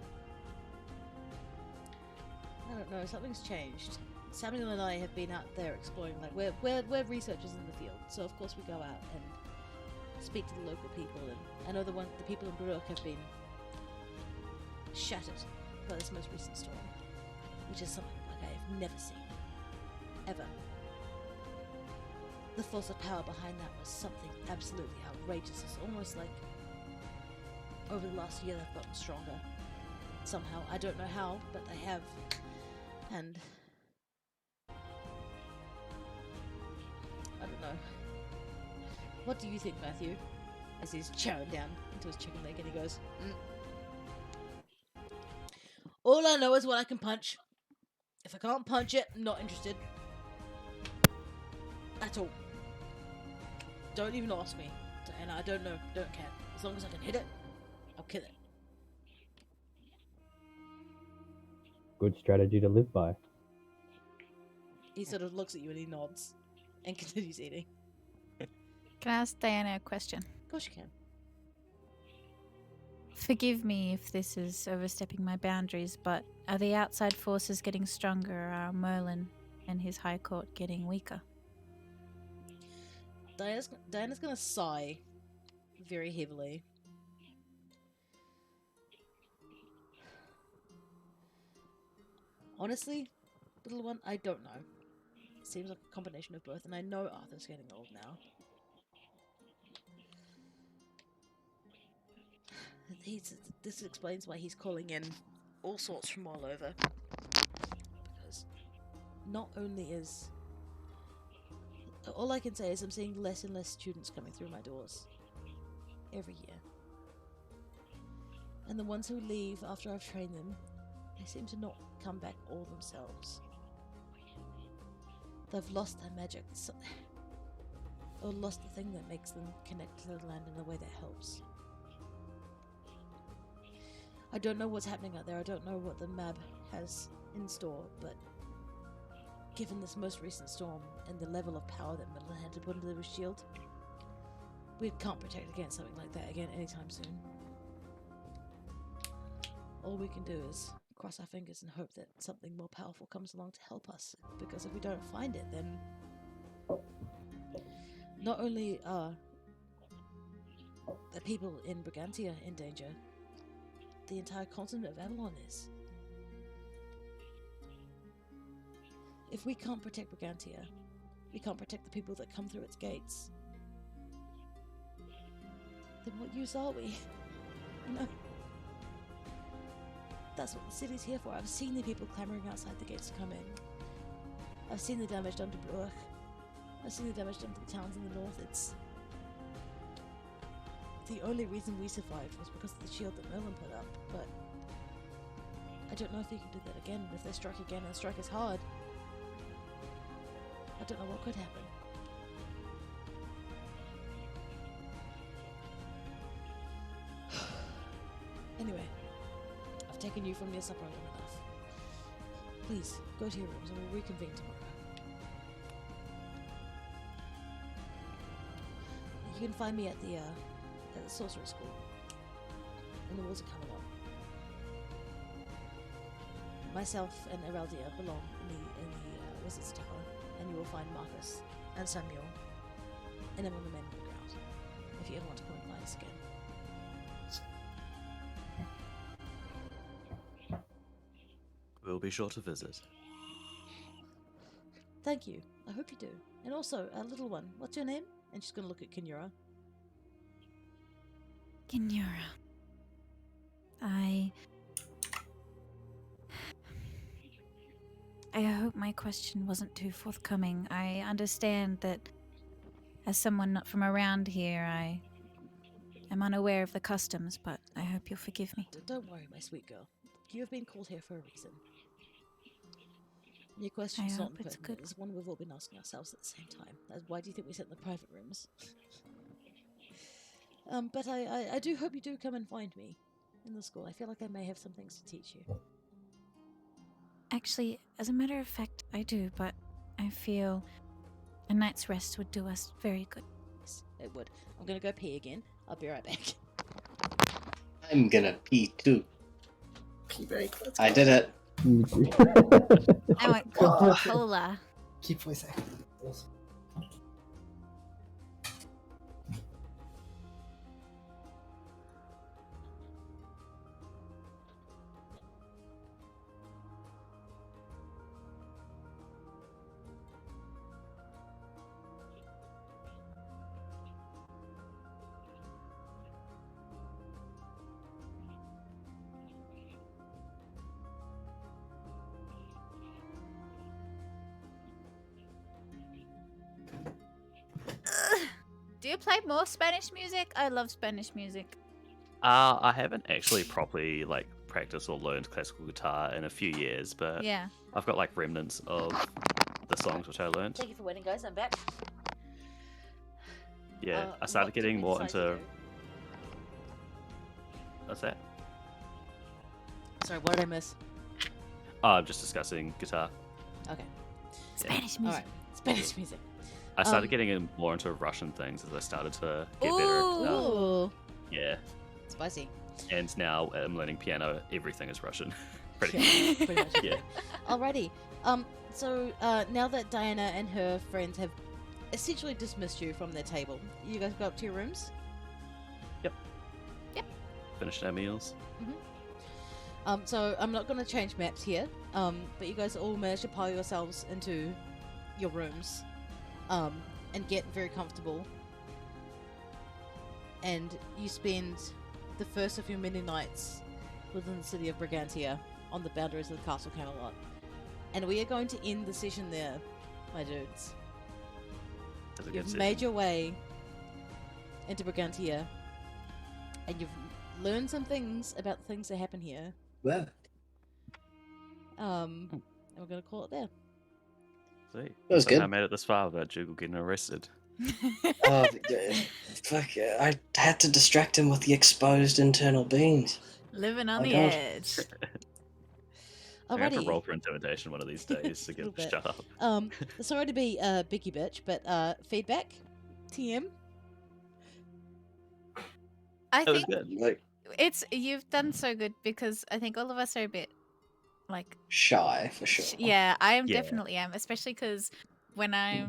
I don't know, something's changed. Samuel and I have been out there exploring, like we're researchers in the field, so of course we go out and speak to the local people, and I know the people in Brooke have been shattered by this most recent storm, which is something like I've never seen. Ever. The force of power behind that was something absolutely outrageous. It's almost like over the last year they've gotten stronger. Somehow. I don't know how, but they have. And I don't know. What do you think, Matthew? As he's chowing down into his chicken leg and he goes, All I know is what I can punch. If I can't punch it, I'm not interested. At all. Don't even ask me. And I don't know, don't care. As long as I can hit it, I'll kill it. Good strategy to live by. He sort of looks at you and he nods and continues eating. Can I ask Diana a question? Of course you can. Forgive me if this is overstepping my boundaries, but are the outside forces getting stronger, or are Merlin and his high court getting weaker? Diana's gonna sigh very heavily. Honestly, little one, I don't know. It seems like a combination of both, and I know Arthur's getting old now. This explains why he's calling in all sorts from all over. Because not only is... All I can say is I'm seeing less and less students coming through my doors. Every year. And the ones who leave after I've trained them, they seem to not come back all themselves. They've lost their magic. Or lost the thing that makes them connect to the land in a way that helps. I don't know what's happening out there. I don't know what the map has in store, but given this most recent storm and the level of power that Merlin had to put into his shield, we can't protect against something like that again anytime soon. All we can do is cross our fingers and hope that something more powerful comes along to help us, because if we don't find it, then not only are the people in Brigantia in danger, the entire continent of Avalon is. If we can't protect Brigantia, we can't protect the people that come through its gates, then what use are we? You know? That's what the city's here for. I've seen the people clamoring outside the gates to come in. I've seen the damage done to Brooke. I've seen the damage done to the towns in the north. It's... The only reason we survived was because of the shield that Merlin put up, but I don't know if he can do that again. If they strike again and strike as hard, I don't know what could happen. Anyway, I've taken you from your supper long enough. Please, go to your rooms and we'll reconvene tomorrow. You can find me at the sorcerer school. And the walls are coming up. Myself and Eraldia belong in the Wizard's Tower, and you will find Marcus and Samuel and among the men on the ground, if you ever want to come and find us again. We'll be sure to visit. Thank you. I hope you do. And also, little one, what's your name? And she's going to look at Kinura. Kinura. I hope my question wasn't too forthcoming. I understand that as someone not from around here, I am unaware of the customs, but I hope you'll forgive me. Don't worry, my sweet girl. You have been called here for a reason. Your question's I not hope it's impertinent. good. It's one we've all been asking ourselves at the same time. Why do you think we sit in the private rooms? But I do hope you do come and find me in the school. I feel like I may have some things to teach you. Actually, as a matter of fact, I do, but I feel a night's rest would do us very good. Yes, it would. I'm gonna go pee again. I'll be right back. I'm gonna pee too. Pee break. Let's I go. did it. I went Coca-Cola. Keep voicing. Do you play more Spanish music? I love Spanish music. I haven't actually properly like practiced or learned classical guitar in a few years, but Yeah. I've got like remnants of the songs which I learned. Thank you for waiting, guys. I'm back. Yeah, I started what did getting we more decide to into. do? What's that? Sorry, what did I miss? Oh, I'm just discussing guitar. Okay. Spanish All music. right. Spanish music. I started Um, getting more into Russian things as I started to get better at guitar. Ooh, Yeah, spicy. and now I'm learning piano. Everything is Russian. Pretty Yeah, pretty much. Yeah. Alrighty. So now that Diana and her friends have essentially dismissed you from their table, you guys go up to your rooms. Finished our meals. So I'm not going to change maps here. But you guys all manage to pile yourselves into your rooms, and get very comfortable. And you spend the first of your many nights within the city of Brigantia on the boundaries of the Castle Camelot. And we are going to end the session there, my dudes. That's a good You've session. made your way into Brigantia, and you've learned some things about the things that happen here. Well, And we're going to call it there. See, was somehow good. made it this far without Jugal getting arrested. oh, fuck! I had to distract him with the exposed internal beings. Living on My the God. edge. I'm gonna have to Alrighty. roll for intimidation one of these days to get Little bit. shut up. Sorry to be a biggie bitch, but feedback, TM. I That was think good. Like you've done so good because I think all of us are a bit like shy for sure. yeah, I am Yeah. definitely am, especially because when I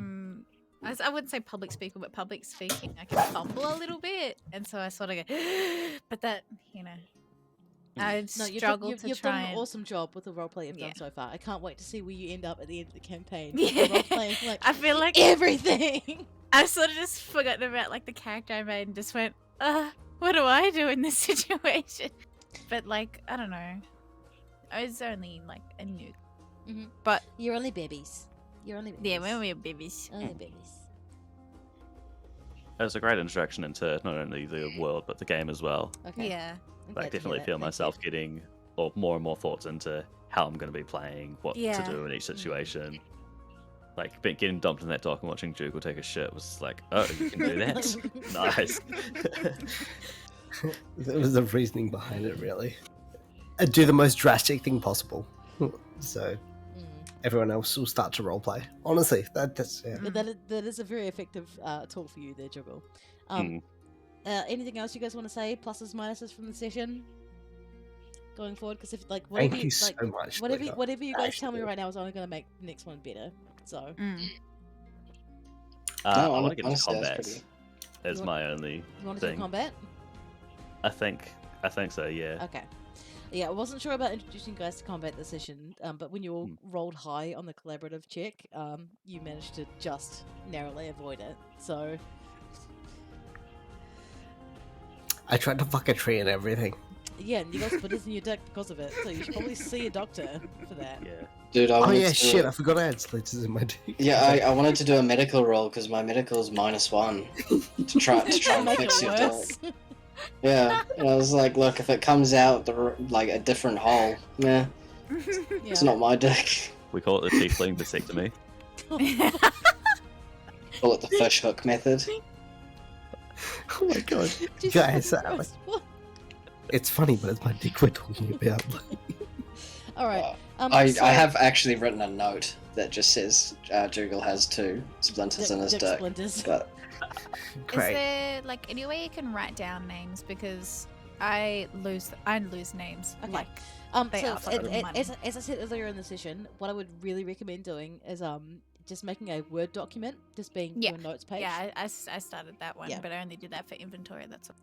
wouldn't say public speaker, but public speaking, I can fumble a little bit, and so I sort of go, but that I No, struggle to you've try done an and. awesome job with the roleplay you've Yeah. done so far. I can't wait to see where you end up at the end of the campaign. Yeah. Roleplaying, like, I feel like everything. I sort of just forgotten about like the character I made and just went, what do I do in this situation? But like, I don't know. I was only like a new. Mhm. But You're only babies. You're only babies. yeah, when we were babies. Only babies. It was a great introduction into not only the world but the game as well. Okay. Yeah. I'm glad Like, to hear definitely that. feel Thank you. myself getting more and more thoughts into how I'm going to be playing, what Yeah. to do in each situation. Like, getting dumped in that dock and watching Jugal take a shit was like, oh, you can do that. Nice. There was a reasoning behind it, really. Do the most drastic thing possible. So Mm. everyone else will start to roleplay. Honestly, that's yeah. But that is a very effective tool for you there, Juggle. Anything else you guys want to say? Pluses, minuses from the session going forward? Because if whatever Thank you so much. Luca. whatever you guys tell me Actually. right now is only going to make the next one better. So I want to get into honestly, that's combat. pretty- Is You my only you want to do thing. combat? I think so, yeah. Okay. Yeah, I wasn't sure about introducing you guys to combat this session, but when you all rolled high on the collaborative check, you managed to just narrowly avoid it. So I tried to fuck a tree and everything. Yeah, and you got splinters in your dick because of it, so you should probably see a doctor for that. Yeah. Dude, I Oh wanted yeah, to... shit! I forgot I had splinters in my dick. Yeah, I wanted to do a medical roll because my medical is -1 to try and Make fix it your worse. dick. Yeah, and I was like, look, if it comes out like a different hole, nah, it's not my dick. We call it the tiefling vasectomy. Call it the fish hook method. Oh my god, Jesus guys! Christ, what? It's funny, but it's my dick we're talking about. Alright. I So- have actually written a note that just says Dougal has 2 splinters in his dick dick. splinters. But Is Great. there like any way you can write down names, because I lose names. Okay. Like they So are fucking money. as I said earlier in the session, what I would really recommend doing is just making a Word document, just being Yeah. your notes page. Yeah, I started that one, Yeah. but I only did that for inventory. That's all.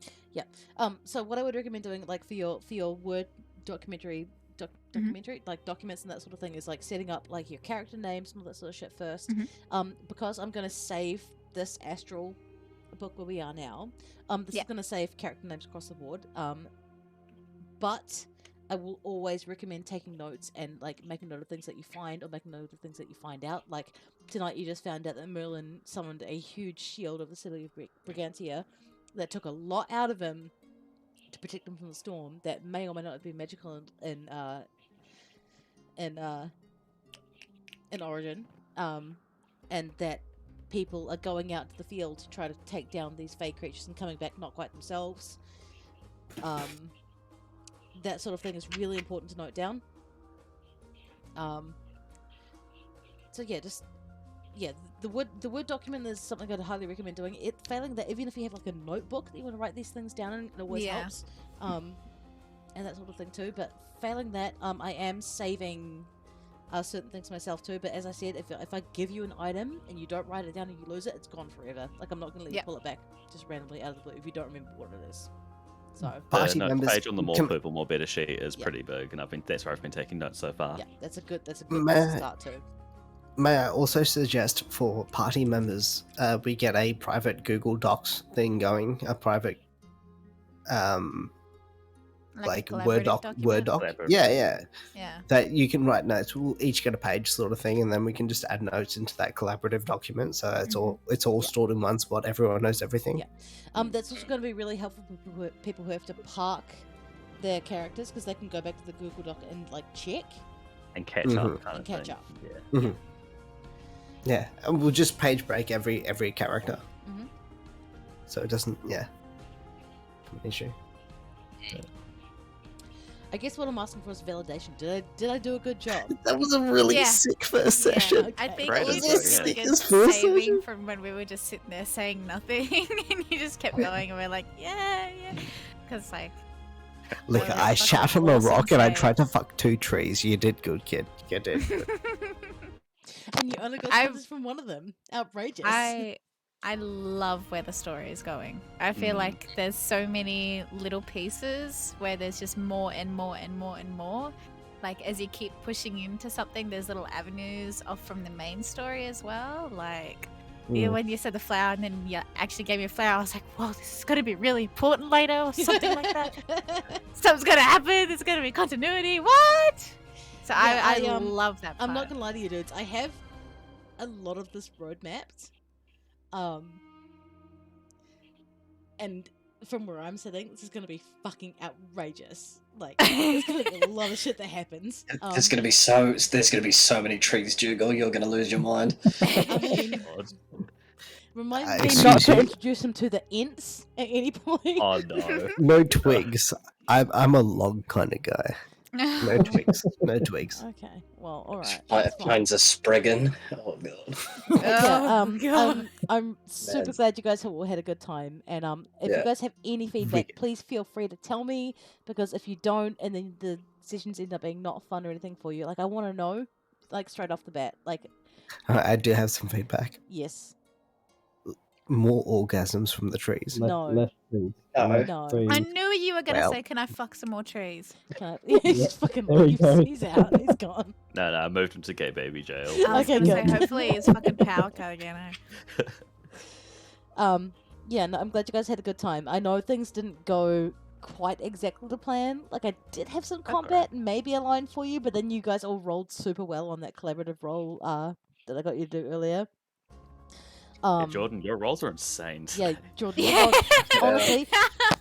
So what I would recommend doing, like for your Word documentary, like documents and that sort of thing, is like setting up like your character names and all that sort of shit first. Because I'm gonna save this astral book where we are now. This is gonna save character names across the board. But I will always recommend taking notes and like making note of things that you find or making note of things that you find out. Like tonight, you just found out that Merlin summoned a huge shield of the city of Brigantia that took a lot out of him to protect him from the storm. That may or may not have been magical in origin, and that people are going out to the field to try to take down these fey creatures and coming back not quite themselves. That sort of thing is really important to note down. So yeah, the word document is something I'd highly recommend doing. Failing that, even if you have like a notebook that you want to write these things down in, it always helps. And that sort of thing too. But failing that, I am saving certain things myself too. But as I said, if I give you an item and you don't write it down and you lose it, it's gone forever. Like I'm not going to let you pull it back just randomly out of the blue if you don't remember what it is. So Party The notes members page on the More can- Purple, More Better sheet is pretty big, and that's where I've been taking notes so far. yeah, that's a good Meh. start too. May I also suggest for party members, we get a private Google Docs thing going, a private, like a Word collaborative doc, Word doc. Collaborative. Yeah, Yeah. that you can write notes. We'll each get a page sort of thing, and then we can just add notes into that collaborative document. So it's all stored in one spot. Everyone knows everything. Yeah. That's also going to be really helpful for people who have to park their characters, because they can go back to the Google Doc and like check. And catch Mhm. up, kind And of catch thing. up. Yeah. Yeah, and we'll just page break every character, Mhm. so it doesn't an issue. I guess what I'm asking for is validation. Did I do a good job? That was a really Yeah. sick first Yeah, session. I think Right, you that's just right, yeah. get First saving session? from when we were just sitting there saying nothing, and you just kept going, and we're like, yeah, because like. Look, Well, I that's shat fucking on a awesome rock and I save. tried to fuck 2 trees. You did good, kid. You did good. And you only got I've- splinters from one of them. Outrageous. I love where the story is going. I feel like there's so many little pieces where there's just more and more and more and more. Like as you keep pushing into something, there's little avenues off from the main story as well. Like you know, when you said the flower and then you actually gave me a flower, I was like, whoa, this is going to be really important later or something like that. Something's going to happen. There's going to be continuity. What? So Yeah, I I, love that part. I'm not gonna lie to you, dudes. I have a lot of this road mapped. And from where I'm sitting, this is gonna be fucking outrageous. Like, there's gonna be a lot of shit that happens. there's gonna be so many trees, Dougal. You're gonna lose your mind. I mean, God. remind I me excuse not to you? introduce him to the Ents at any point. Oh no. No twigs. I'm a log kind of guy. No twigs. No twigs. Okay, well, alright. Mine's a Spriggan. Oh god. I'm super That's- glad you guys have all had a good time. And if you Yeah. guys have any feedback, please feel free to tell me. Because if you don't, and then the sessions end up being not fun or anything for you, like I want to know, like straight off the bat. Like, I do have some feedback. yes, More orgasms from the trees. No. Less trees. No. Less No. trees. I knew you were going to Well. say, can I fuck some more trees? can I? He's fucking There we go. he's out. He's gone. No, I moved him to gay baby jail. I was Okay, gonna say, good. hopefully his fucking power cut again. Yeah, no, I'm glad you guys had a good time. I know things didn't go quite exactly the plan. Like, I did have some That's combat and maybe a line for you, but then you guys all rolled super well on that collaborative roll that I got you to do earlier. Yeah, Jordan, your rolls are insane. Yeah, Today. Jordan. your roll- honestly,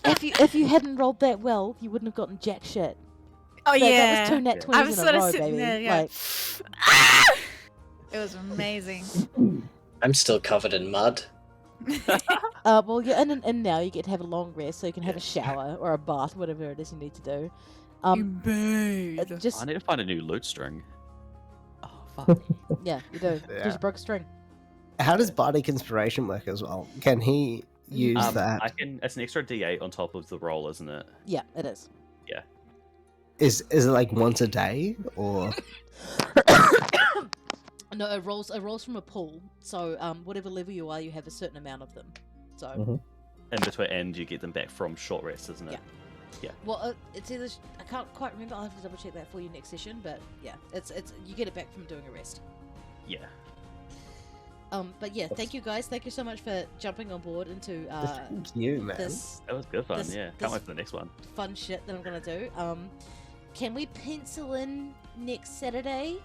if you hadn't rolled that well, you wouldn't have gotten jack shit. Oh That yeah. was 2 nat 20s I was in a sort of row, sitting baby. there, yeah. Like, It was amazing. I'm still covered in mud. well, you're in now. You get to have a long rest, so you can have a shower or a bath, whatever it is you need to do. Just I need to find a new loot string. Oh fuck. yeah, you do. Yeah. Just broke a string. How does Bardic Inspiration work as well? Can he use that? It's an extra D8 on top of the roll, isn't it? Yeah, it is. Yeah. Is it like once a day or? No, it rolls from a pool. So whatever level you are, you have a certain amount of them. So In between, and you get them back from short rest, isn't it? Yeah. well, it's either I can't quite remember. I'll have to double check that for you next session. But yeah, it's you get it back from doing a rest. Yeah. But yeah, thank you guys. Thank you so much for jumping on board into Thank you, man. this That was good fun. Yeah. this Can't wait for the next one. fun shit that I'm gonna do. Can we pencil in next Saturday?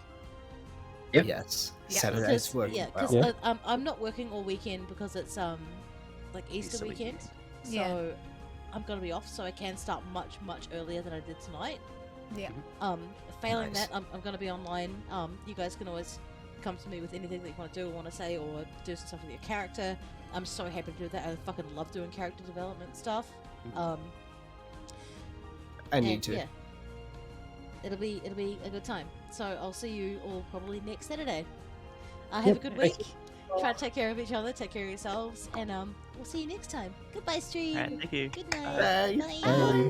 Yep. Yes. Yeah. Saturday's working Yeah, well. because I'm not working all weekend because it's like Easter weekend. So Yeah. I'm gonna be off, so I can start much earlier than I did tonight. Yeah. Failing Nice. that, I'm gonna be online. You guys can always come to me with anything that you want to do or want to say or do some stuff with your character. I'm so happy to do that. I fucking love doing character development stuff. I need and, to. Yeah, it'll be a good time. So I'll see you all probably next Saturday. Have a good week. Try to take care of each other, take care of yourselves, and we'll see you next time. Goodbye, stream. Alright, thank you. Good night. Bye. Bye.